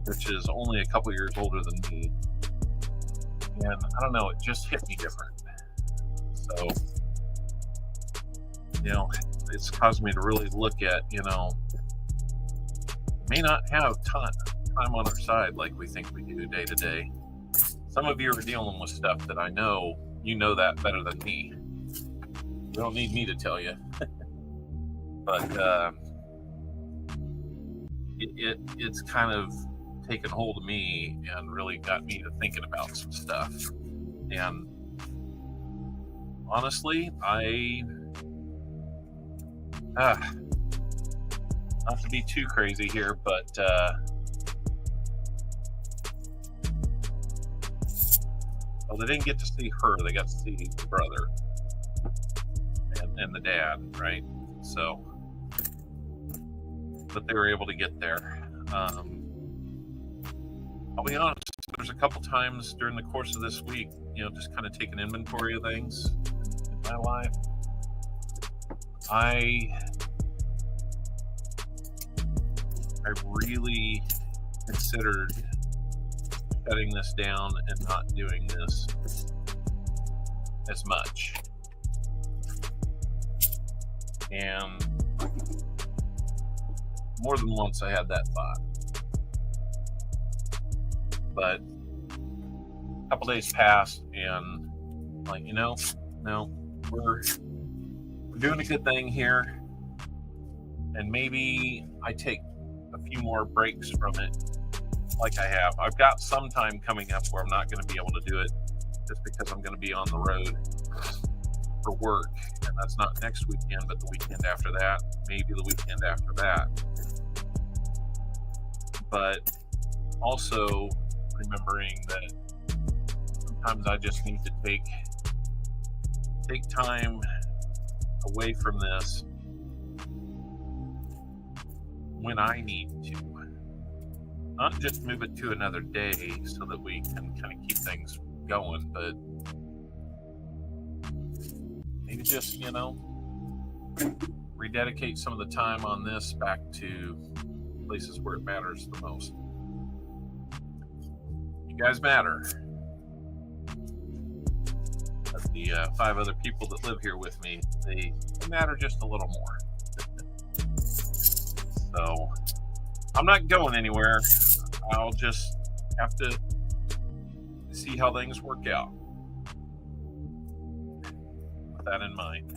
which is only a couple years older than me, and I don't know, it just hit me different. So it's caused me to really look at, may not have time on our side like we think we do day to day. Some of you are dealing with stuff that I know you know that better than me. You don't need me to tell you. But it's kind of taken hold of me and really got me to thinking about some stuff. And honestly, not to be too crazy here, but well, they didn't get to see her. They got to see the brother and the dad, right? So, but they were able to get there. I'll be honest, there's a couple times during the course of this week, you know, just kind of taking inventory of things in my life. I really considered shutting this down and not doing this as much. And more than once I had that thought. But a couple days passed and like, you know, no, we're doing a good thing here. And maybe I take a few more breaks from it like I have. I've got some time coming up where I'm not going to be able to do it just because I'm going to be on the road for work. And that's not next weekend, but the weekend after that, maybe the weekend after that. But also remembering that sometimes I just need to take time away from this when I need to. Not just move it to another day so that we can kind of keep things going, but maybe just, you know, rededicate some of the time on this back to places where it matters the most. You guys matter. But the 5 other people that live here with me, they matter just a little more. So I'm not going anywhere. I'll just have to see how things work out. With that in mind.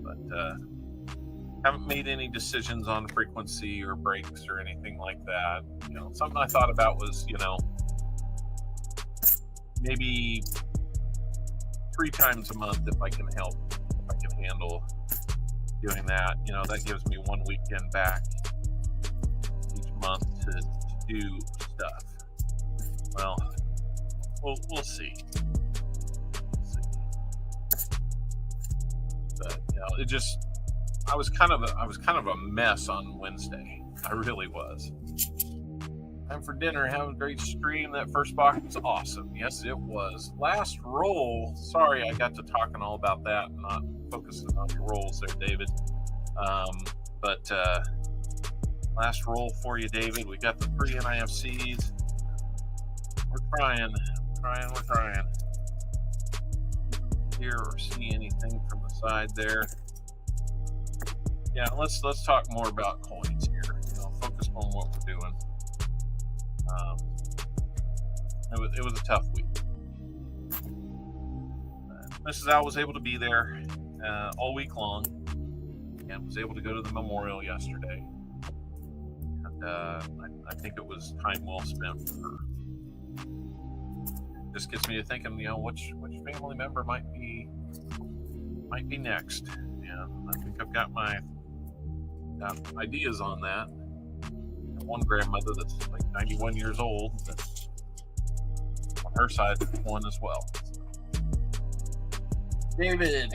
But haven't made any decisions on frequency or breaks or anything like that. You know, something I thought about was, you know, maybe 3 times a month if I can help, if I can handle doing that. You know, that gives me 1 weekend back each month to do stuff. Well, we'll see. But you know, it just I was kind of a mess on Wednesday. I really was. Time for dinner. Have a great stream. That first box was awesome. Yes, it was. Last roll. Sorry, I got to talking all about that, not focusing on your rolls there, David. But last roll for you, David. We got the 3 NIFCs. We're trying. Hear or see anything from the side there? Yeah, let's talk more about coins here. You know, focus on what we're doing. It was a tough week. Mrs. Al was able to be there all week long and was able to go to the memorial yesterday. And I think it was time well spent for her. This gets me to thinking, you know, which family member might be next. Yeah, I think I've got ideas on that. One grandmother that's like 91 years old, but on her side, one as well. David,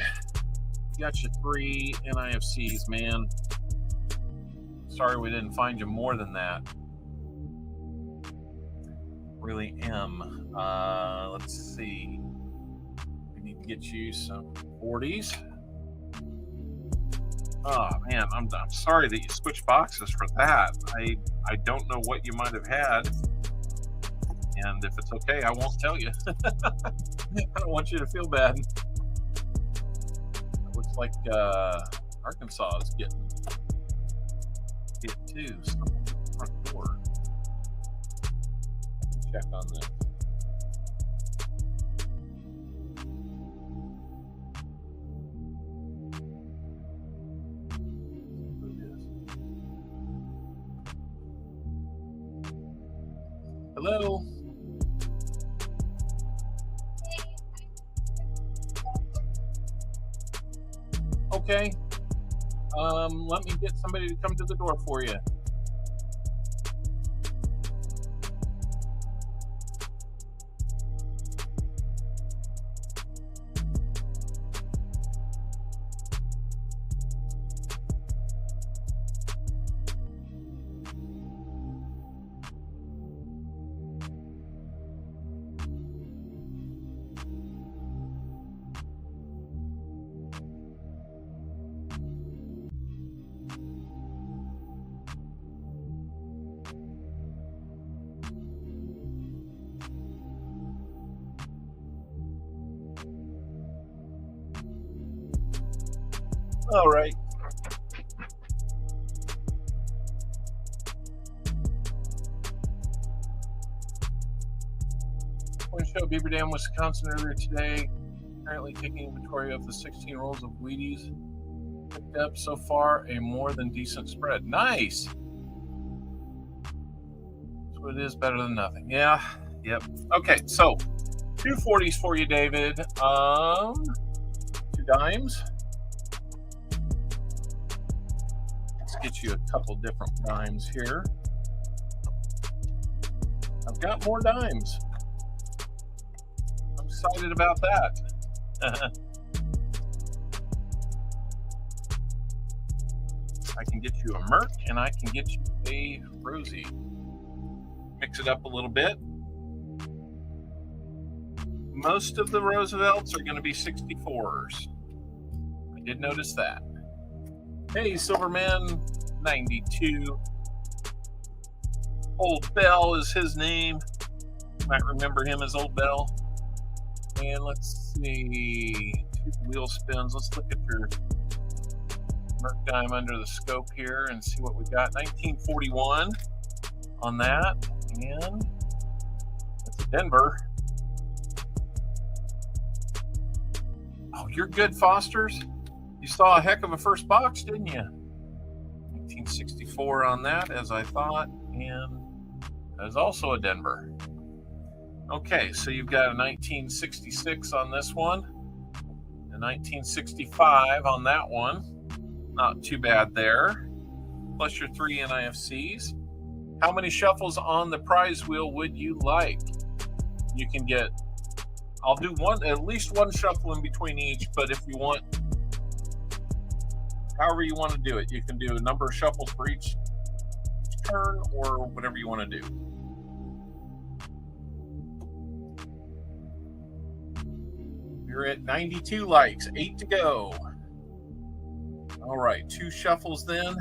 you got your 3 NIFCs, man. Sorry we didn't find you more than that. Really am. Let's see. We need to get you some 40s. Oh man, I'm sorry that you switched boxes for that. I don't know what you might have had, and if it's okay, I won't tell you. I don't want you to feel bad. It looks like Arkansas is getting hit too. So front door. check on this. Hello. Okay. Let me get somebody to come to the door for you. All right. One show Beaver Dam, Wisconsin earlier today. Currently taking inventory of the 16 rolls of Wheaties. Picked up so far a more than decent spread. Nice. So it is better than nothing. Yeah. Yep. Okay. So 2 40s for you, David. 2 dimes. Get you a couple different dimes here. I've got more dimes. I'm excited about that. I can get you a Merc and I can get you a Rosie. Mix it up a little bit. Most of the Roosevelts are going to be 64s. I did notice that. Hey, Silverman 92. Old Bell is his name. You might remember him as Old Bell. And let's see. 2 wheel spins. Let's look at your Merc dime under the scope here and see what we got. 1941 on that. And that's a Denver. Oh, you're good, Fosters. You saw a heck of a first box, didn't you? 1964 on that, as I thought, and there's also a Denver. Okay, so you've got a 1966 on this one, a 1965 on that one. Not too bad there. Plus your 3 NIFCs. How many shuffles on the prize wheel would you like? You can get, I'll do at least one shuffle in between each, but if you want, however you want to do it. You can do a number of shuffles for each turn or whatever you want to do. You're at 92 likes, 8 to go. All right, 2 shuffles then.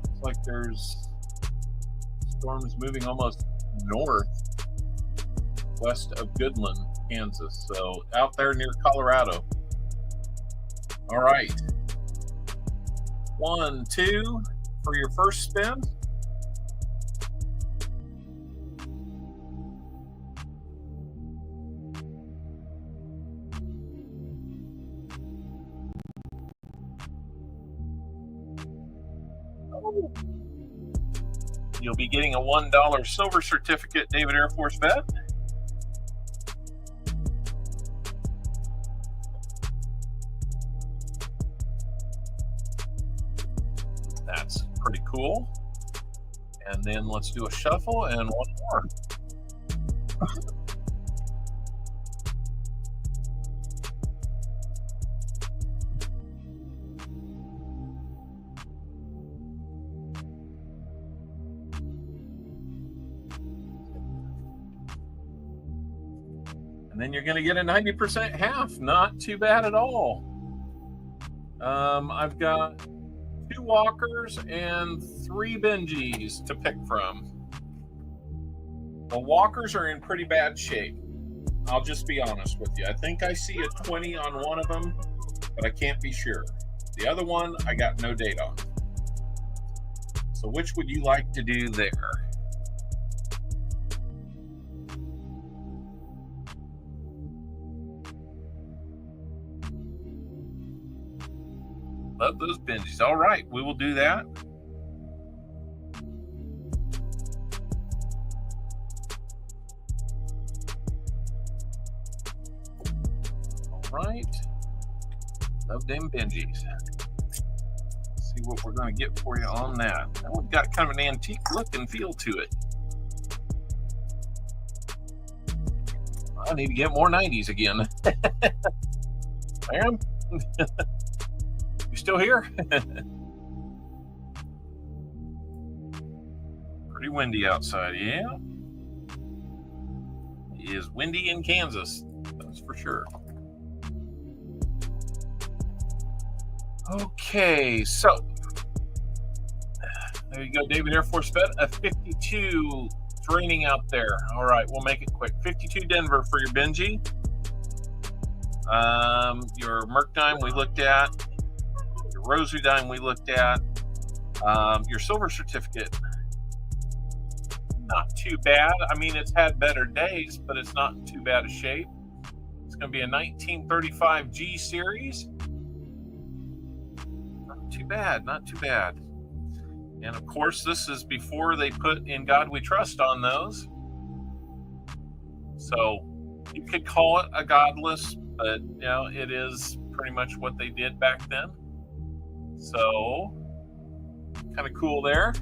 Looks like there's storms moving almost north. West of Goodland, Kansas. So out there near Colorado. All right. 1, 2 for your first spin. You'll be getting a $1 silver certificate, David Air Force Vet. That's pretty cool. And then let's do a shuffle and one more. And then you're going to get a 90% half. Not too bad at all. I've got 2 walkers and 3 Benjis to pick from. The walkers are in pretty bad shape. I'll just be honest with you. I think I see a 20 on one of them, but I can't be sure. The other one, I got no date on. So which would you like to do there? Love those Benjis. All right, we will do that. All right. Love them Benjis. See what we're going to get for you on that. That one's got kind of an antique look and feel to it. I need to get more 90s again. Ma'am? You still here? Pretty windy outside, yeah. It is windy in Kansas, that's for sure. Okay, so there you go, David Air Force Vet. A 52. It's raining out there. All right, we'll make it quick. 52 Denver for your Benji. Your Merc dime we looked at. Your Rosary dime we looked at. Your silver certificate, not too bad. I mean, it's had better days, but it's not in too bad a shape. It's going to be a 1935 G series. Not too bad, not too bad. And of course, this is before they put In God We Trust on those. So you could call it a godless, but you know, it is pretty much what they did back then. So kind of cool there.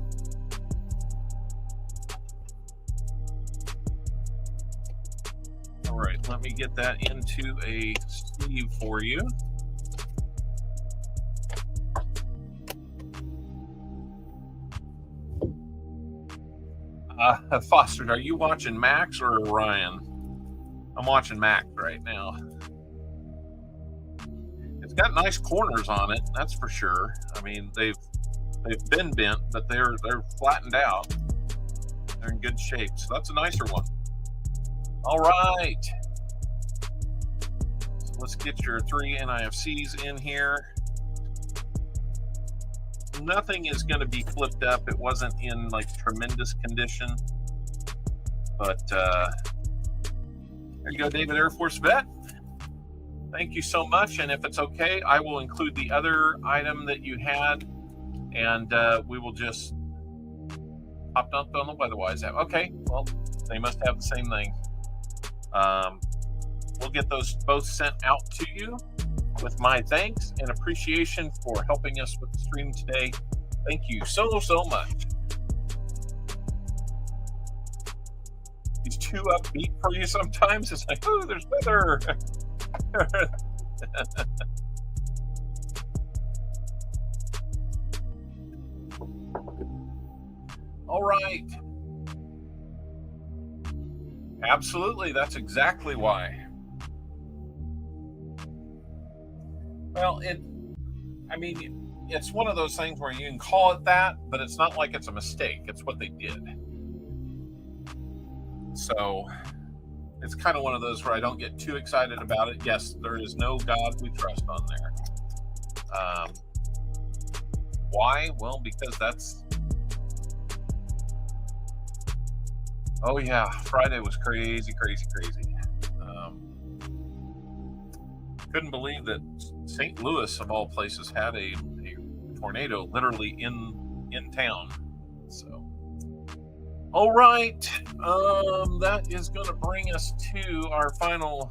All right, let me get that into a sleeve for you. Foster, are you watching Max or Ryan? I'm watching Max right now. It's got nice corners on it, that's for sure. I mean, they've been bent, but they're flattened out. They're in good shape, so that's a nicer one. All right. So let's get your 3 NIFCs in here. Nothing is going to be flipped up. It wasn't in like tremendous condition, but there you go, David Air Force Vet. Thank you so much. And if it's okay, I will include the other item that you had, and we will just popped up on the weatherwise app. Okay, well, they must have the same thing. We'll get those both sent out to you with my thanks and appreciation for helping us with the stream today. Thank you so much. He's too upbeat for you sometimes. It's like, oh, there's weather. All right. Absolutely, that's exactly why. Well, I mean, it's one of those things where you can call it that, but it's not like it's a mistake. It's what they did. So it's kind of one of those where I don't get too excited about it. Yes, there is no God we trust on there. Why? Well, because that's... Oh, yeah, Friday was crazy. Couldn't believe that St. Louis, of all places, had a tornado literally in town. So, all right, that is going to bring us to our final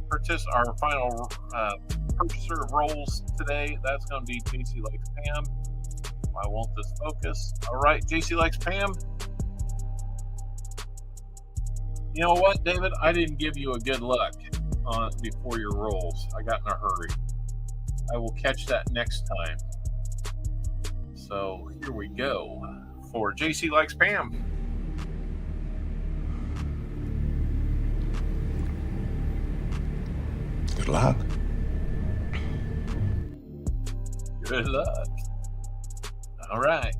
purchaser of rolls today. That's going to be JC Likes Pam. I want this focus. All right, JC Likes Pam. You know what, David? I didn't give you a good luck before your rolls. I got in a hurry. I will catch that next time. So here we go for JC Likes Pam. Good luck. Good luck. All right.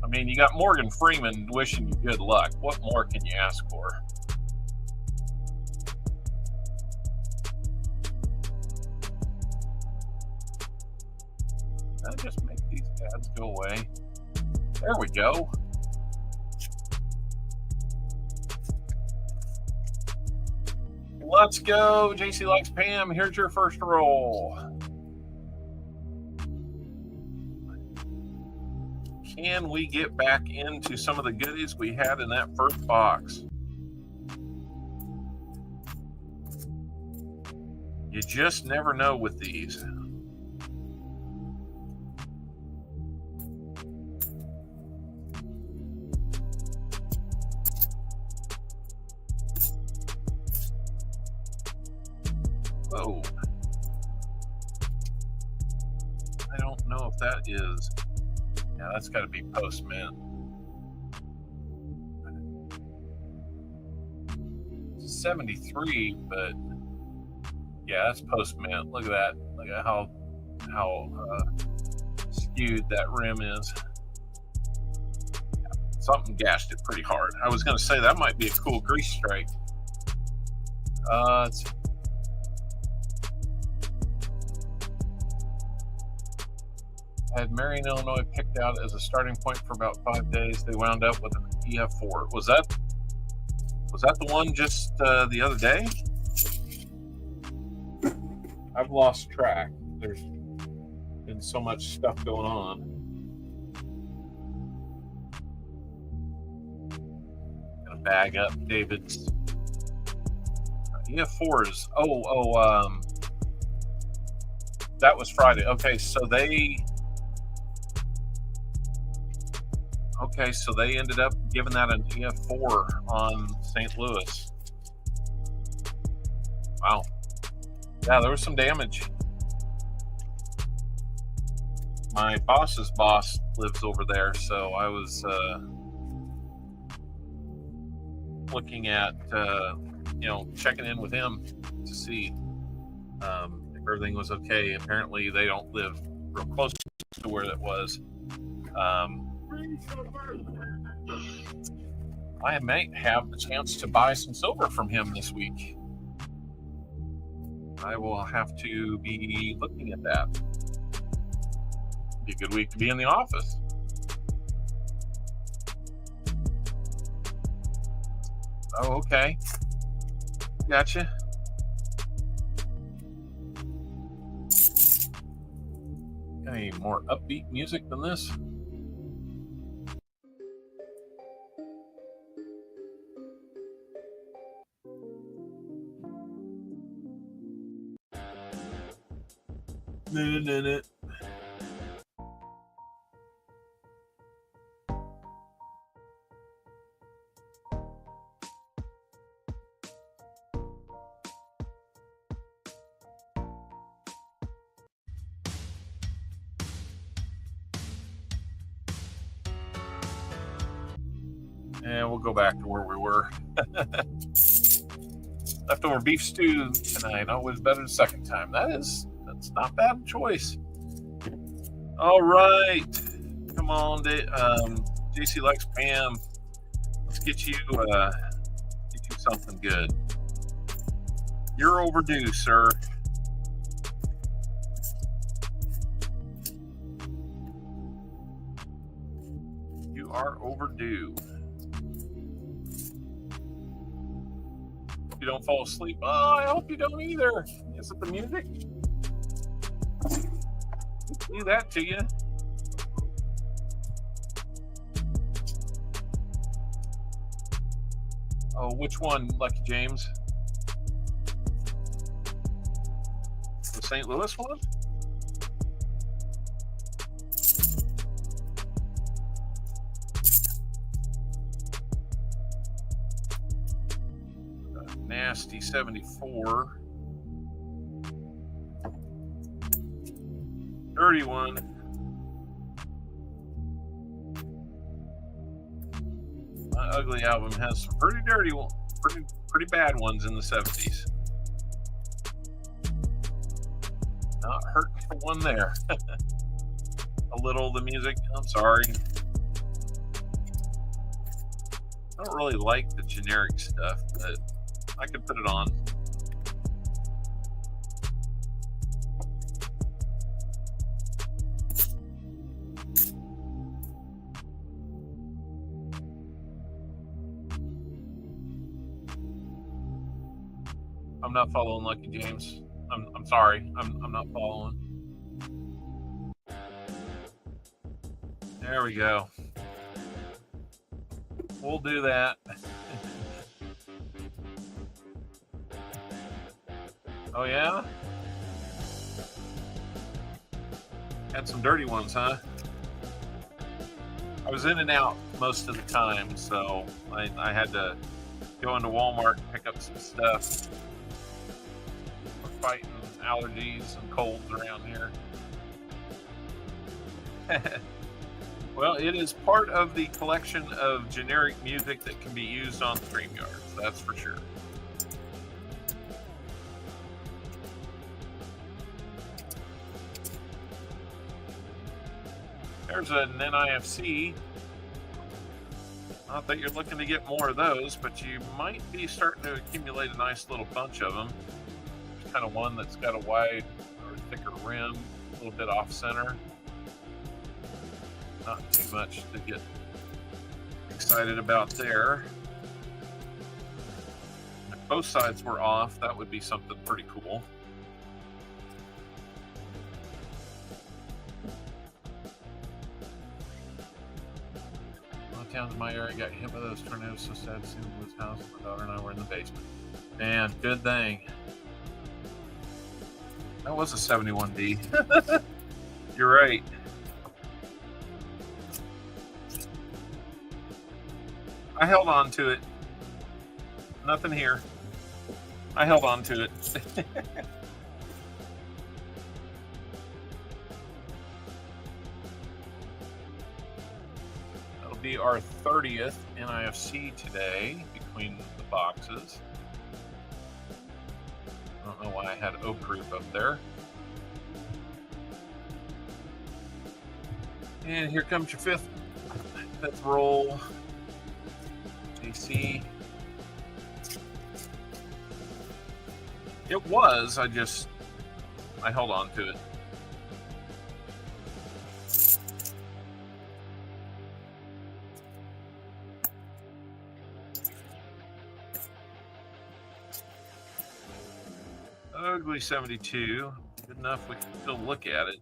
I mean, you got Morgan Freeman wishing you good luck. What more can you ask for? I just make these ads go away? There we go. Let's go, JC Likes Pam. Here's your first roll. Can we get back into some of the goodies we had in that first box? You just never know with these. Whoa. I don't know if that is. Yeah, that's got to be post mint. 73, but yeah, that's post mint. Look at that. Look at how skewed that rim is. Something gashed it pretty hard. I was going to say that might be a cool grease strike. It's I had Marion, Illinois picked out as a starting point for about 5 days. They wound up with an EF4. Was that the one just the other day? I've lost track. There's been so much stuff going on. Gonna bag up David's EF4s. That was Friday. Okay, so they ended up giving that an EF4 on St. Louis. Wow. Yeah, there was some damage. My boss's boss lives over there, so I was looking at, checking in with him to see if everything was okay. Apparently, they don't live real close to where that was. I might have the chance to buy some silver from him this week. I will have to be looking at that. Be a good week to be in the office. Oh, okay. Gotcha. Got any more upbeat music than this? No. And we'll go back to where we were. Leftover beef stew tonight. Always better the second time. That's not bad choice. All right. Come on, JC Likes Pam. Let's get you something good. You're overdue, sir. You are overdue. You don't fall asleep. Oh, I hope you don't either. Is it the music? Do that to you. Oh, which one, Lucky James? The St. Louis one? Nasty 74. Dirty one. My Ugly album has some pretty dirty, pretty bad ones in the 70s. Not hurting for one there. A little the music. I'm sorry. I don't really like the generic stuff, but I could put it on. I'm not following Lucky James. I'm sorry. I'm not following. There we go. We'll do that. Oh yeah? Had some dirty ones, huh? I was in and out most of the time, so I had to go into Walmart and pick up some stuff. We're fighting allergies and colds around here. Well, it is part of the collection of generic music that can be used on StreamYard, that's for sure. There's an NIFC. Not that you're looking to get more of those, but you might be starting to accumulate a nice little bunch of them. There's kind of one that's got a wide or thicker rim, a little bit off center. Not too much to get excited about there. If both sides were off, that would be something pretty cool. Towns in my area got hit by those tornadoes so sad to see Blue's house. My daughter and I were in the basement. Man, good thing. That was a 71D. You're right. I held on to it. Nothing here. I held on to it. Be our 30th NIFC today between the boxes. I don't know why I had Oak Group up there. And here comes your fifth roll. JC. It was, I held on to it. Ugly 72. Good enough we can still look at it.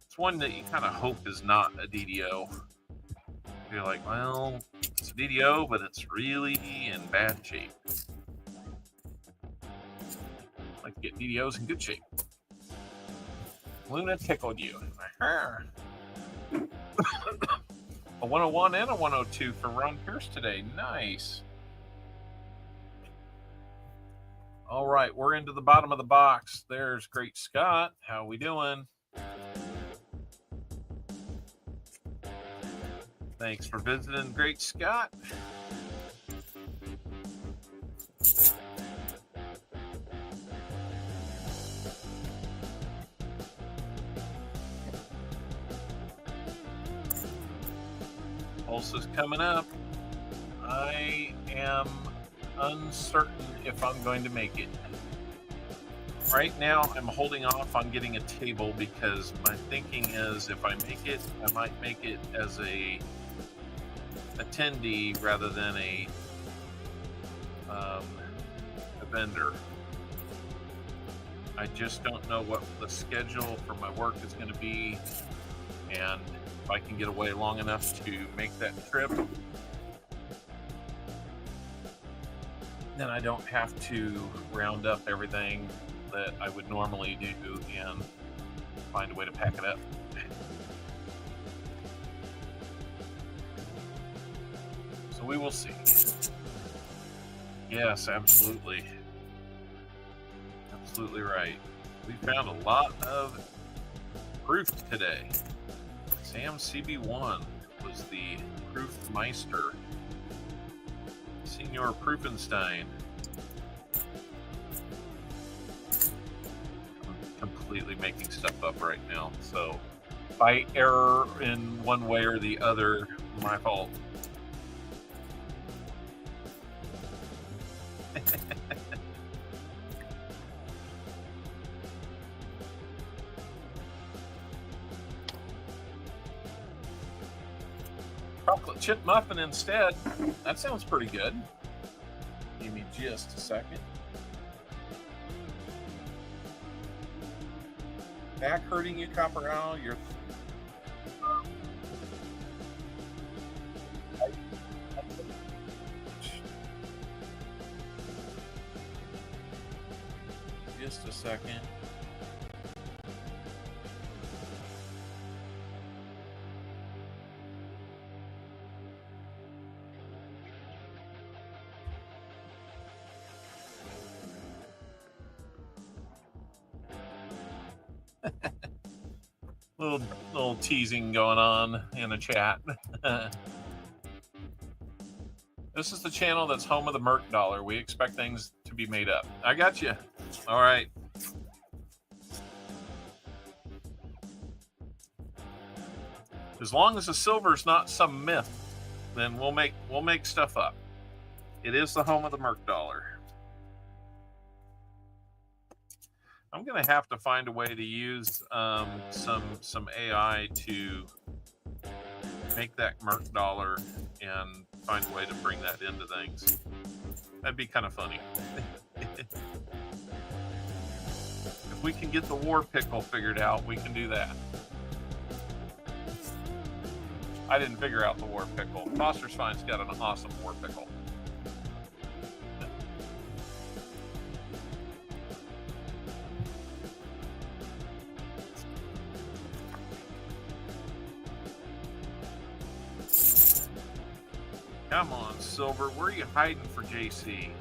It's one that you kind of hope is not a DDO. You're like, well, it's a DDO, but it's really in bad shape. I like to get DDOs in good shape. Luna tickled you. A 101 and a 102 for Ron Pierce today. Nice. All right, we're into the bottom of the box. There's Great Scott. How we doing? Thanks for visiting, Great Scott. Pulse is coming up. I am uncertain if I'm going to make it. Right now, I'm holding off on getting a table because my thinking is if I make it, I might make it as a attendee rather than a vendor. I just don't know what the schedule for my work is going to be, and if I can get away long enough to make that trip, then I don't have to round up everything that I would normally do and find a way to pack it up. So we will see. Yes, absolutely. Absolutely right. We found a lot of proof today. Sam CB1 was the proof meister. Senior Proofenstein. I'm completely making stuff up right now, so if I error in one way or the other, my fault. Chocolate chip muffin instead. That sounds pretty good. Give me just a second. back hurting you, Copper Owl? You're just a second. little teasing going on in the chat. This is the channel that's home of the Merc dollar. We expect things to be made up. I got you. All right. As long as the silver's not some myth, then we'll make stuff up. It is the home of the Merc dollar. I'm going to have to find a way to use some AI to make that Merc dollar and find a way to bring that into things. That'd be kind of funny. If we can get the war pickle figured out, we can do that. I didn't figure out the war pickle. Foster's Fine's got an awesome war pickle. Come on, Silver. Where are you hiding for JC? We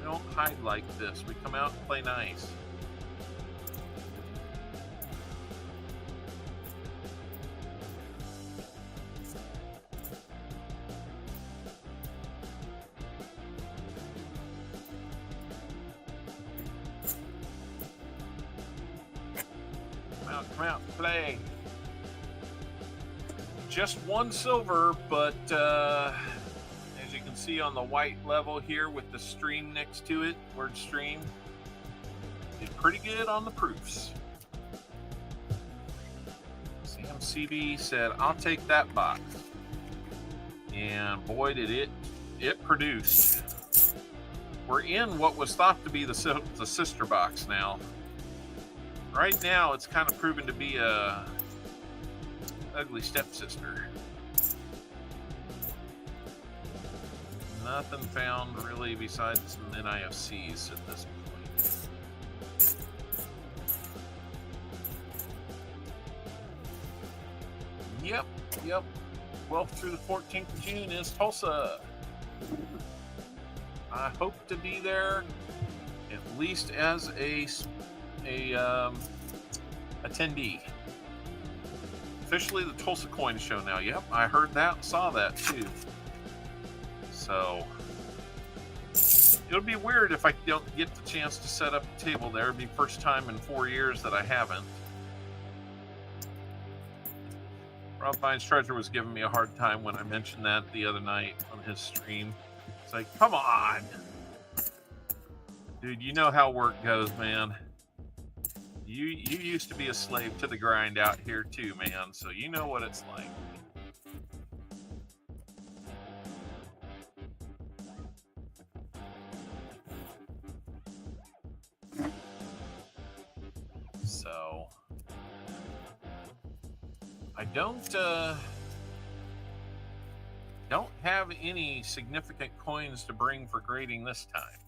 don't hide like this. We come out and play nice. Come out, play. Just one silver, but as you can see on the white level here with the stream next to it, word stream, did pretty good on the proofs. Sam CB said, I'll take that box. And boy, did it produced. We're in what was thought to be the sister box now. Right now, it's kind of proven to be a ugly stepsister. Nothing found really besides some NIFCs at this point. Yep. 12th through the 14th of June is Tulsa. I hope to be there at least as a attendee. Officially the Tulsa Coin Show now. Yep, I heard that, saw that too. So it'll be weird if I don't get the chance to set up a table there. It'll be first time in 4 years that I haven't. Rob Vine's Treasure was giving me a hard time when I mentioned that the other night on his stream. It's like, come on. Dude, you know how work goes, man. You used to be a slave to the grind out here too, man, so you know what it's like. So I don't have any significant coins to bring for grading this time.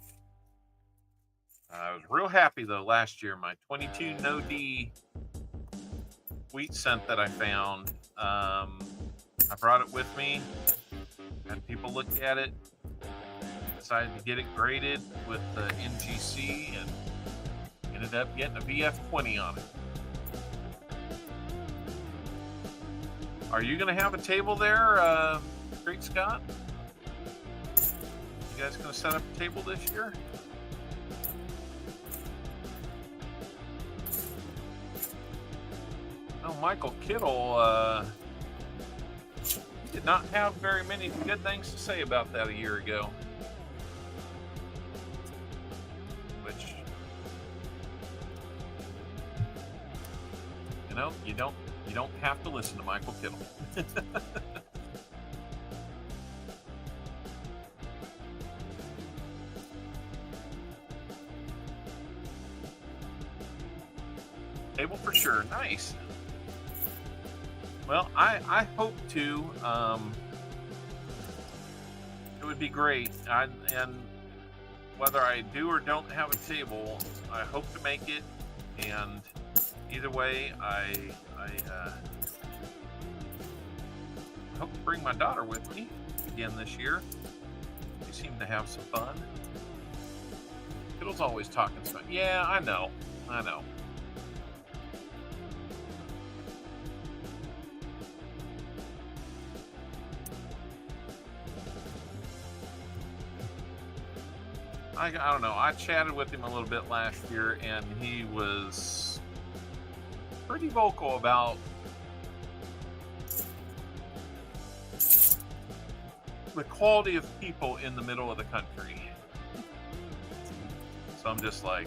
I was real happy though last year. My 22 no D wheat cent that I found. I brought it with me. Had people look at it. Decided to get it graded with the NGC and ended up getting a VF20 on it. Are you going to have a table there, Great Scott? You guys going to set up a table this year? Oh, Michael Kittle, he did not have very many good things to say about that a year ago. Which, you know, you don't have to listen to Michael Kittle. Table for sure. Nice. Well, I hope to. It would be great. And whether I do or don't have a table, I hope to make it. And either way, I hope to bring my daughter with me again this year. We seem to have some fun. Fiddle's always talking stuff. Yeah, I know. I don't know. I chatted with him a little bit last year, and he was pretty vocal about the quality of people in the middle of the country. So I'm just like,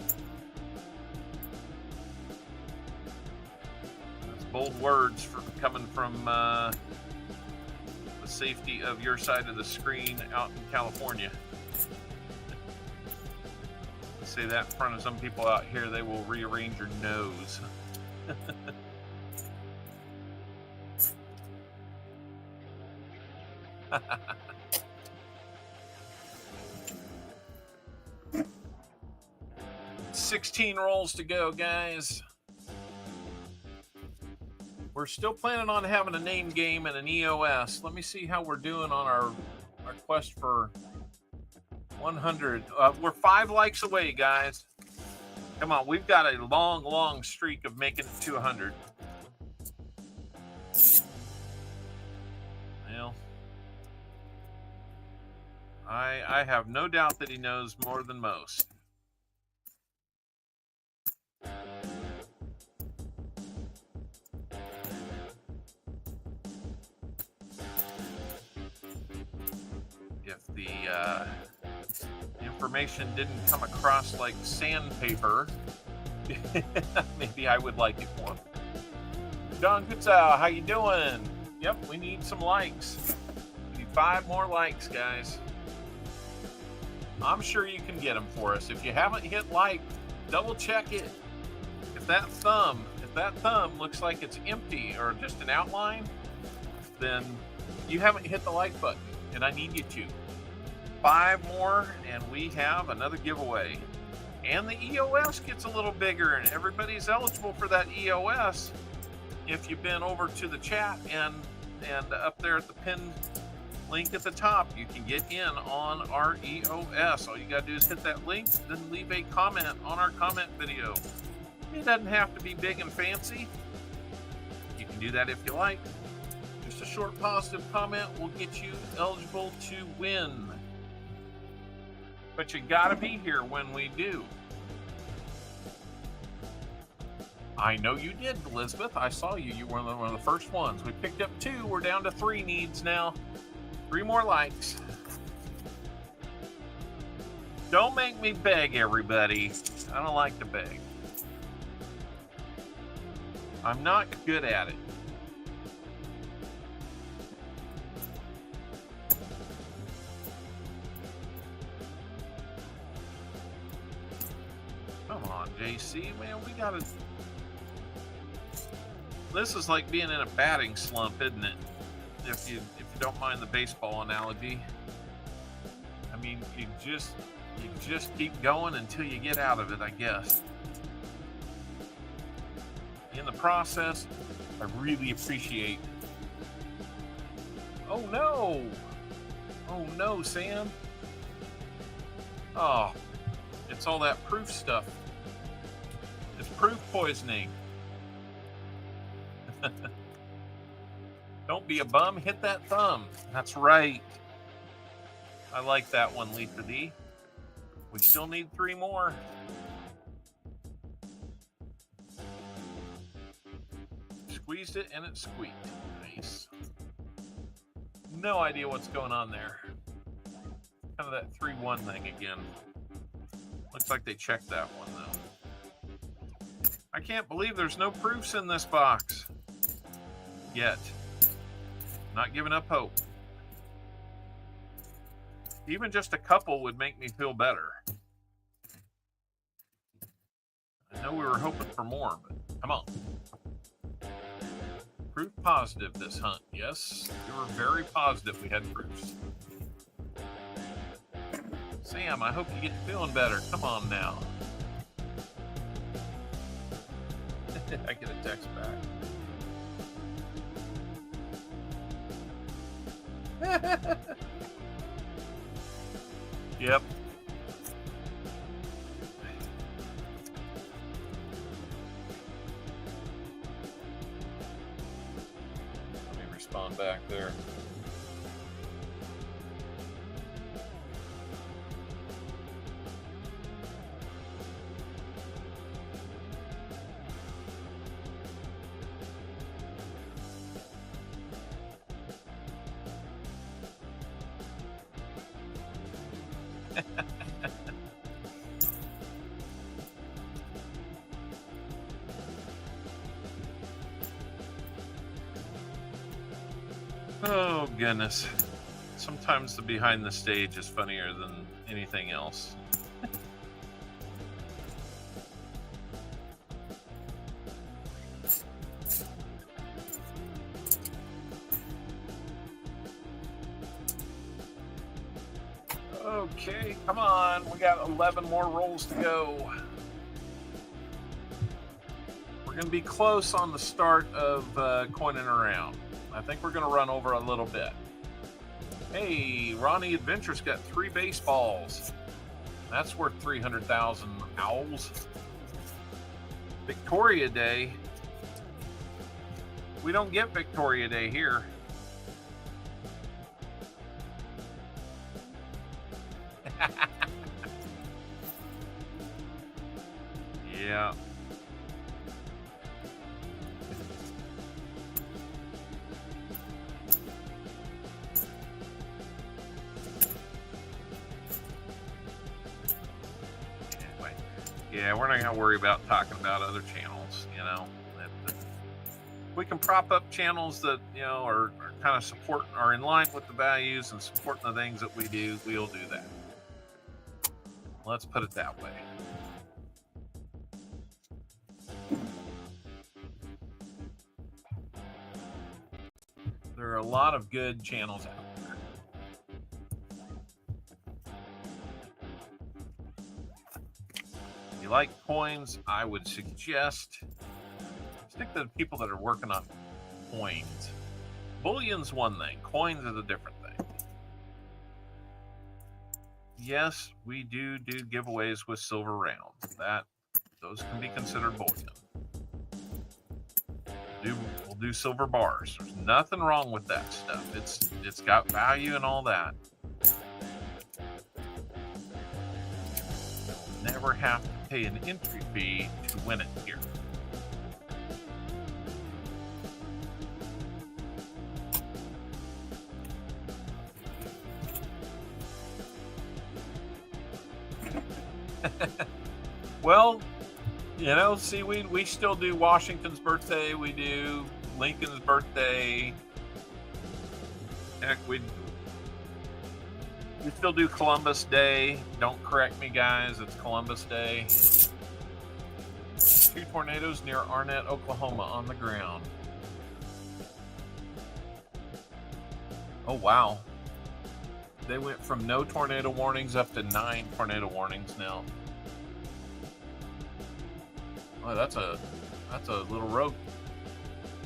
that's bold words coming from the safety of your side of the screen out in California. Say that in front of some people out here, they will rearrange your nose. $16 rolls to go, guys. We're still planning on having a name game and an EOS. Let me see how we're doing on our quest for 100. We're 5 likes away, guys. Come on, we've got a long streak of making it to 100. Well, I have no doubt that he knows more than most. If the information didn't come across like sandpaper, maybe I would like it more. John Gutzow, how you doing? Yep, we need some likes. We need 5 more likes, guys. I'm sure you can get them for us. If you haven't hit like, double check it. If that thumb looks like it's empty or just an outline, then you haven't hit the like button, and I need you to. 5 more, and we have another giveaway. And the EOS gets a little bigger, and everybody's eligible for that EOS. If you've been over to the chat and up there at the pinned link at the top, you can get in on our EOS. All you gotta do is hit that link, then leave a comment on our comment video. It doesn't have to be big and fancy. You can do that if you like. Just a short positive comment will get you eligible to win. But you gotta be here when we do. I know you did, Elizabeth. I saw you. You were one of the first ones. We picked up 2. We're down to 3 needs now. 3 more likes. Don't make me beg, everybody. I don't like to beg. I'm not good at it. Come on, JC, man, we gotta... This is like being in a batting slump, isn't it? If you don't mind the baseball analogy. I mean, you just keep going until you get out of it, I guess. In the process, I really appreciate... Oh no! Oh no, Sam. Oh, it's all that proof stuff. It's proof poisoning. Don't be a bum, hit that thumb. That's right. I like that one, Lisa D. We still need 3 more. Squeezed it and it squeaked. Nice. No idea what's going on there. Kind of that 3-1 thing again. Looks like they checked that one though. I can't believe there's no proofs in this box. Yet. Not giving up hope. Even just a couple would make me feel better. I know we were hoping for more, but come on. Proof positive this hunt. Yes, we were very positive we had proofs. Sam, I hope you get feeling better. Come on now. I get a text back. Yep. Let me respond back there. Oh, goodness. Sometimes the behind the stage is funnier than anything else. Okay, come on. We got 11 more rolls to go. We're going to be close on the start of coining around. I think we're going to run over a little bit. Hey, Ronnie Adventures got 3 baseballs. That's worth 300,000 owls. Victoria Day. We don't get Victoria Day here. Yeah. Yeah, we're not going to worry about talking about other channels, you know. We can prop up channels that, you know, are kind of support, are in line with the values and supporting the things that we do. We'll do that. Let's put it that way. There are a lot of good channels out there. If you like coins, I would suggest stick to the people that are working on coins. Bullion's one thing, coins is a different thing. Yes, we do giveaways with silver rounds. Those can be considered bullion. We'll do silver bars. There's nothing wrong with that stuff. It's got value and all that. You'll never have to pay an entry fee to win it here. Well, you know, see, we still do Washington's birthday. We do Lincoln's birthday. Heck, we still do Columbus Day. Don't correct me, guys. It's Columbus Day. 2 tornadoes near Arnett, Oklahoma on the ground. Oh, wow. They went from no tornado warnings up to 9 tornado warnings now. Oh, that's a little rope.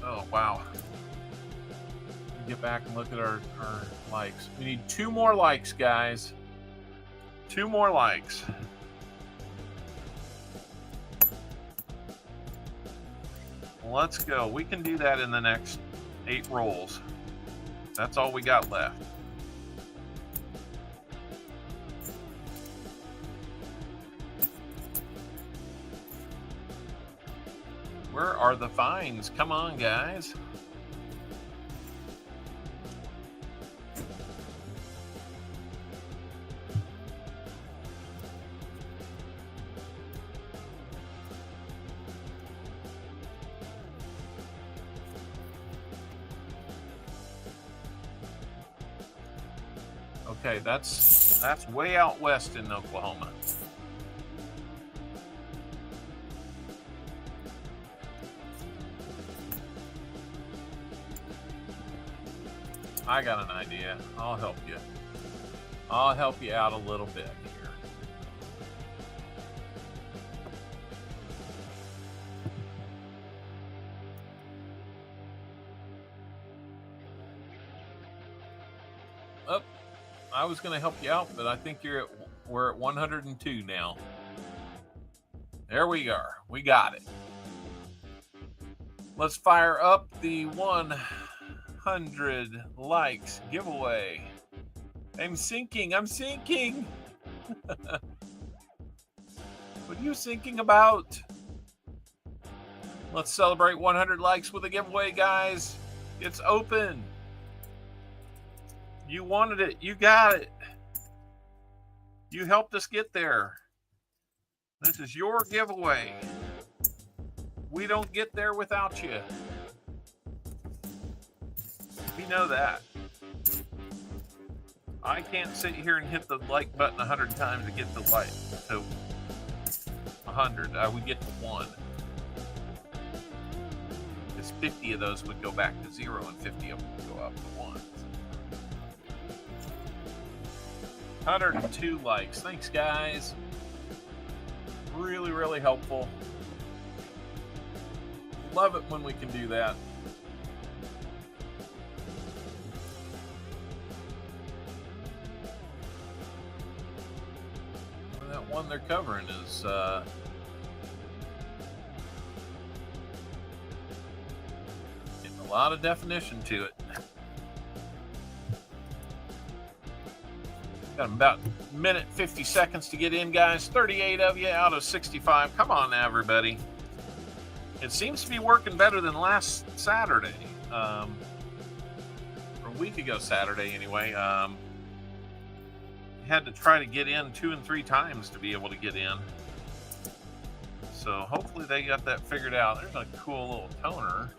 Oh, wow. Get back and look at our likes. We need 2 more likes, guys. 2 more likes. Let's go. We can do that in the next 8 rolls. That's all we got left. Where are the fines? Come on, guys. Okay, that's way out west in Oklahoma. I got an idea. I'll help you. I'll help you out a little bit here. Oh, I was going to help you out, but I think we're at 102 now. There we are. We got it. Let's fire up the 100 likes giveaway. I'm sinking. I'm sinking. What are you thinking about? Let's celebrate 100 likes with a giveaway, guys. It's open. You wanted it. You got it. You helped us get there. This is your giveaway. We don't get there without you. We know that. I can't sit here and hit the like button 100 times to get the like to 100. I would get to 1. Because 50 of those would go back to 0 and 50 of them would go up to 1. 102 likes. Thanks, guys. Really, really helpful. Love it when we can do that. Well, that one they're covering is getting a lot of definition to it. Got about a minute 50 seconds to get in, guys. 38 of you out of 65. Come on now, everybody. It seems to be working better than last Saturday. Or a week ago Saturday, anyway. Had to try to get in 2 and 3 times to be able to get in. So hopefully they got that figured out. There's a cool little toner.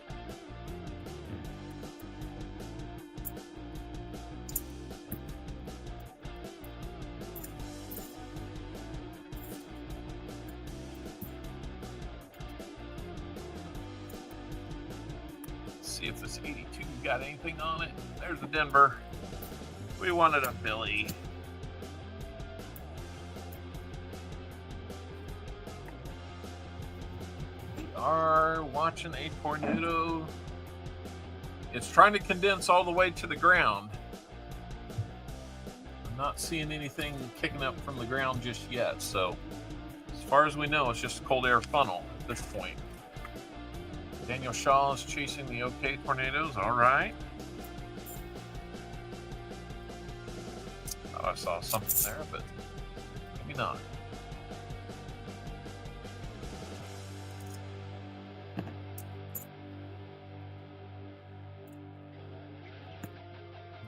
See if this 82 got anything on it. There's a Denver. We wanted a Billy. We are watching a tornado. It's trying to condense all the way to the ground. I'm not seeing anything kicking up from the ground just yet. So as far as we know, it's just a cold air funnel at this point. Daniel Shaw is chasing the OK tornadoes. All right. Thought I saw something there, but maybe not.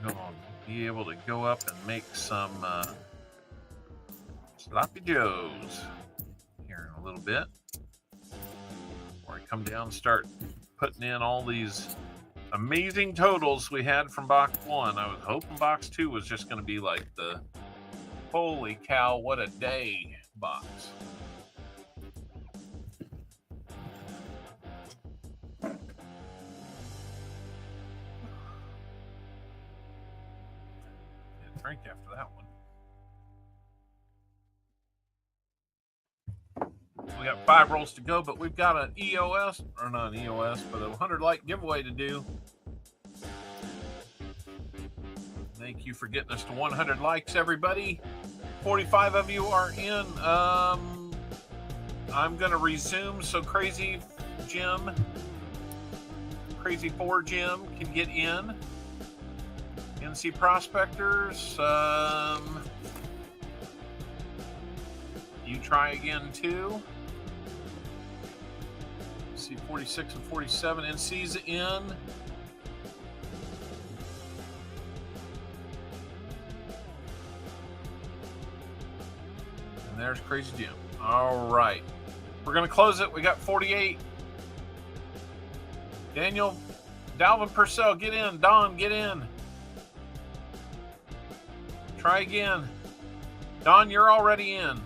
Gonna be able to go up and make some sloppy joes here in a little bit. Come down and start putting in all these amazing totals we had from box 1. I was hoping box 2 was just going to be like the holy cow, what a day box. Get a drink after that one. We got 5 rolls to go, but we've got an EOS, or not an EOS, but a 100 like giveaway to do. Thank you for getting us to 100 likes, everybody. 45 of you are in. I'm going to resume so Crazy Jim, Crazy 4 Jim can get in. NC Prospectors, you try again too. See 46 and 47. NC's in. And there's Crazy Jim. All right. We're going to close it. We got 48. Daniel, Dalvin Purcell, get in. Don, get in. Try again. Don, you're already in.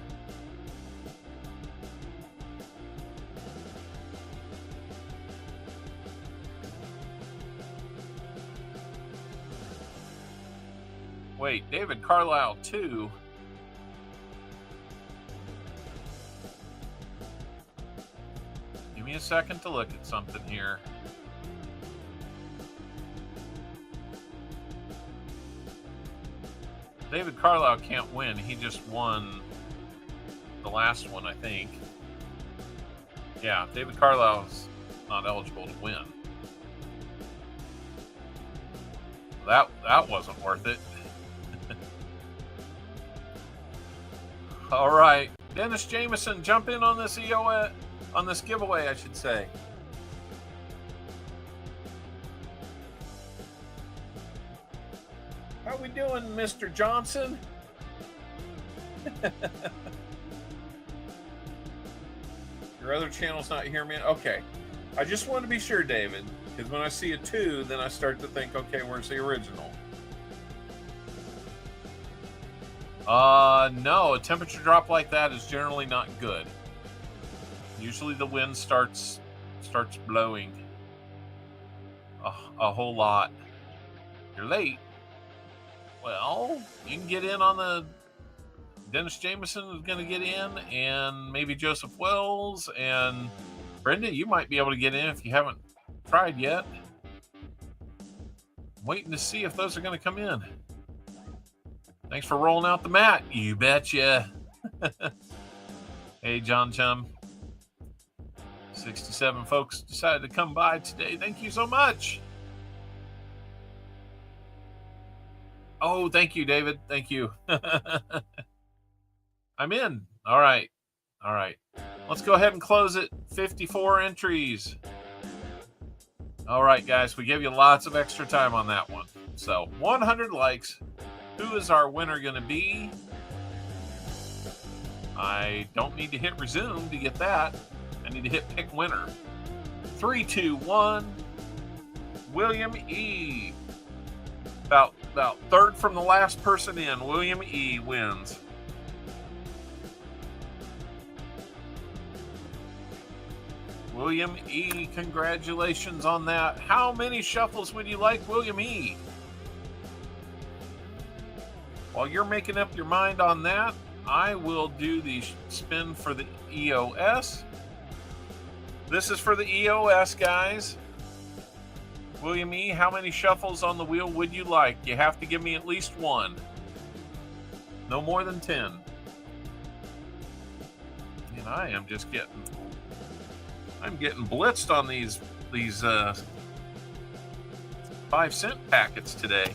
Wait, David Carlisle 2. Give me a second to look at something here. David Carlisle can't win. He just won the last one, I think. Yeah, David Carlisle's not eligible to win. That wasn't worth it. All right, Dennis Jameson, jump in on this EOS, on this giveaway, I should say. How we doing, Mr. Johnson? Your other channel's not here, man. Okay, I just want to be sure, David, because when I see a 2, then I start to think, okay, where's the original? No, a temperature drop like that is generally not good. Usually the wind starts blowing a whole lot. You're late. Well, you can get in on the Dennis Jameson is going to get in, and maybe Joseph Wells, and Brenda, you might be able to get in if you haven't tried yet. I'm waiting to see if those are going to come in. Thanks for rolling out the mat. You betcha. Hey, John Chum. 67 folks decided to come by today. Thank you so much. Oh, thank you, David. Thank you. I'm in. All right. All right. Let's go ahead and close it. 54 entries. All right, guys. We gave you lots of extra time on that one. So 100 likes. Who is our winner going to be? I don't need to hit resume to get that. I need to hit pick winner. 3, 2, 1. William E. About third from the last person in. William E. wins. William E., congratulations on that. How many shuffles would you like, William E.? While you're making up your mind on that, I will do the spin for the EOS. This is for the EOS, guys. William E., how many shuffles on the wheel would you like? You have to give me at least one. No more than 10. And I am just I'm getting blitzed on these 5-cent packets today.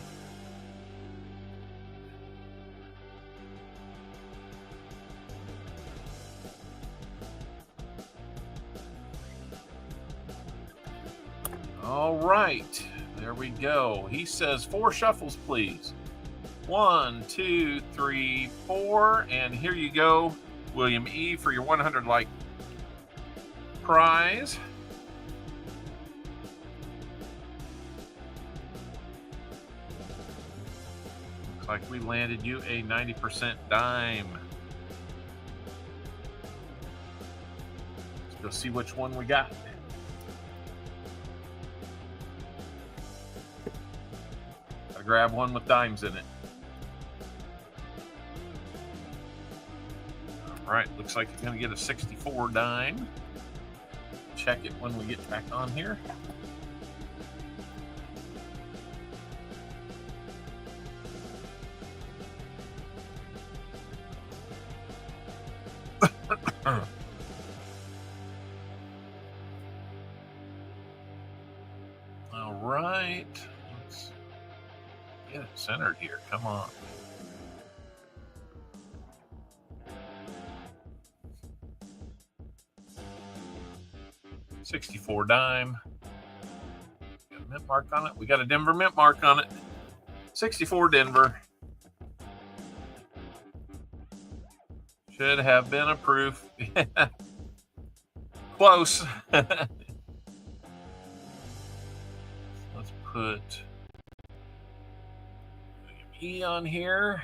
All right, there we go. He says 4 shuffles, please. 1, 2, 3, 4, and here you go, William E., for your 100 like prize. Looks like we landed you a 90% dime. Let's go see which one we got. Gotta grab one with dimes in it. All right, looks like you're gonna get a 64 dime. Check it when we get back on here. All right, let's get it centered here. Come on. $64 dime. Got a mint mark on it. We got a Denver mint mark on it. 64 Denver. Should have been a proof. Close. Let's put E on here.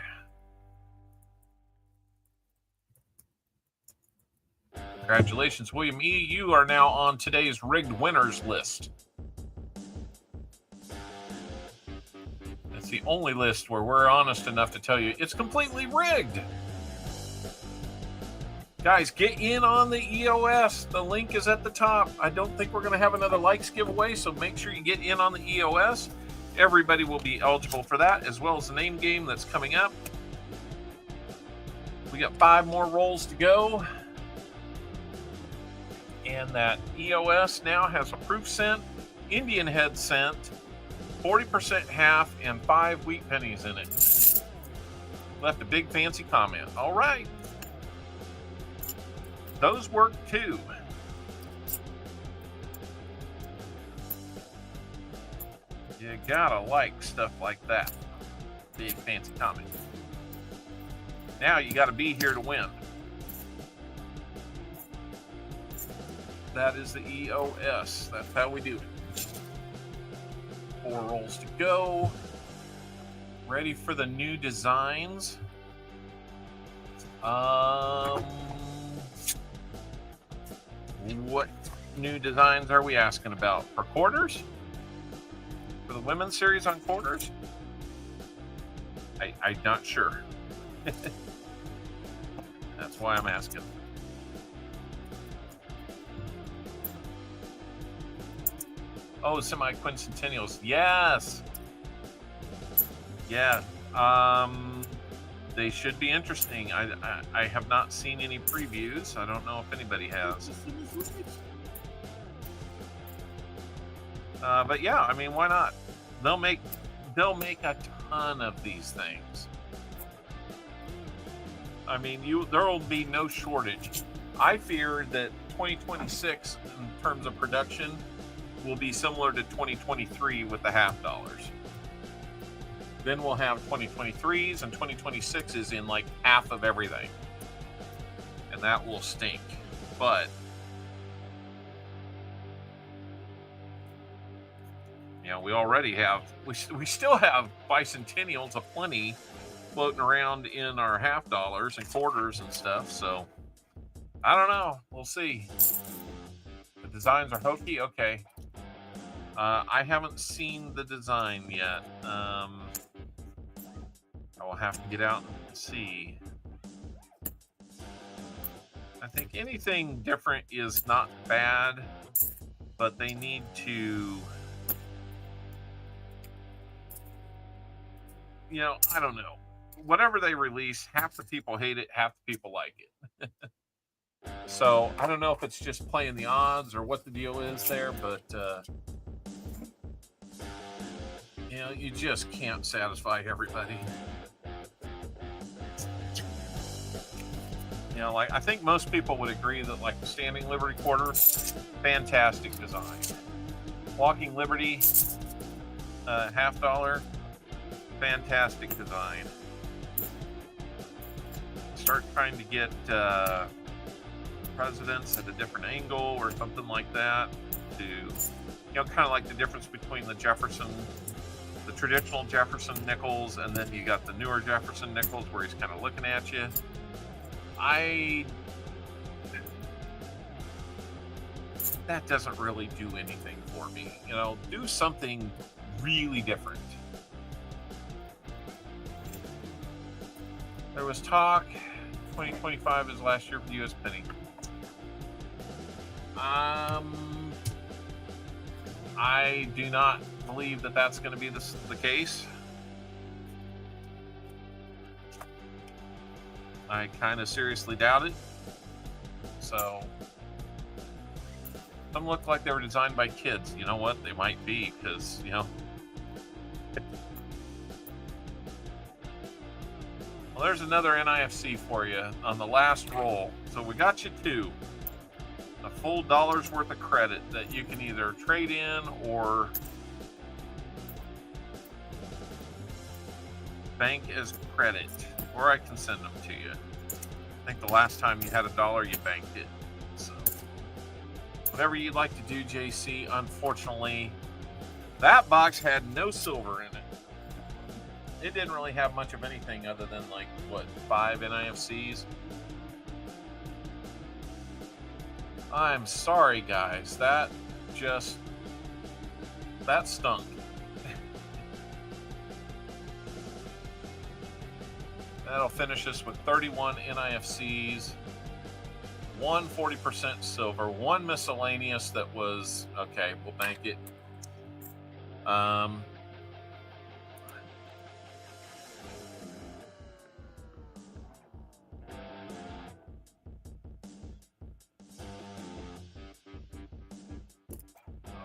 Congratulations, William E. You are now on today's rigged winners list. It's the only list where we're honest enough to tell you it's completely rigged. Guys, get in on the EOS. The link is at the top. I don't think we're going to have another likes giveaway, so make sure you get in on the EOS. Everybody will be eligible for that, as well as the name game that's coming up. We got 5 more rolls to go. And that EOS now has a proof cent, Indian head cent, 40% half, and 5 wheat pennies in it. Left a big fancy comment. All right. Those work too. You gotta like stuff like that. Big fancy comment. Now you gotta be here to win. That is the EOS. That's how we do it. 4 rolls to go. Ready for the new designs. What new designs are we asking about? For quarters? For the women's series on quarters? I'm not sure. That's why I'm asking. Oh, semi-quincentennials. Yes. Yeah. They should be interesting. I have not seen any previews. I don't know if anybody has. But yeah, I mean, why not? They'll make a ton of these things. I mean, there will be no shortage. I fear that 2026, in terms of production, will be similar to 2023 with the $half. Then we'll have 2023s and 2026s in like half of everything. And that will stink. But, you know, we already have, we still have bicentennials aplenty floating around in our $half and quarters and stuff. So, I don't know. We'll see. The designs are hokey? Okay. I haven't seen the design yet. I will have to get out and see. I think anything different is not bad, but they need to, you know, I don't know. Whatever they release, half the people hate it, half the people like it. So I don't know if it's just playing the odds or what the deal is there, but you know, you just can't satisfy everybody. You know, like, I think most people would agree that, like, the Standing Liberty quarter, fantastic design. Walking Liberty, $half, fantastic design. Start trying to get presidents at a different angle or something like that to, you know, kind of like the difference between the Jefferson, the traditional Jefferson nickels, and then you got the newer Jefferson nickels where he's kind of looking at you. That doesn't really do anything for me. You know, do something really different. There was talk 2025 is last year for the US penny. I do not believe that that's going to be the case. I kind of seriously doubt it. So, some look like they were designed by kids. You know what? They might be, because, you know. Well, there's another NIFC for you on the last roll. So we got you 2. A full $1's worth of credit that you can either trade in or bank as credit, or I can send them to you. I think the last time you had $1, you banked it. So, whatever you'd like to do, JC. Unfortunately, that box had no silver in it. It didn't really have much of anything other than, like, what, 5 NIFCs? I'm sorry, guys. That stunk. That'll finish us with 31 NIFCs, 1 40% silver, 1 miscellaneous that was, okay, we'll bank it. All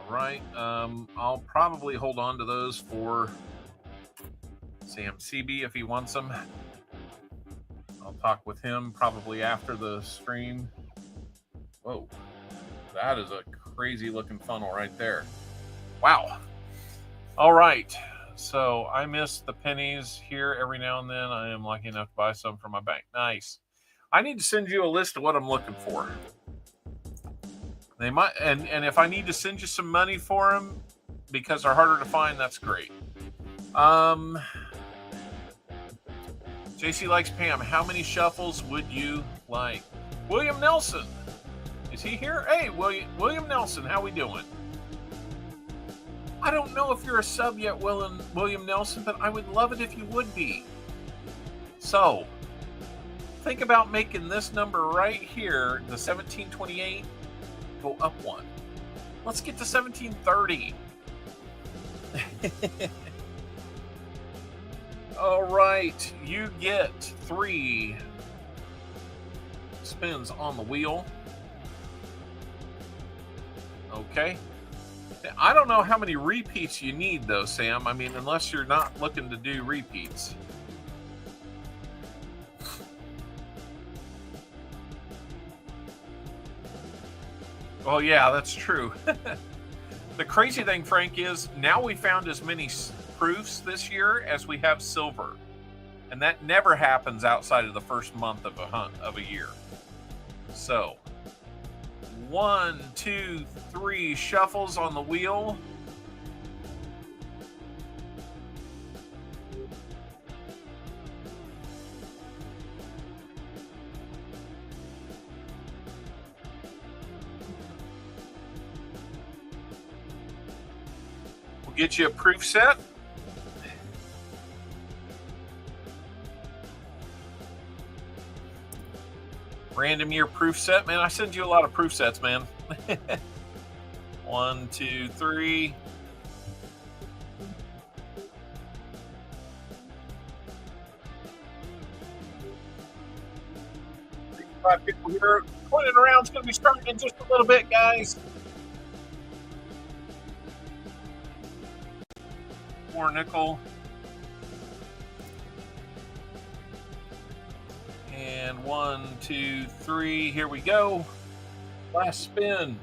right, I'll probably hold on to those for Sam CB if he wants them. I'll talk with him probably after the stream. Whoa, that is a crazy looking funnel right there. Wow. All right, so I miss the pennies here every now and then. I am lucky enough to buy some for my bank. Nice. I need to send you a list of what I'm looking for. They might, and if I need to send you some money for them because they're harder to find, that's great. JC likes Pam. How many shuffles would you like? William Nelson. Is he here? Hey, William Nelson, how we doing? I don't know if you're a sub yet, William Nelson, but I would love it if you would be. So, think about making this number right here, the 1728, go up 1. Let's get to 1730. All right, you get 3 spins on the wheel. Okay. I don't know how many repeats you need, though, Sam. I mean, unless you're not looking to do repeats. Oh, yeah, that's true. The crazy thing, Frank, is now we found as many proofs this year as we have silver. And that never happens outside of the first month of a year. So, 1, 2, 3 shuffles on the wheel. We'll get you a proof set. Random year proof set, man. I send you a lot of proof sets, man. 1, 2, 3. Five people here. Coining around is going to be starting in just a little bit, guys. More nickel. And 1, 2, 3. Here we go. Last spin.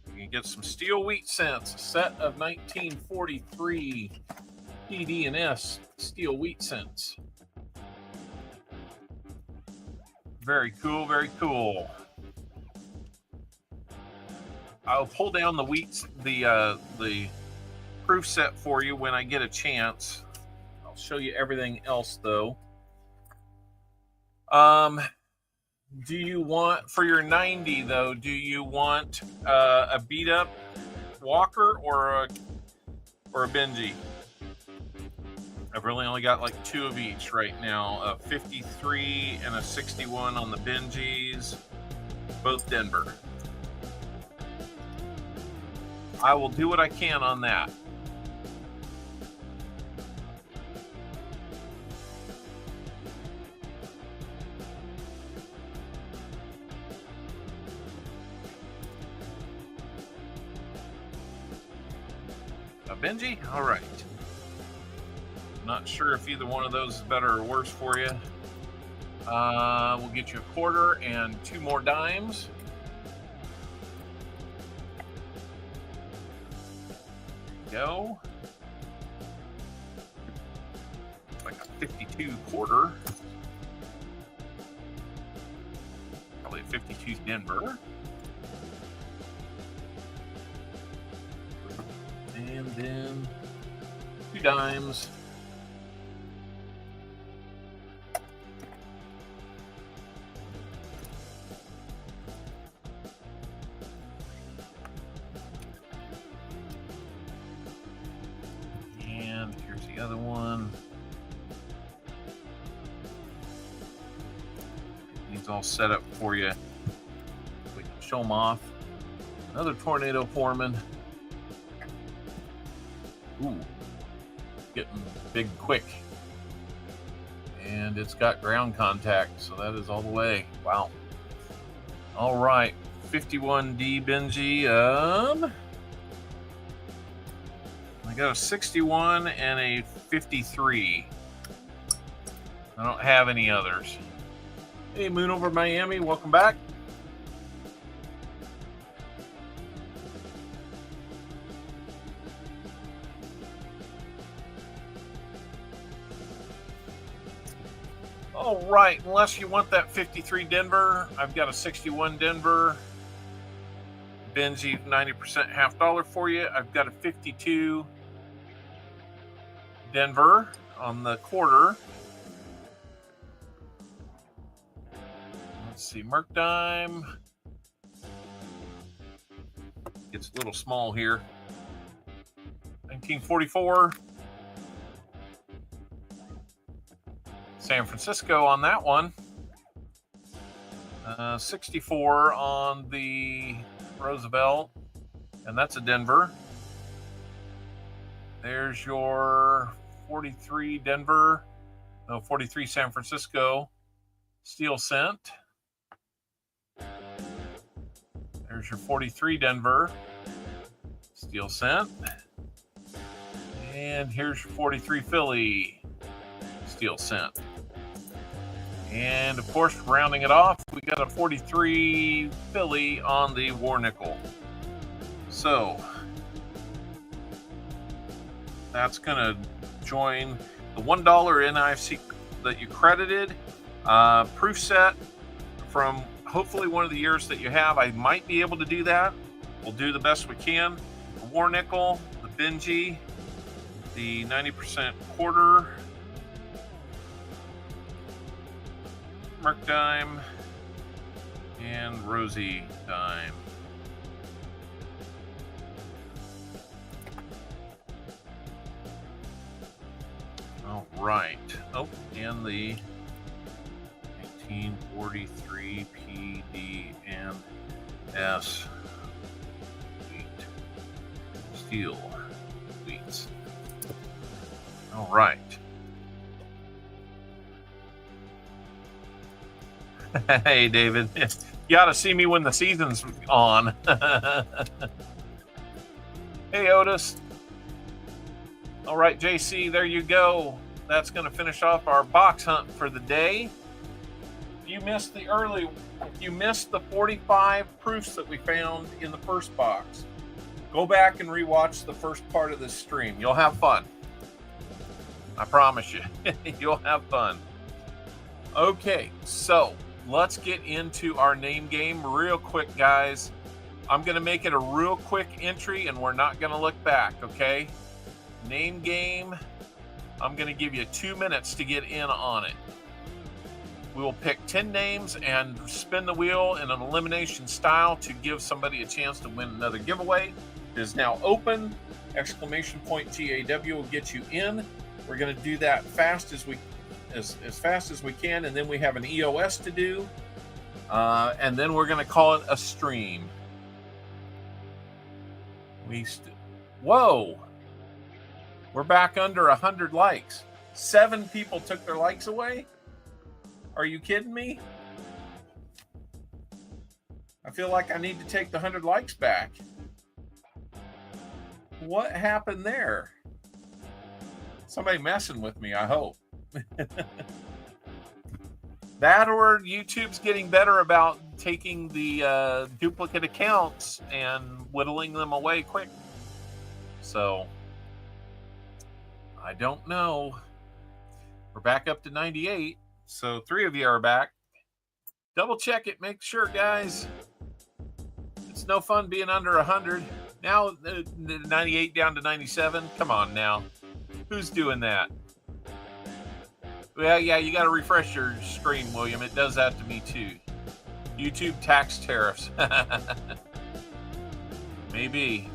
You can get some steel wheat cents. A set of 1943 DD&S steel wheat cents. Very cool, very cool. I'll pull down the the proof set for you when I get a chance. I'll show you everything else though. Do you want, for your 90 though, do you want a beat up Walker or a Benji? I've really only got like 2 of each right now, a 53 and a 61 on the Benjis, both Denver. I will do what I can on that. A Benji? All right. Not sure if either one of those is better or worse for you. We'll get you a quarter and 2 more dimes. Go. Like a 52 quarter. Probably a 52 Denver. And then 2 dimes. the other one. These all set up for you. We can show them off. Another tornado foreman. Ooh, getting big quick. And it's got ground contact, so that is all the way. Wow. All right, 51D Benji. I got a 61 and a 53. I don't have any others. Hey, Moon over Miami, welcome back. All right, unless you want that 53 Denver, I've got a 61 Denver. Benji 90% half dollar for you. I've got a 52 Denver on the quarter. Let's see, Merc Dime. Gets a little small here. 1944. San Francisco on that one. 64 on the Roosevelt, and that's a Denver. There's your 43 Denver, no, 43 San Francisco steel cent. There's your 43 Denver steel cent. And here's your 43 Philly steel cent. And of course, rounding it off, we got a 43 Philly on the war nickel. So that's going to join the $1 NIFC that you credited. Proof set from hopefully one of the years that you have. I might be able to do that. We'll do the best we can. The war nickel, the Benji, the 90% quarter, Merc Dime, and Rosie Dime. All right. Oh, and the 1943 PD and S wheat, steel wheats. All right. Hey, David. You ought to see me when the season's on. Hey, Otis. All right, JC, there you go. That's going to finish off our box hunt for the day. If you missed the 45 proofs that we found in the first box, go back and rewatch the first part of this stream. You'll have fun. I promise you. You'll have fun. Okay, so let's get into our name game real quick, guys. I'm going to make it a real quick entry, and we're not going to look back, okay? Name game, I'm going to give you 2 minutes to get in on it. We will pick 10 names and spin the wheel in an elimination style to give somebody a chance to win another giveaway. It is now open. Exclamation point GAW will get you in. We're going to do that fast as fast as we can, and then we have an EOS to do, and then we're going to call it a stream. Whoa, we're back under 100 likes. 7 people took their likes away. Are you kidding me? I feel like I need to take the 100 likes back. What happened there? Somebody messing with me, I hope. That, or YouTube's getting better about taking the duplicate accounts and whittling them away quick. So I don't know. We're back up to 98, so 3 of you are back. Double check it, make sure, guys. It's no fun being under 100. Now 98 down to 97. Come on now, who's doing that? Well, yeah, you got to refresh your screen, William. It does that to me, too. YouTube tax tariffs. Maybe.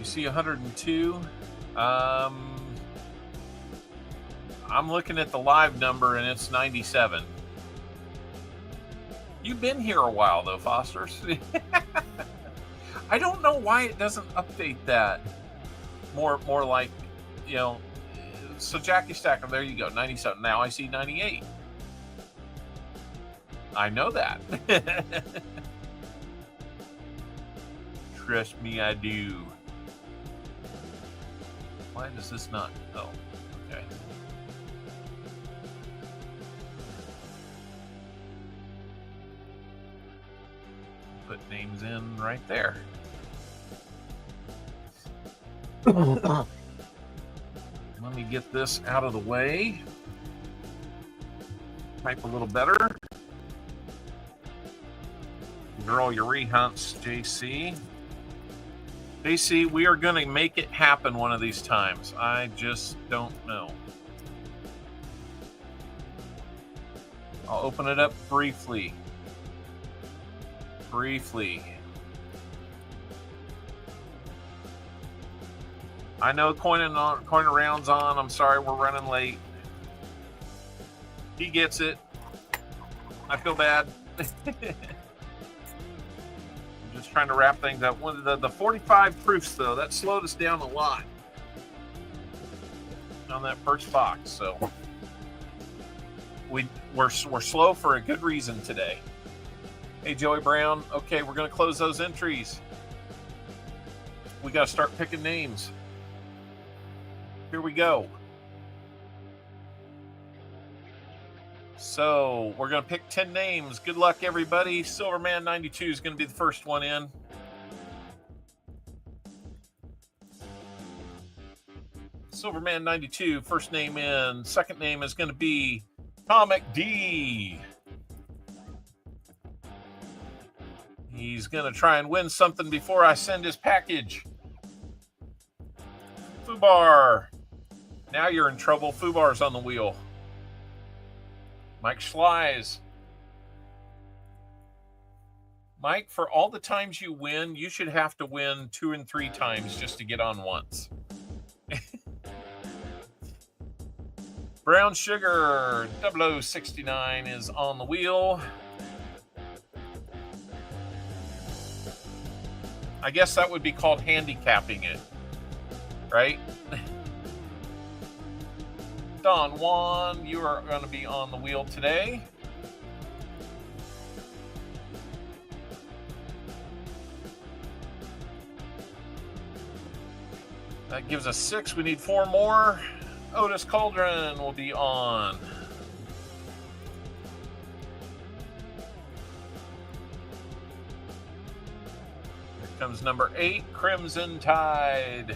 You see 102. I'm looking at the live number and it's 97. You've been here a while though, Fosters. I don't know why it doesn't update that. More like, you know. So Jackie Stacker, there you go, 97. Now I see 98. I know that. Trust me, I do. Why does this not? Oh, okay. Put names in right there. Let me get this out of the way. Type a little better. Girl, your rehunts, JC. JC, we are going to make it happen one of these times. I just don't know. I'll open it up briefly. I know coin around's on. I'm sorry, we're running late. He gets it. I feel bad. Just trying to wrap things up. One of the 45 proofs, though, that slowed us down a lot on that first box. So we're slow for a good reason today. Hey, Joey Brown. Okay, we're going to close those entries. We got to start picking names. Here we go. So we're going to pick 10 names. Good luck, everybody. Silverman 92 is going to be the first one in. Silverman 92, first name in. Second name is going to be Comic D. He's going to try and win something before I send his package. Fubar. Now you're in trouble. Fubar's on the wheel. Mike Schleiz. Mike, for all the times you win, you should have to win 2 and 3 times just to get on once. Brown Sugar 0069 is on the wheel. I guess that would be called handicapping it, right? Don Juan, you are going to be on the wheel today. That gives us 6. We need 4 more. Otis Cauldron will be on. Here comes number 8, Crimson Tide.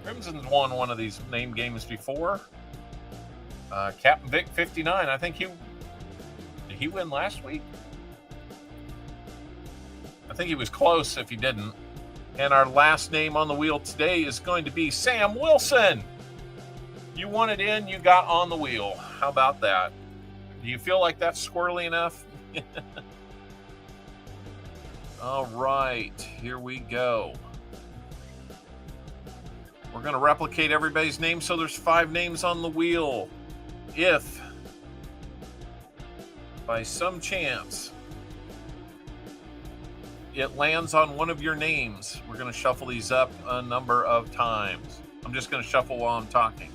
Crimson's won one of these name games before. Captain Vic 59. I think did he win last week? I think he was close if he didn't. And our last name on the wheel today is going to be Sam Wilson. You won it in, you got on the wheel. How about that? Do you feel like that's squirrely enough? All right, here we go. We're going to replicate everybody's name, so there's 5 names on the wheel. If, by some chance, it lands on one of your names, we're going to shuffle these up a number of times. I'm just going to shuffle while I'm talking.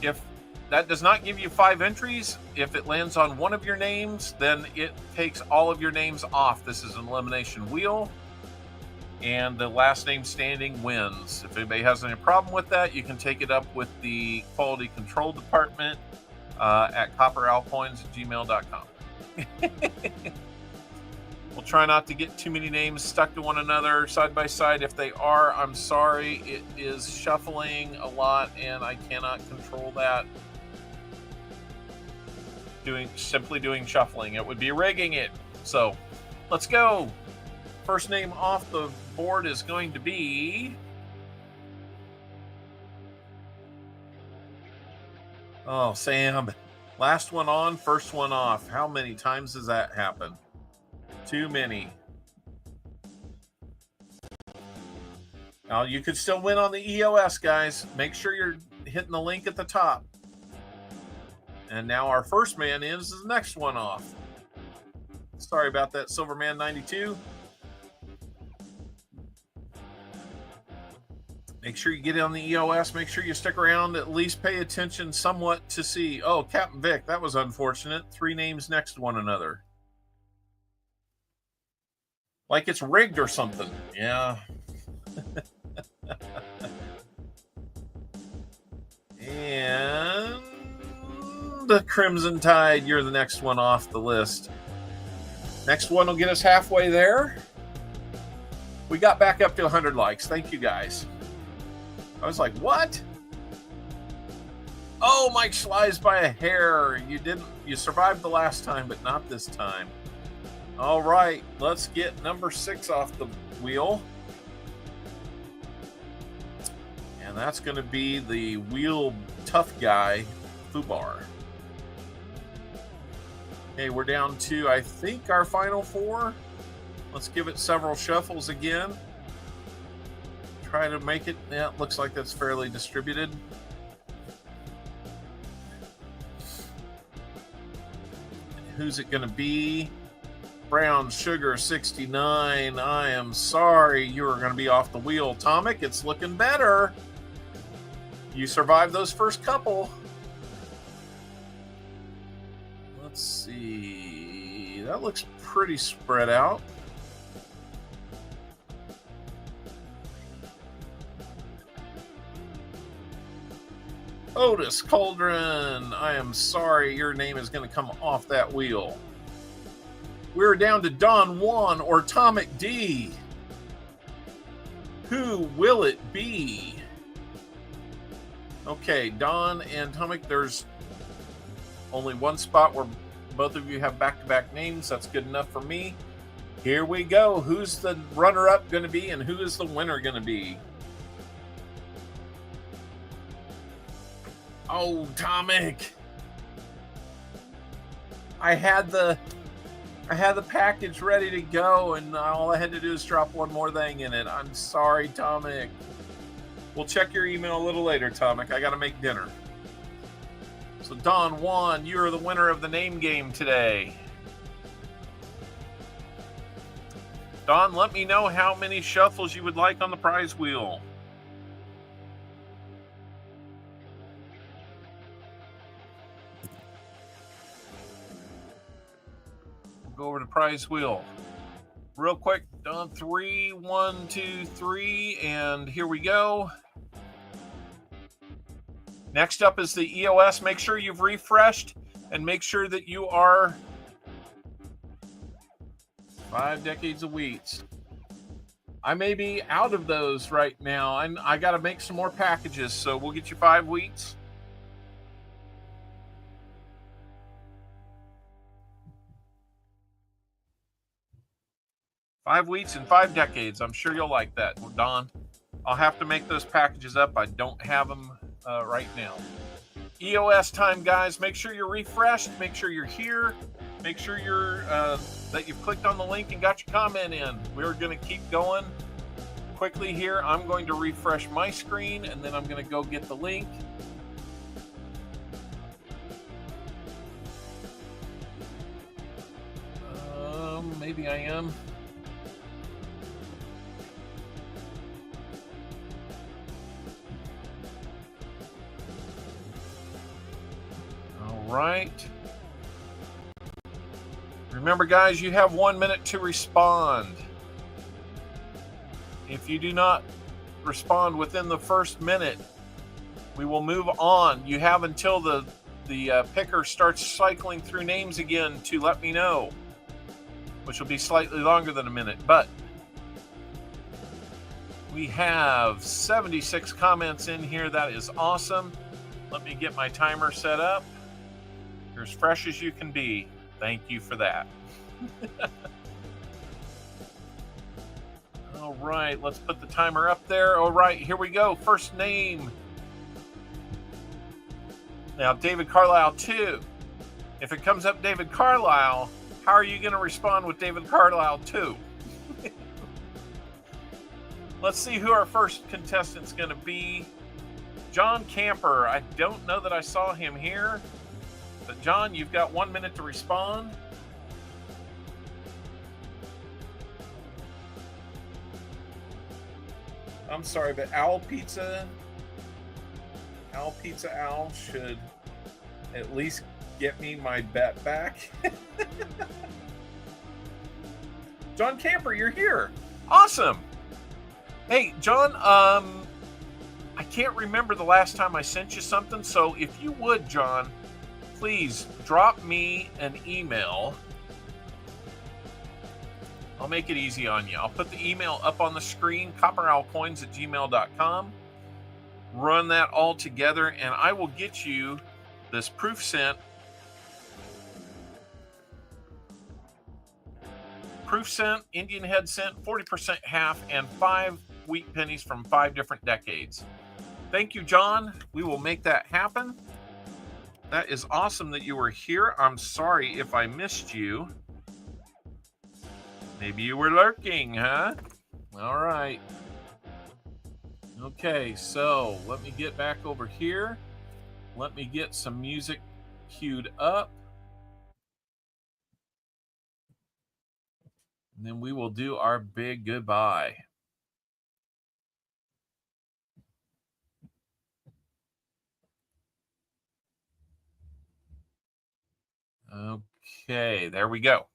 If that does not give you 5 entries, if it lands on one of your names, then it takes all of your names off. This is an elimination wheel, and the last name standing wins. If anybody has any problem with that, you can take it up with the quality control department at CopperOwlCoins@gmail.com. We'll try not to get too many names stuck to one another side by side. If they are, I'm sorry. It is shuffling a lot, and I cannot control that. Simply doing shuffling. It would be rigging it. So, let's go. First name off the board is going to be... Oh, Sam. Last one on, first one off. How many times does that happen? Too many. Now, you could still win on the EOS, guys. Make sure you're hitting the link at the top. And now our first man is the next one off. Sorry about that, Silverman 92. Make sure you get on the EOS. Make sure you stick around. At least pay attention somewhat to see. Oh, Captain Vic, that was unfortunate. 3 names next to one another. Like it's rigged or something. Yeah. And the Crimson Tide, you're the next one off the list. Next one will get us halfway there. We got back up to 100 likes. Thank you, guys. I was like, what? Oh, Mike slides by a hair. You survived the last time, but not this time. All right, let's get number 6 off the wheel. And that's going to be the wheel tough guy, Fubar. Okay, we're down to, I think, our final 4. Let's give it several shuffles again. Try to make it. Yeah, it looks like that's fairly distributed. Who's it going to be? Brown Sugar 69. I am sorry you are going to be off the wheel, Tomic. It's looking better. You survived those first couple. Let's see. That looks pretty spread out. Otis Cauldron, I am sorry your name is going to come off that wheel. We're down to Don Juan or Tomic D. Who will it be? Okay, Don and Tomic, there's only one spot where both of you have back-to-back names. That's good enough for me. Here we go. Who's the runner-up going to be and who is the winner going to be? Oh, Tomic. I had the package ready to go, and all I had to do is drop one more thing in it. I'm sorry, Tomic. We'll check your email a little later, Tomic. I got to make dinner. So, Don Juan, you are the winner of the name game today. Don, let me know how many shuffles you would like on the prize wheel. Go over to prize wheel real quick. Don, 3, 1, 2, 3, and here we go. Next up is the EOS. Make sure you've refreshed and make sure that you are 5 decades of wheats. I may be out of those right now, and I got to make some more packages, so we'll get you 5 wheats. Five wheats and 5 decades. I'm sure you'll like that, Don. I'll have to make those packages up. I don't have them right now. EOS time, guys. Make sure you're refreshed. Make sure you're here. Make sure you're that you've clicked on the link and got your comment in. We're going to keep going quickly here. I'm going to refresh my screen, and then I'm going to go get the link. Maybe I am. Right. Remember, guys, you have 1 minute to respond. If you do not respond within the first minute, we will move on. You have until the picker starts cycling through names again to let me know, which will be slightly longer than a minute. But we have 76 comments in here. That is awesome. Let me get my timer set up. You're as fresh as you can be. Thank you for that. All right, let's put the timer up there. All right, here we go. First name. Now, David Carlisle 2. If it comes up David Carlisle, how are you going to respond with David Carlisle 2? Let's see who our first contestant's going to be. John Camper. I don't know that I saw him here. But John, you've got 1 minute to respond. I'm sorry, but Owl Pizza Owl should at least get me my bet back. John Camper, you're here. Awesome. Hey, John, I can't remember the last time I sent you something, so if you would, John, please drop me an email. I'll make it easy on you. I'll put the email up on the screen, CopperOwlCoins@gmail.com. Run that all together, and I will get you this proof scent. Proof scent, Indian head scent, 40% half, and 5 wheat pennies from 5 different decades. Thank you, John. We will make that happen. That is awesome that you were here. I'm sorry if I missed you. Maybe you were lurking, huh? All right. Okay, so let me get back over here. Let me get some music queued up. And then we will do our big goodbye. Okay, there we go.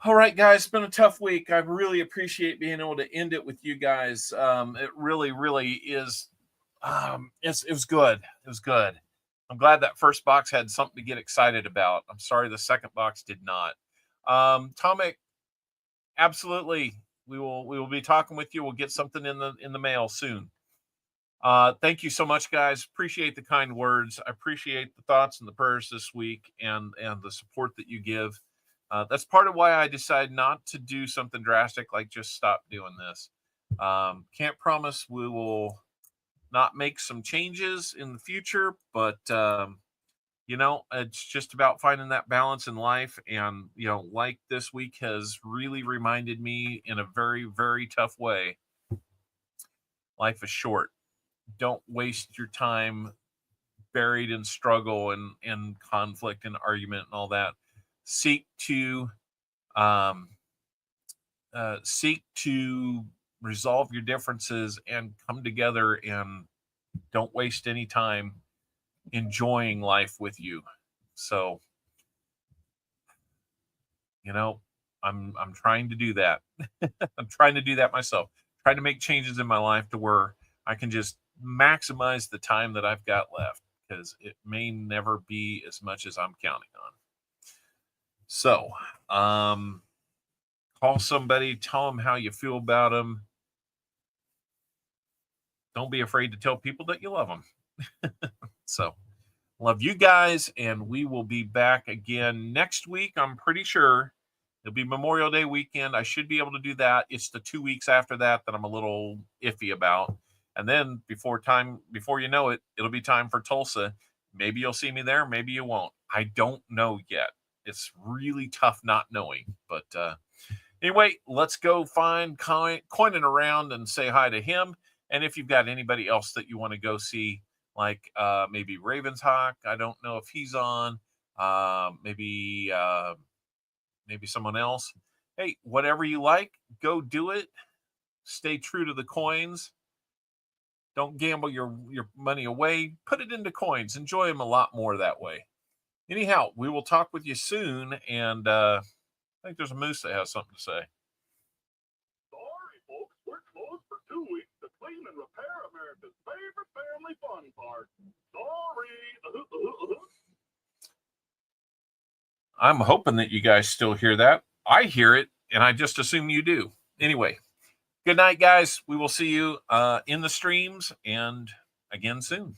All right, guys, it's been a tough week. I really appreciate being able to end it with you guys. It really, really is. It was good. It was good. I'm glad that first box had something to get excited about. I'm sorry the second box did not. Tomic, absolutely. We will be talking with you. We'll get something in the mail soon. Thank you so much, guys. Appreciate the kind words. I appreciate the thoughts and the prayers this week and the support that you give. That's part of why I decided not to do something drastic like just stop doing this. Can't promise we will not make some changes in the future, but you know, it's just about finding that balance in life. And, you know, like this week has really reminded me in a very, very tough way, life is short. Don't waste your time buried in struggle and conflict and argument and all that. Seek to resolve your differences and come together, and don't waste any time enjoying life with you. So, you know, I'm trying to do that. I'm trying to do that myself. Trying to make changes in my life to where I can just maximize the time that I've got left, because it may never be as much as I'm counting on. So, call somebody, tell them how you feel about them. Don't be afraid to tell people that you love them. So, love you guys, and we will be back again next week. I'm pretty sure it'll be Memorial Day weekend. I should be able to do that. It's the 2 weeks after that I'm a little iffy about. And then before you know it, it'll be time for Tulsa. Maybe you'll see me there. Maybe you won't. I don't know yet. It's really tough not knowing. But anyway, let's go find Coining around and say hi to him. And if you've got anybody else that you want to go see, like maybe Ravenshawk, I don't know if he's on. Maybe someone else. Hey, whatever you like, go do it. Stay true to the coins. Don't gamble your money away. Put it into coins. Enjoy them a lot more that way. Anyhow, we will talk with you soon. And I think there's a moose that has something to say. Sorry, folks. We're closed for 2 weeks to clean and repair America's favorite family fun park. Sorry. I'm hoping that you guys still hear that. I hear it, and I just assume you do. Anyway, good night, guys. We will see you in the streams and again soon.